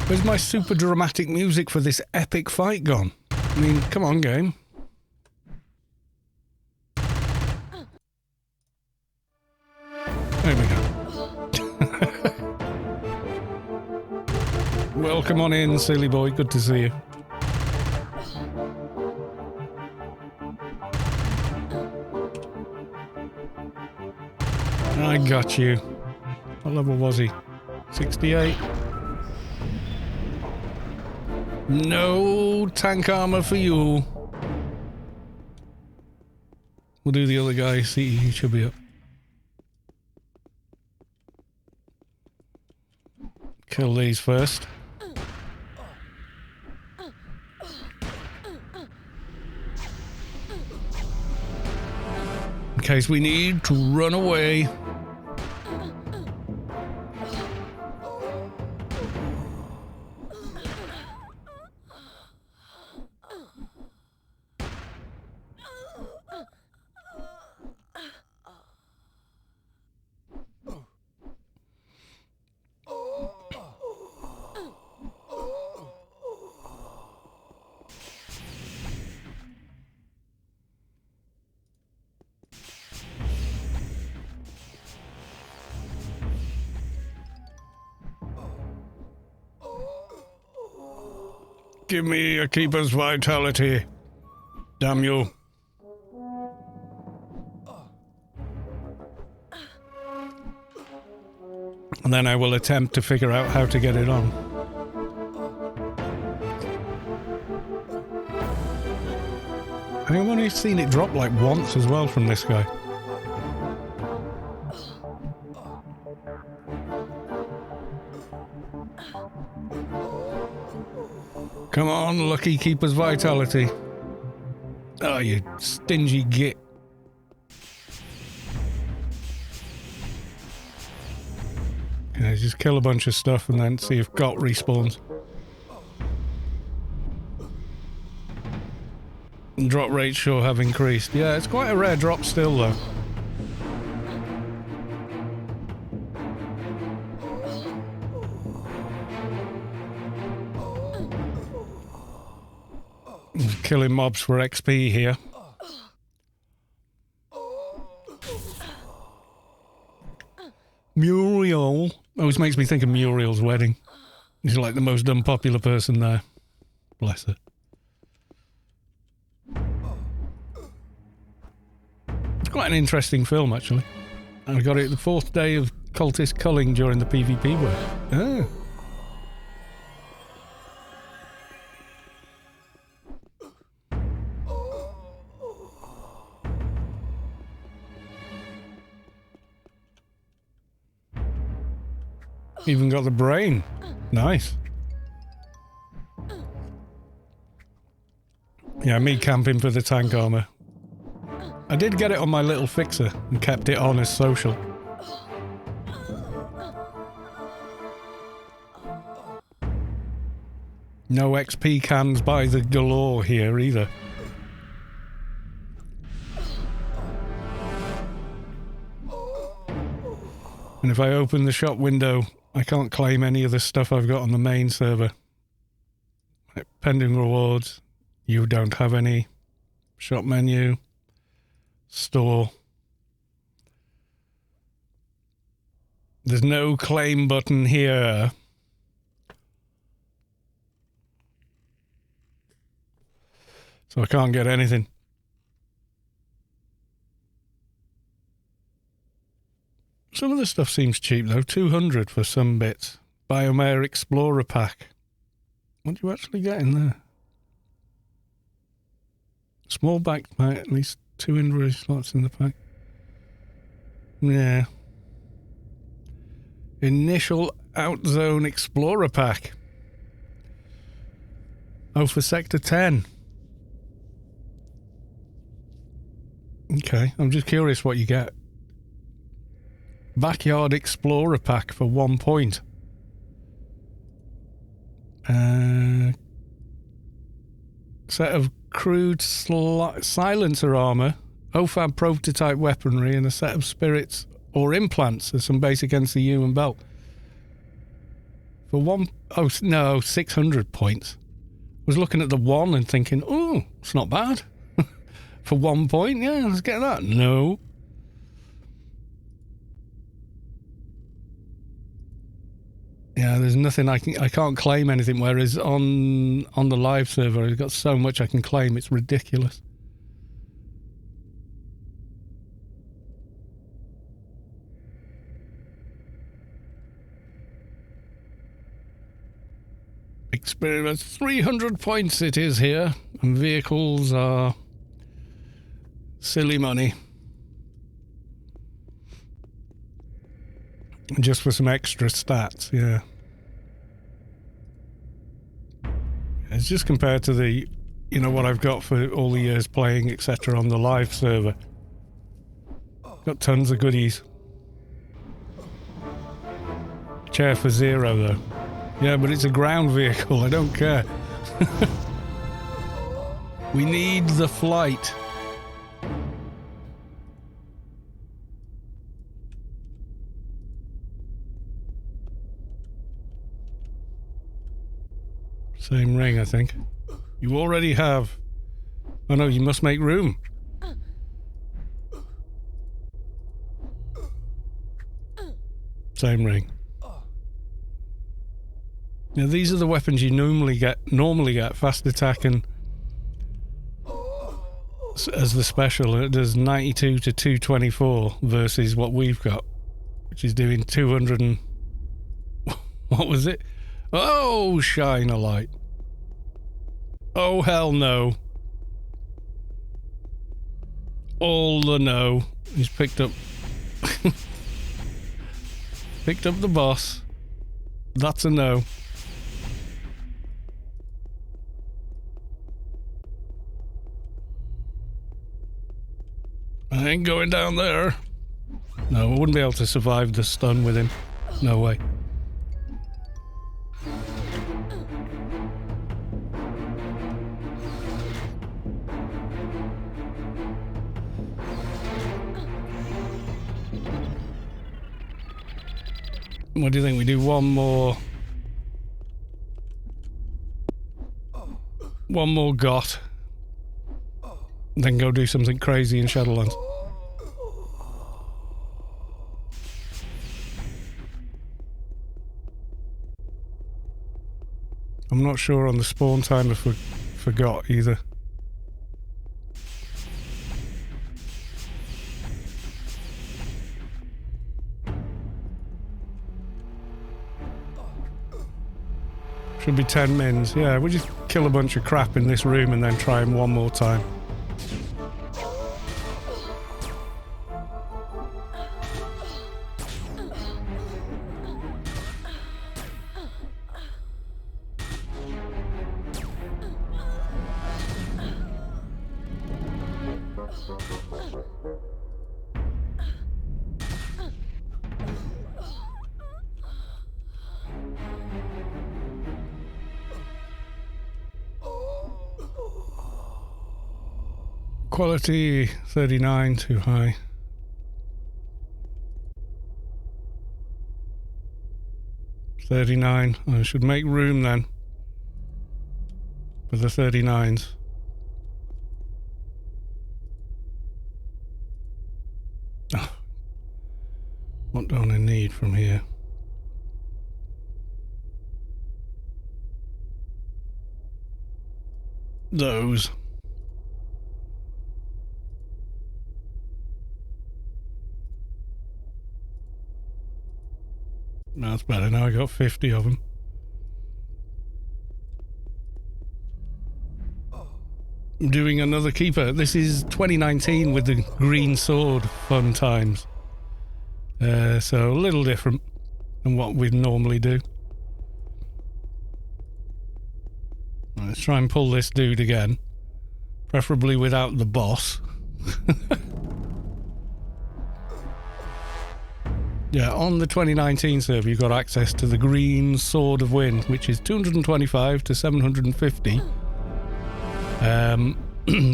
Where's my super dramatic music for this epic fight gone? I mean, come on, game. There we go. Welcome on in, silly boy. Good to see you. I got you. What level was he? 68? No tank armor for you. We'll do the other guy. See, he should be up. Kill these first. In case we need to run away. Give me a keeper's vitality. Damn you. And then I will attempt to figure out how to get it on. I think I've only seen it drop like once as well from this guy. Come on, lucky keeper's vitality. Oh, you stingy git. Yeah, just kill a bunch of stuff and then see if G.O.T respawns. And drop rates sure have increased. Yeah, it's quite a rare drop still though. Killing mobs for XP here. Muriel. Always makes me think of Muriel's wedding. She's like the most unpopular person there. Bless her. It's quite an interesting film, actually. I got it the 4th day of cultist culling during the PvP work. Ah. Even got the brain. Nice. Yeah, me camping for the tank armor. I did get it on my little fixer and kept it on as social. No XP cans by the galore here either. And if I open the shop window, I can't claim any of the stuff I've got on the main server. Like pending rewards, you don't have any. Shop menu, store. There's no claim button here. So I can't get anything. Some of the stuff seems cheap though. 200 for some bits. Biomare Explorer Pack. What do you actually get in there? Small backpack, at least 2 inventory slots in the pack. Yeah. Initial Outzone Explorer Pack. Oh, for Sector 10. Okay, I'm just curious what you get. Backyard Explorer Pack for 1 point. Set of crude silencer armor, OFAB prototype weaponry, and a set of spirits or implants as some basic NCU and belt. For 600 points. I was looking at the 1 and thinking, oh, it's not bad. For 1 point, yeah, let's get that. No. Yeah, there's nothing I can't claim anything, whereas on the live server I've got so much I can claim, it's ridiculous. Experience 300 points it is here, and vehicles are silly money. Just for some extra stats, yeah. It's just compared to the, you know, what I've got for all the years playing, etc. on the live server. Got tons of goodies. Chair for 0 though. Yeah, but it's a ground vehicle, I don't care. We need the flight. Same ring, I think. You already have. Oh no, you must make room. Same ring. Now these are the weapons you normally get fast attack and as the special. It does 92 to 224 versus what we've got, which is doing 200 and what was it? Oh, shine a light. Oh, hell no. All the no. He's picked up... picked up the boss. That's a no. I ain't going down there. No, I wouldn't be able to survive the stun with him. No way. What do you think? We do one more G.O.T. Then go do something crazy in Shadowlands. I'm not sure on the spawn timer for G.O.T. either. Should be 10 mins. Yeah, we'll just kill a bunch of crap in this room and then try them one more time. Quality 39, too high. $39. I should make room then for the 39s. Oh. What don't I need? need from here? Those. That's better. Now I got 50 of them. I'm doing another keeper. This is 2019 with the green sword fun times. So a little different than what we'd normally do. Let's try and pull this dude again. Preferably without the boss. Yeah, on the 2019 server, you got access to the Green Sword of Wind, which is 225 to 750,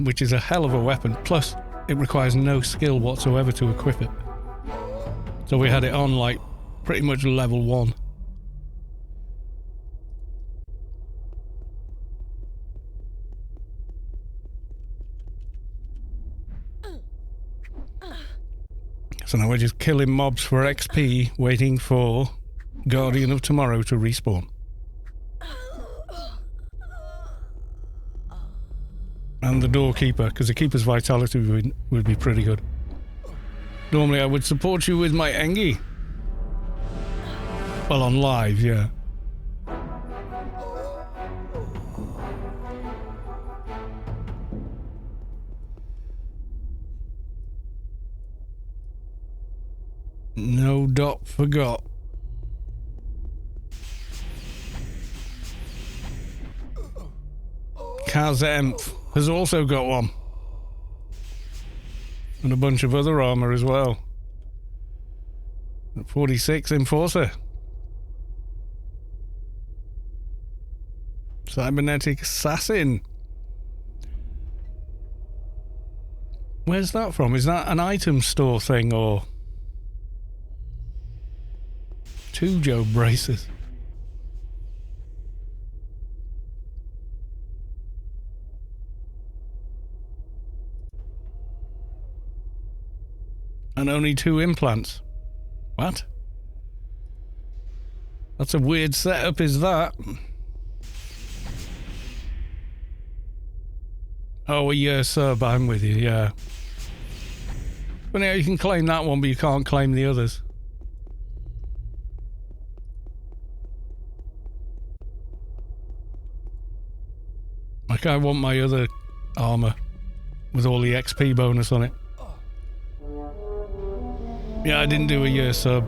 which is a hell of a weapon. Plus, it requires no skill whatsoever to equip it. So we had it on, like, pretty much level 1. So now we're just killing mobs for XP, waiting for Guardian of Tomorrow to respawn. And the doorkeeper, because the keeper's vitality would be pretty good. Normally I would support you with my Engie. Well, on live, yeah. No dot forgot. Kazemph has also got one. And a bunch of other armor as well. 46 Enforcer. Cybernetic Assassin. Where's that from? Is that an item store thing or... 2 Joe braces. And only 2 implants. What? That's a weird setup, is that? Oh, a year sub, I'm with you, yeah. But yeah, you can claim that one, but you can't claim the others. Like, I want my other armor with all the XP bonus on it. Yeah, I didn't do a year sub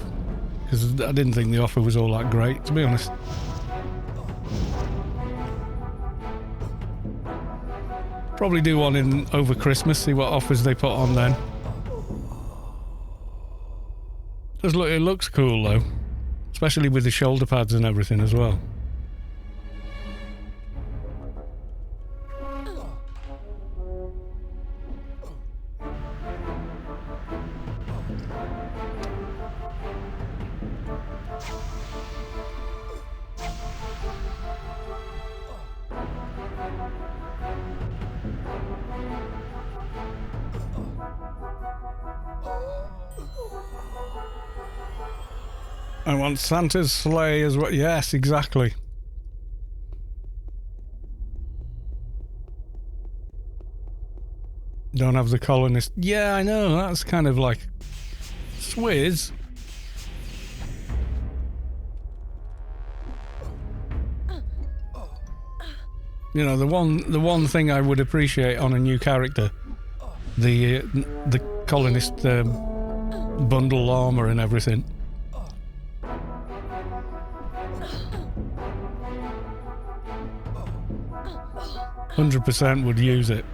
because I didn't think the offer was all that great, to be honest. Probably do one in over Christmas, see what offers they put on then. It looks cool though, especially with the shoulder pads and everything as well. I want Santa's sleigh as well. Yes, exactly. Don't have the colonist. Yeah, I know. That's kind of like Swizz. You know, the one thing I would appreciate on a new character, the colonist bundle armor and everything. 100% would use it.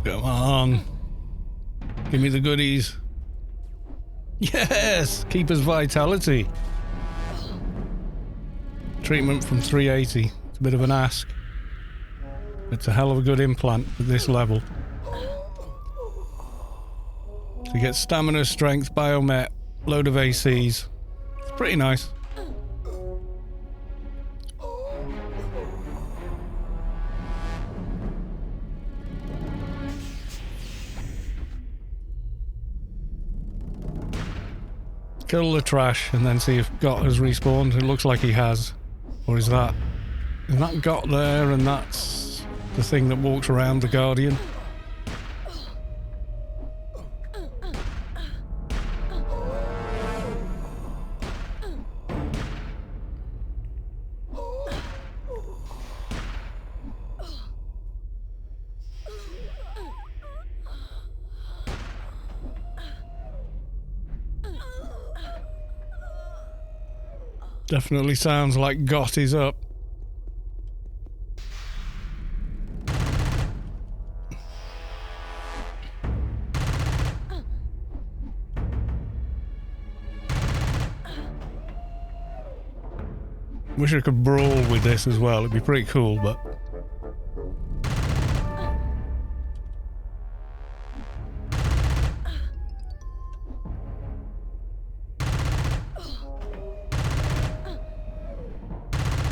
Come on. Give me the goodies. Yes! Keeper's vitality. Treatment from 380. It's a bit of an ask. It's a hell of a good implant at this level. So you get stamina, strength, biomet, load of ACs. It's pretty nice. Kill the trash and then see if G.O.T has respawned. It looks like he has. Or is that G.O.T there and that's the thing that walks around the Guardian? Definitely sounds like G.O.T is up. Wish I could brawl with this as well. It'd be pretty cool, but...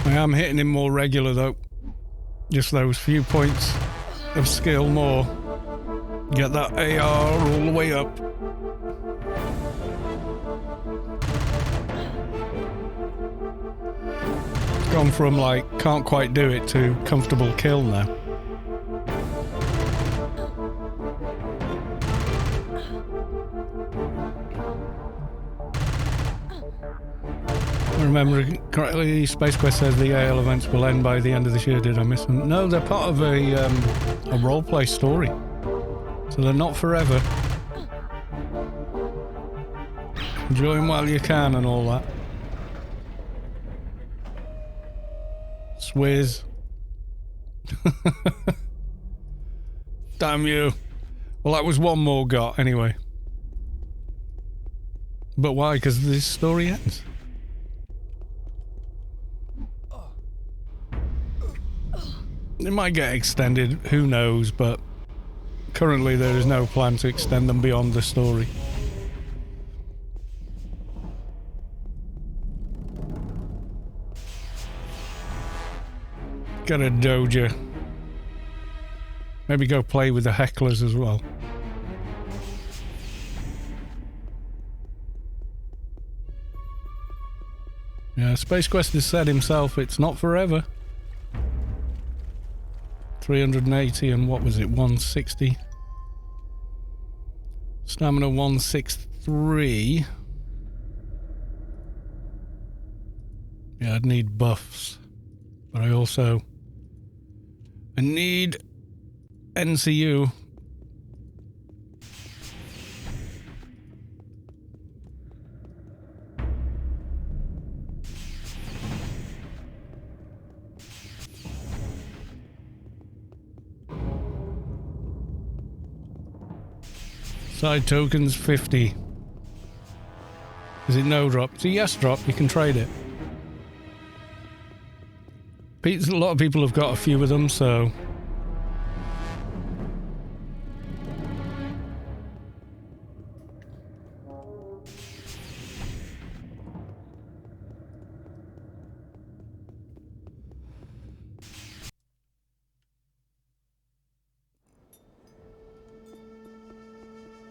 I am hitting him more regular though. Just those few points of skill more. Get that AR all the way up. Gone from like can't quite do it to comfortable kill now. Remember correctly, Space Quest says the AL events will end by the end of this year. Did I miss them? No, they're part of a roleplay story, so they're not forever. Enjoy them while you can and all that. Swizz. Damn you. Well, that was one more got anyway. But why? Because this story ends. It might get extended, who knows, but currently there is no plan to extend them beyond the story. Get a Doja. Maybe go play with the Hecklers as well. Yeah, Space Quest has said himself it's not forever. 380 and what was it, 160? Stamina 163. Yeah, I'd need buffs. But I need NCU. Side tokens 50. Is it no drop? It's a yes drop, you can trade it. A lot of people have got a few of them, so...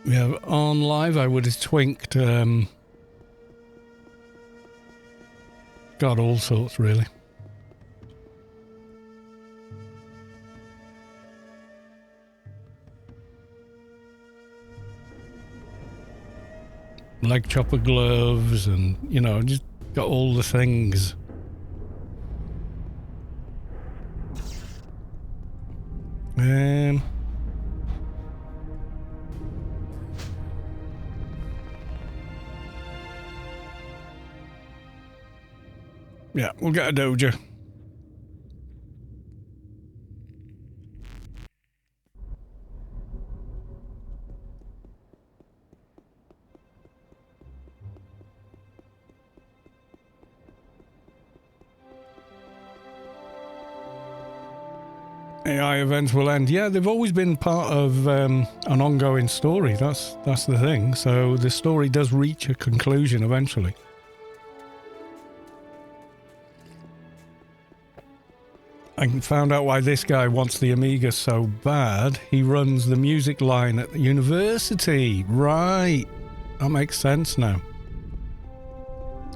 Yeah, on live I would have twinked, got all sorts really. Leg chopper gloves and, you know, just got all the things. Yeah, we'll get a Doja. AI events will end. Yeah, they've always been part of an ongoing story. That's the thing. So the story does reach a conclusion eventually. I found out why this guy wants the Amiga so bad. He runs the music line at the university. Right. That makes sense now.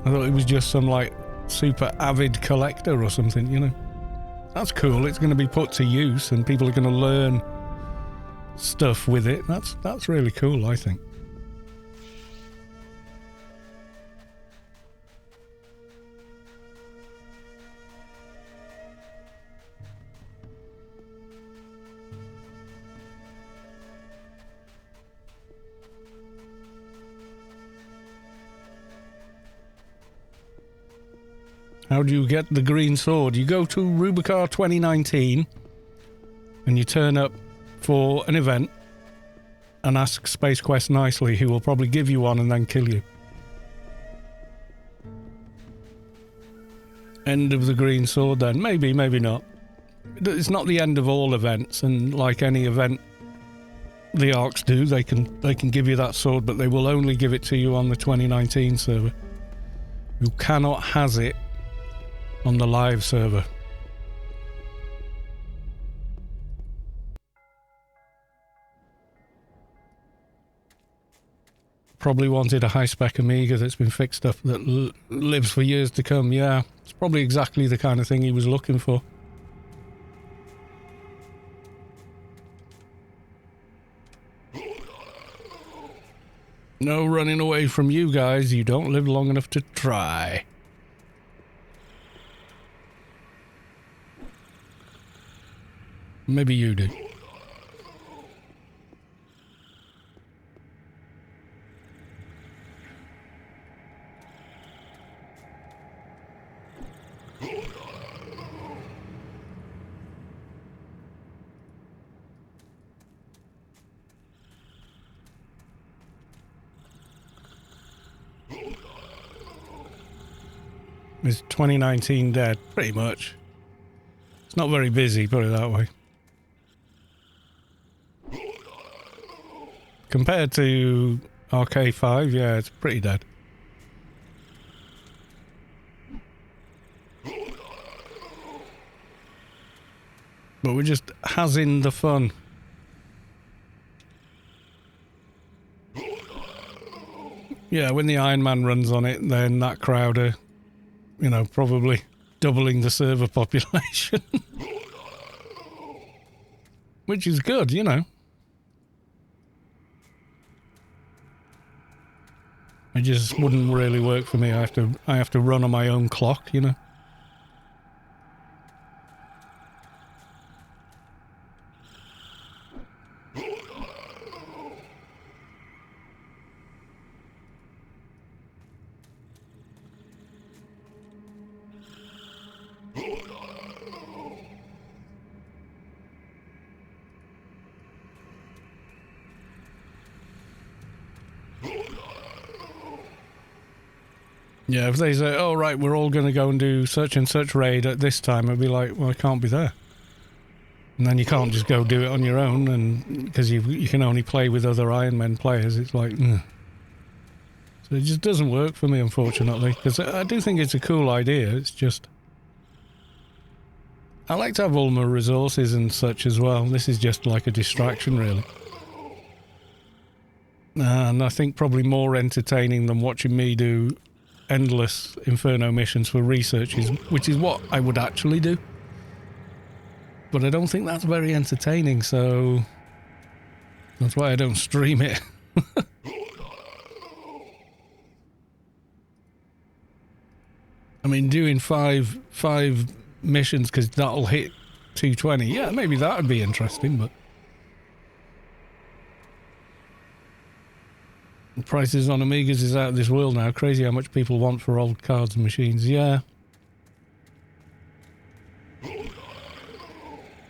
I thought it was just some, like, super avid collector or something, you know. That's cool. It's going to be put to use and people are going to learn stuff with it. That's really cool, I think. How do you get the green sword? You go to Rubicar 2019 and you turn up for an event and ask Space Quest nicely, who will probably give you one and then kill you. End of the green sword then. Maybe, maybe not. It's not the end of all events, and like any event the Arcs do, they can give you that sword, but they will only give it to you on the 2019 server. You cannot has it on the live server. Probably wanted a high-spec Amiga that's been fixed up that lives for years to come. Yeah, it's probably exactly the kind of thing he was looking for. No running away from you guys. You don't live long enough to try. Maybe you do. Is 2019 dead? Pretty much. It's not very busy, put it that way. Compared to RK5, yeah, it's pretty dead. But we're just having the fun. Yeah, when the Iron Man runs on it, then that crowd are, you know, probably doubling the server population. Which is good, you know. It just wouldn't really work for me. I have to run on my own clock, you know. Yeah, if they say, oh, right, we're all going to go and do such and such raid at this time, I'd be like, well, I can't be there. And then you can't just go do it on your own, and because you can only play with other Iron Man players. It's like, ugh. So it just doesn't work for me, unfortunately, because I do think it's a cool idea. It's just, I like to have all my resources and such as well. This is just like a distraction, really. And I think probably more entertaining than watching me do endless Inferno missions for research, which is what I would actually do. But I don't think that's very entertaining, so that's why I don't stream it. I mean, doing five missions because that'll hit 220. Yeah, maybe that would be interesting, but the prices on Amigas is out of this world now. Crazy how much people want for old cards and machines. Yeah.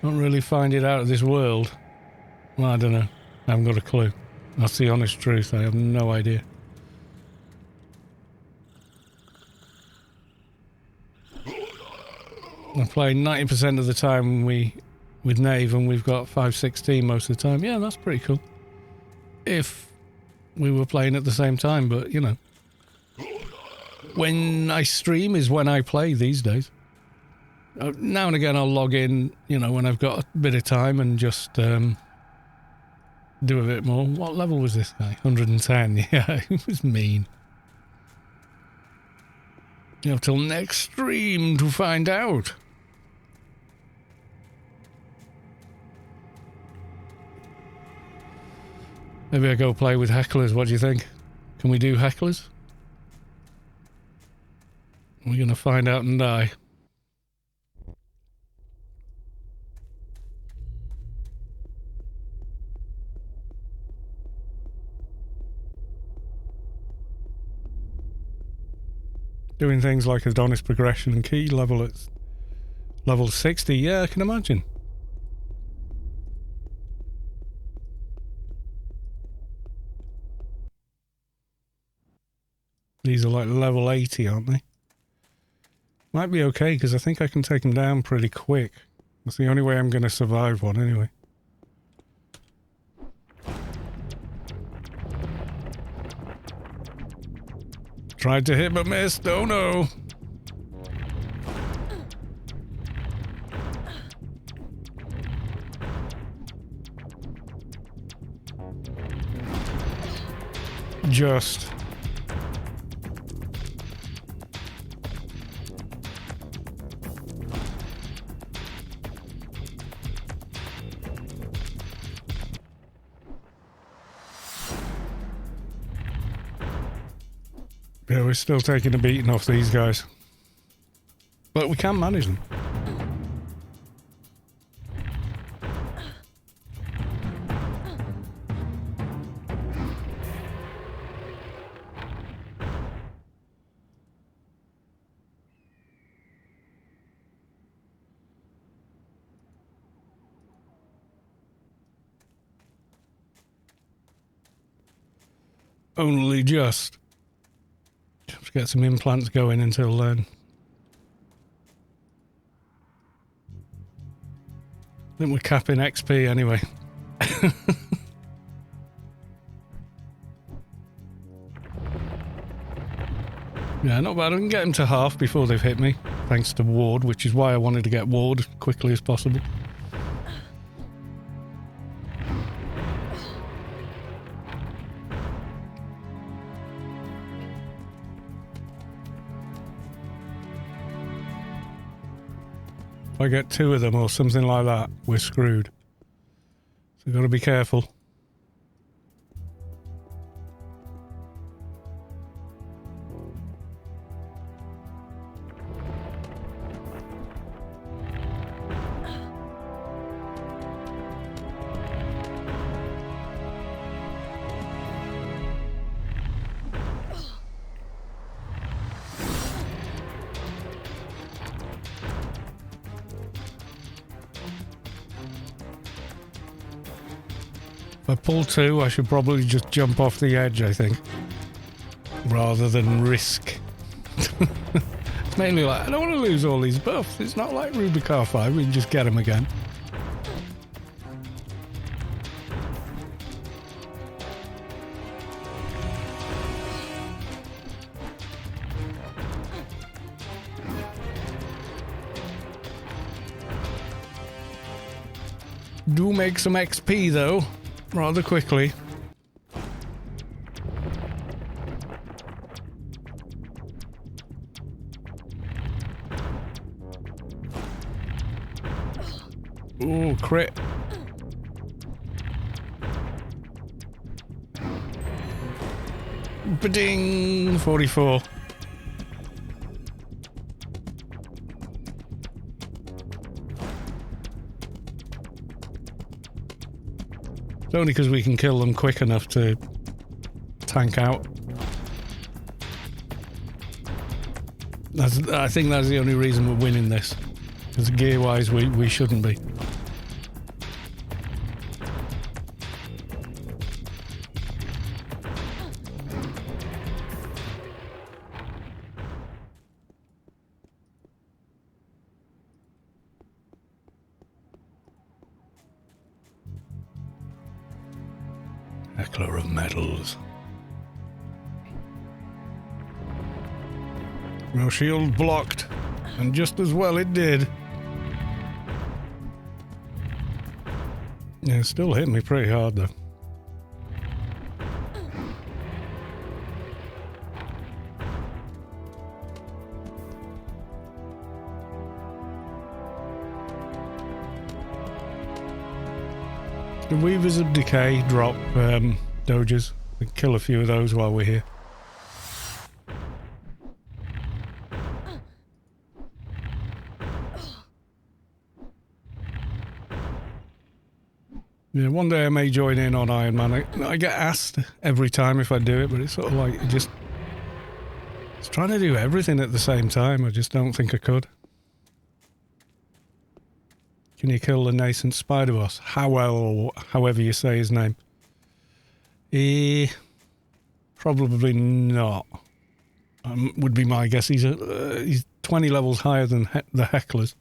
Don't really find it out of this world. Well, I don't know. I haven't got a clue. That's the honest truth. I have no idea. I play 90% of the time with Nave, and we've got 516 most of the time. Yeah, that's pretty cool. If we were playing at the same time, but you know, when I stream is when I play these days. Now and again I'll log in, you know, when I've got a bit of time and just do a bit more. What level was this guy? 110. Yeah, he was mean. You have till next stream to find out. Maybe I go play with hecklers. What do you think? Can we do hecklers? We're gonna find out and die. Doing things like Adonis progression and key level at level 60. Yeah, I can imagine. These are like level 80, aren't they? Might be okay, because I think I can take them down pretty quick. That's the only way I'm going to survive one, anyway. Tried to hit but missed. Oh no! Just. Yeah, we're still taking a beating off these guys. But we can manage them. Only just. Have to get some implants going until then. I think we're capping XP anyway. Yeah, not bad. I can get them to half before they've hit me, thanks to Ward, which is why I wanted to get Ward as quickly as possible. If I get two of them or something like that, we're screwed. So we've got to be careful. If I pull two, I should probably just jump off the edge, I think. Rather than risk. It's mainly like, I don't want to lose all these buffs. It's not like Rubicar 5, we can just get them again. Do make some XP though, rather quickly. Ooh, crit. Ba-ding! 44. It's only because we can kill them quick enough to tank out. I think that's the only reason we're winning this. Because gear-wise, we shouldn't be. Heckler of metals. No shield blocked, and just as well it did. Yeah, it still hit me pretty hard though. The Weavers of Decay drop Dojas. We can kill a few of those while we're here. Yeah, one day I may join in on Iron Man. I get asked every time if I do it, but it's sort of like it's trying to do everything at the same time. I just don't think I could. Can you kill the nascent spider boss? Howell, or however you say his name. Probably not. Would be my guess. He's 20 levels higher than the Hecklers.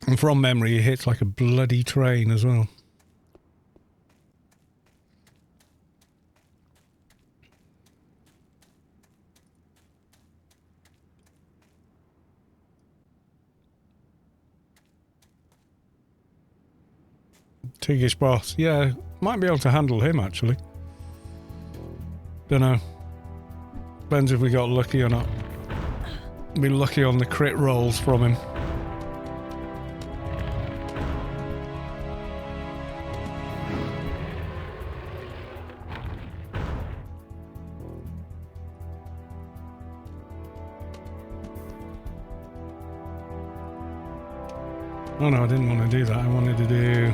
And from memory, he hits like a bloody train as well. Tiggish boss. Yeah, might be able to handle him actually. Don't know. Depends if we got lucky or not. Be lucky on the crit rolls from him. Oh no, I didn't want to do that. I wanted to do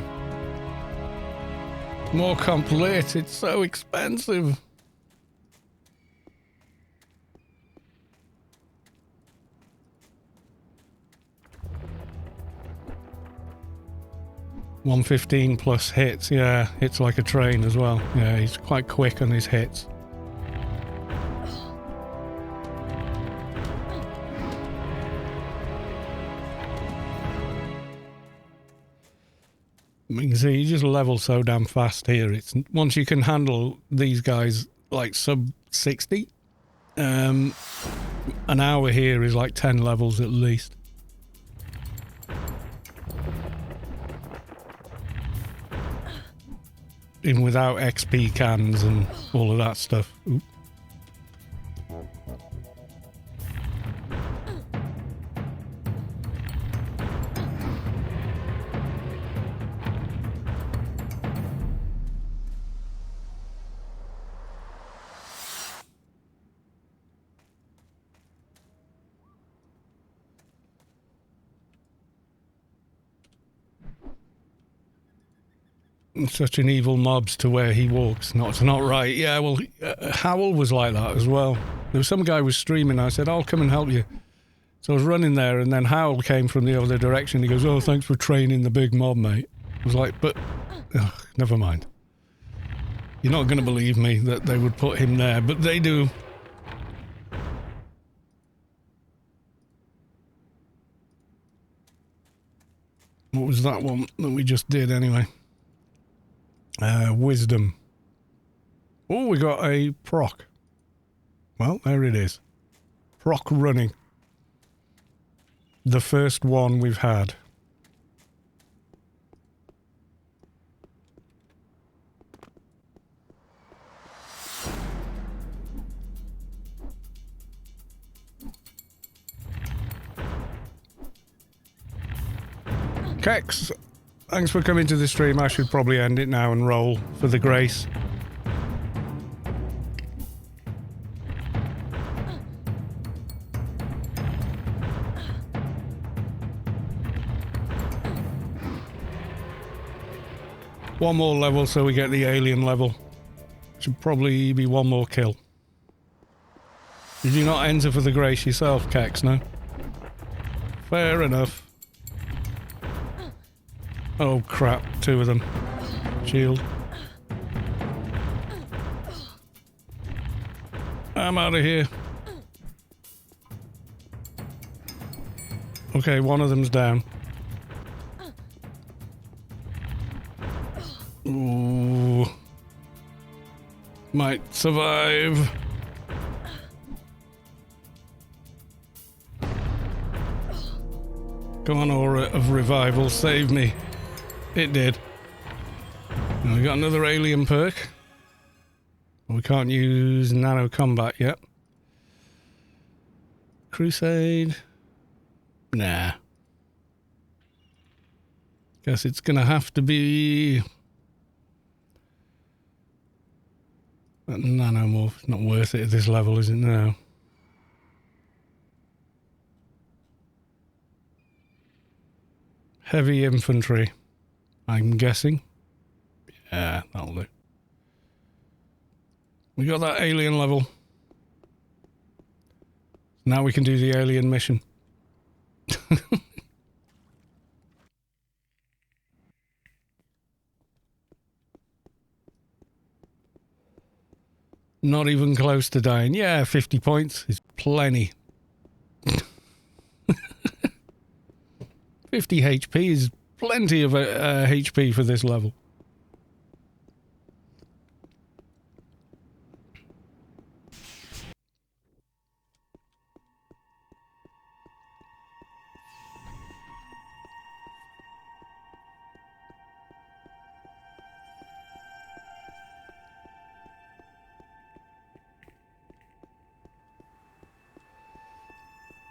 more complete. It's so expensive. $115 plus hits. Yeah, hits like a train as well. Yeah, he's quite quick on his hits. You can see you just level so damn fast here. It's once you can handle these guys like sub 60, an hour here is like 10 levels at least. Even without XP cans and all of that stuff. Oop. Such an evil mobs to where he walks. It's not right. Yeah, well, Howell was like that as well. There was some guy was streaming. I said, I'll come and help you. So I was running there, and then Howell came from the other direction. He goes, oh, thanks for training the big mob, mate. I was like, but... never mind. You're not going to believe me that they would put him there, but they do. What was that one that we just did anyway? Wisdom. Oh, we got a proc. Well, there it is. Proc running. The first one we've had. Kex, thanks for coming to the stream. I should probably end it now and roll for the grace. One more level so we get the alien level. Should probably be one more kill. Did you not enter for the grace yourself, Kex, no? Fair enough. Oh crap, two of them. Shield. I'm out of here. Okay, one of them's down. Ooh. Might survive. Come on, Aura of Revival, save me. It did. And we got another alien perk. We can't use nano combat yet. Crusade. Nah. Guess it's going to have to be... Nanomorph. Not worth it at this level, is it now? Heavy infantry, I'm guessing. Yeah, that'll do. We got that alien level. Now we can do the alien mission. Not even close to dying. Yeah, 50 points is plenty. 50 HP is plenty of HP for this level.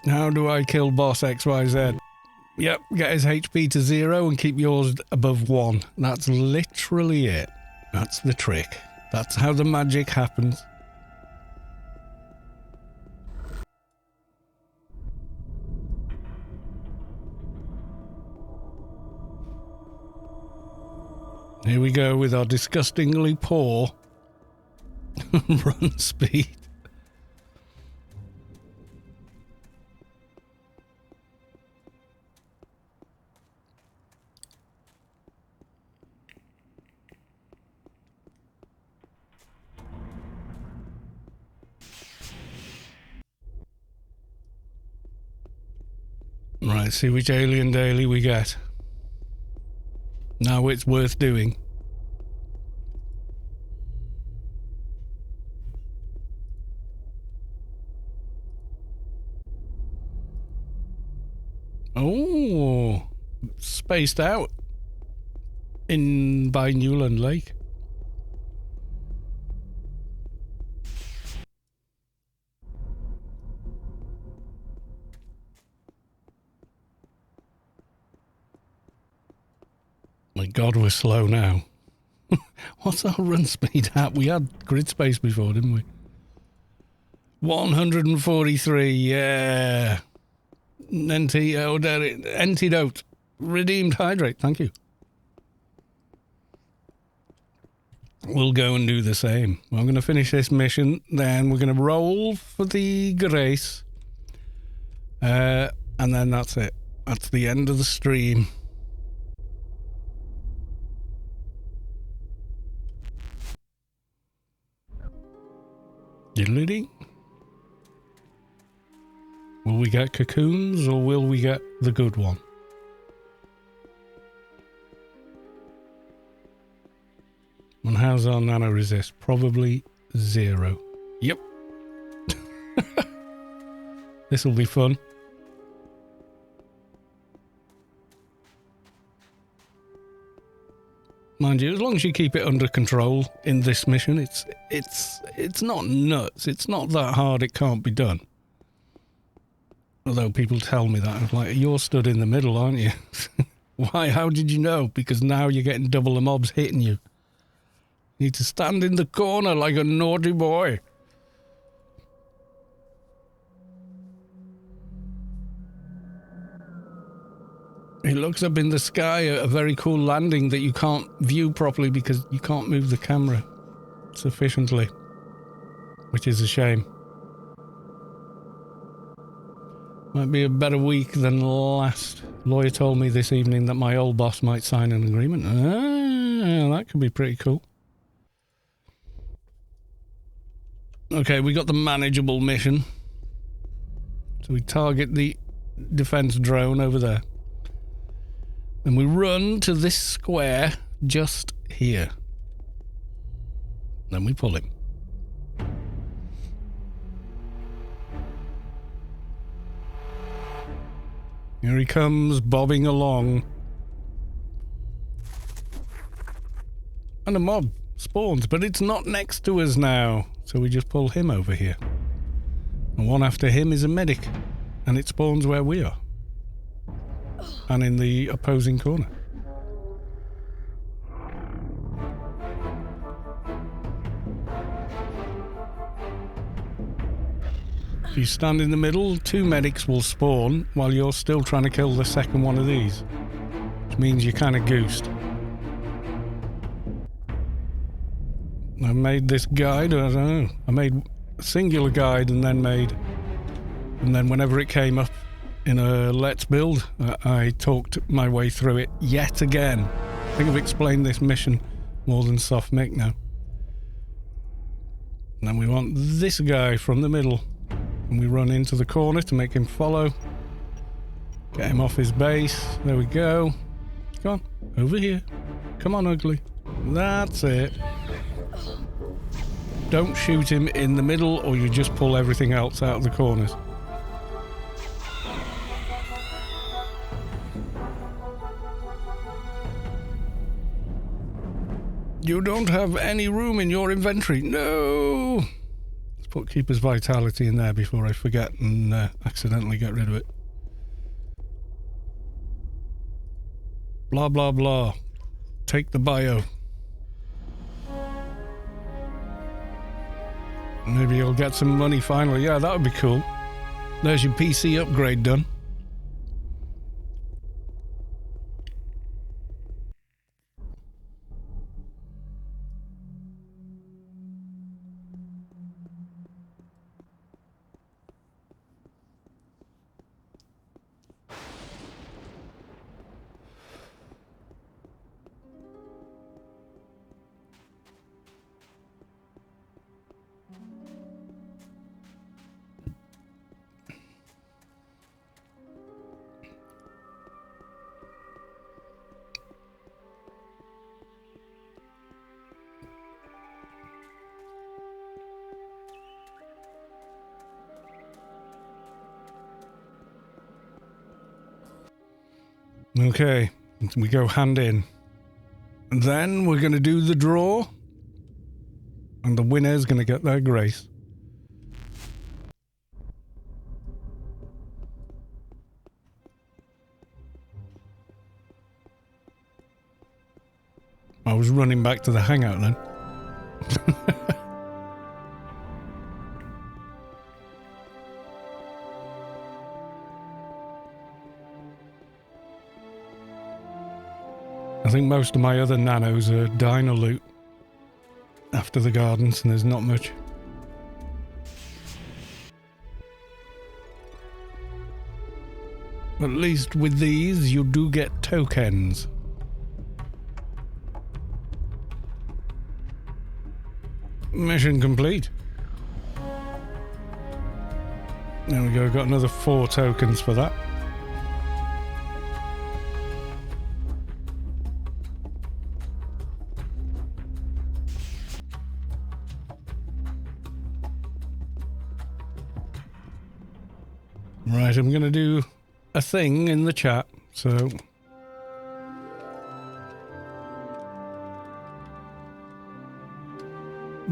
How do I kill boss XYZ? Yep, get his HP to 0 and keep yours above 1. That's literally it. That's the trick. That's how the magic happens. Here we go with our disgustingly poor run speed. Right, see which alien daily we get. Now it's worth doing. Oh, spaced out in by Newland Lake. My God, we're slow now. What's our run speed at? We had grid space before, didn't we? 143, yeah. Antidote. Redeemed hydrate, thank you. We'll go and do the same. I'm going to finish this mission, then we're going to roll for the Grace. And then that's it. That's the end of the stream. Diddly-dee. Will we get cocoons or will we get the good one? And how's our nano resist? Probably 0. Yep. This will be fun. Mind you, as long as you keep it under control in this mission, it's not nuts. It's not that hard. It can't be done. Although people tell me that, I'm like, you're stood in the middle, aren't you? Why? How did you know? Because now you're getting double the mobs hitting you. You need to stand in the corner like a naughty boy. He looks up in the sky at a very cool landing that you can't view properly because you can't move the camera sufficiently, which is a shame. Might be a better week than last. Lawyer told me this evening that my old boss might sign an agreement. Ah, that could be pretty cool. Okay, we got the manageable mission. So we target the defense drone over there. And we run to this square just here. Then we pull him. Here he comes, bobbing along. And a mob spawns, but it's not next to us now. So we just pull him over here. And one after him is a medic. And it spawns where we are. And in the opposing corner. If you stand in the middle, 2 medics will spawn while you're still trying to kill the second one of these. Which means you're kind of goosed. I made this guide, I don't know. I made a singular guide and then whenever it came up in a let's build, I talked my way through it yet again. I think I've explained this mission more than Soft Mick now. And then we want this guy from the middle. And we run into the corner to make him follow. Get him off his base. There we go. Come on, over here. Come on, ugly. That's it. Don't shoot him in the middle or you just pull everything else out of the corners. You don't have any room in your inventory. No! Let's put Keeper's Vitality in there before I forget and accidentally get rid of it. Blah, blah, blah. Take the bio. Maybe you'll get some money finally. Yeah, that would be cool. There's your PC upgrade done. Okay, we go hand in. And then we're going to do the draw. And the winner's going to get their grace. I was running back to the hangout then. I think most of my other nanos are dino loot after the gardens, and there's not much. At least with these, you do get tokens. Mission complete. There we go, got another 4 tokens for that. Right, I'm going to do a thing in the chat, so...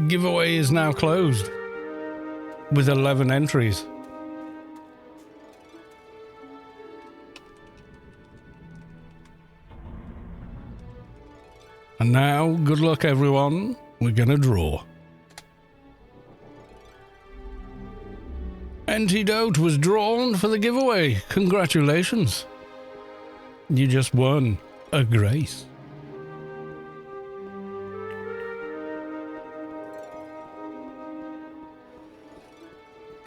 Giveaway is now closed, with 11 entries. And now, good luck everyone, we're going to draw. Antidote was drawn for the giveaway. Congratulations. You just won a grace.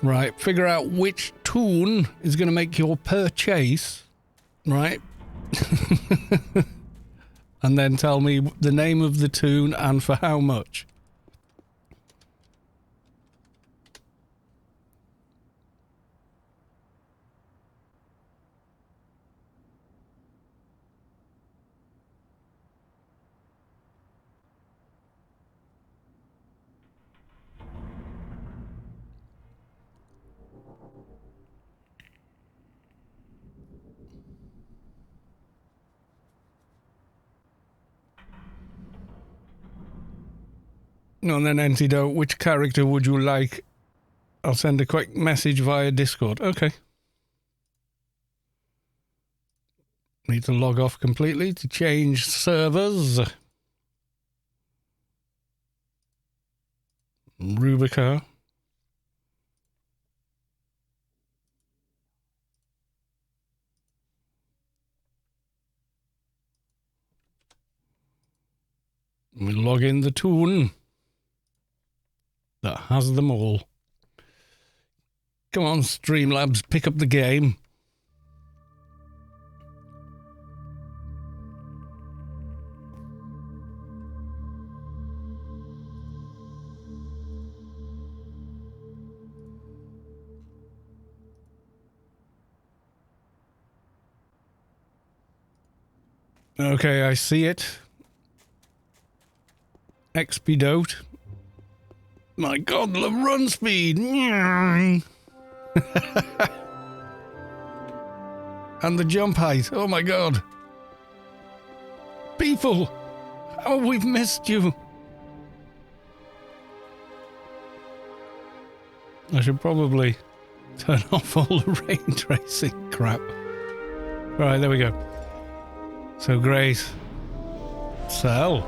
Right, figure out which toon is going to make your purchase, right? And then tell me the name of the toon and for how much. And then Antidote, which character would you like? I'll send a quick message via Discord. Okay. Need to log off completely to change servers. Rubica. We log in the tune that has them all. Come on, Streamlabs, pick up the game. Okay, I see it. G.O.T. My god, the run speed! And the jump height, oh my god. People! Oh, we've missed you! I should probably turn off all the ray tracing crap. Right, there we go. So, Grace. Sell.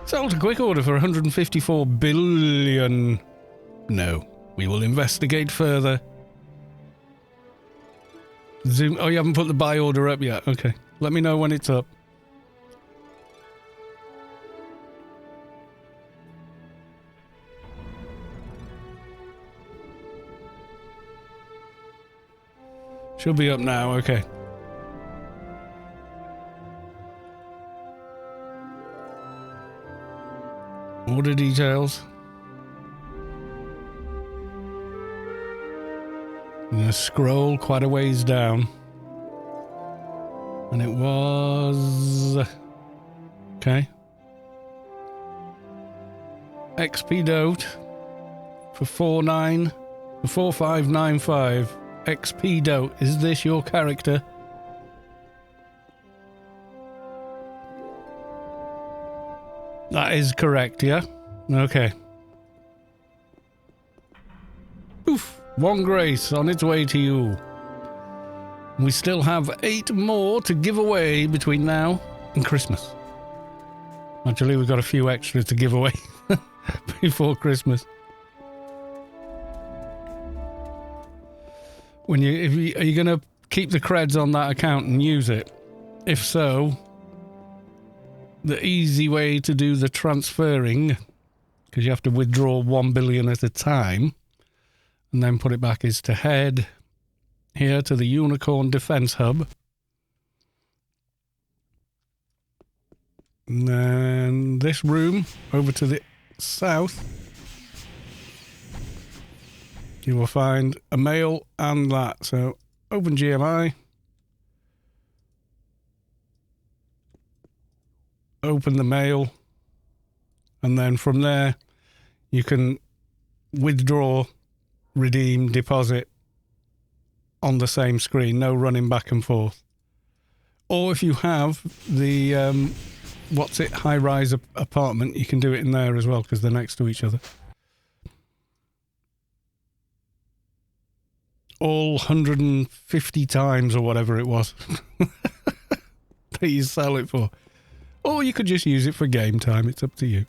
Sell to quick order for 154 billion. No, we will investigate further. Zoom. Oh, you haven't put the buy order up yet. Okay. Let me know when it's up. Should be up now. Okay. Order details. I'm going to scroll quite a ways down. And it was... Okay. G.O.T. for 4595. G.O.T. Is this your character? That is correct, yeah? Okay. Oof. One Grace on its way to you. We still have 8 more to give away between now and Christmas. Actually, we've got a few extra to give away before Christmas. Are you going to keep the creds on that account and use it? If so, the easy way to do the transferring, because you have to withdraw 1 billion at a time, and then put it back, is to head here to the Unicorn Defense Hub. And then this room over to the south. You will find a mail and that. So open GMI. Open the mail. And then from there, you can withdraw, redeem, deposit on the same screen. No running back and forth. Or if you have the, high-rise apartment, you can do it in there as well because they're next to each other. All 150 times or whatever it was that you sell it for. Or you could just use it for game time. It's up to you.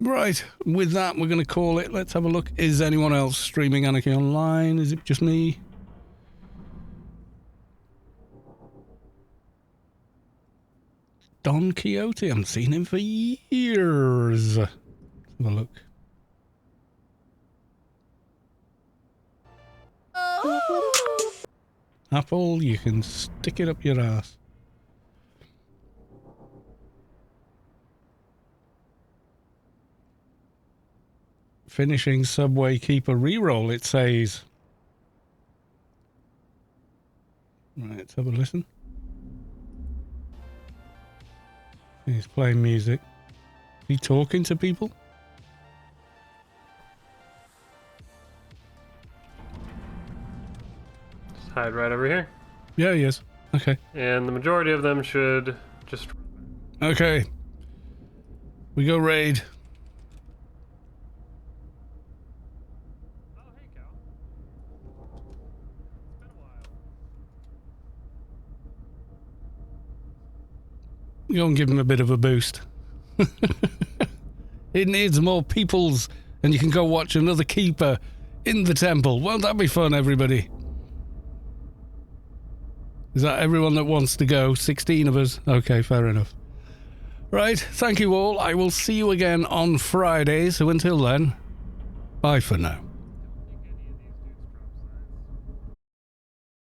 Right, with that, we're going to call it. Let's have a look. Is anyone else streaming Anarchy online? Is it just me? Don Quixote. I haven't seen him for years. Let's have a look. Apple, you can stick it up your ass. Finishing Subway Keeper reroll, it says. Right, let's have a listen. He's playing music. Is he talking to people? Just hide right over here. Yeah, he is. Okay. And the majority of them should just... Okay. We go raid. Go and give him a bit of a boost. It needs more peoples, and you can go watch another keeper in the temple. Won't that be fun, everybody? Is that everyone that wants to go? 16 of us? Okay, fair enough. Right, thank you all. I will see you again on Friday. So until then, bye for now.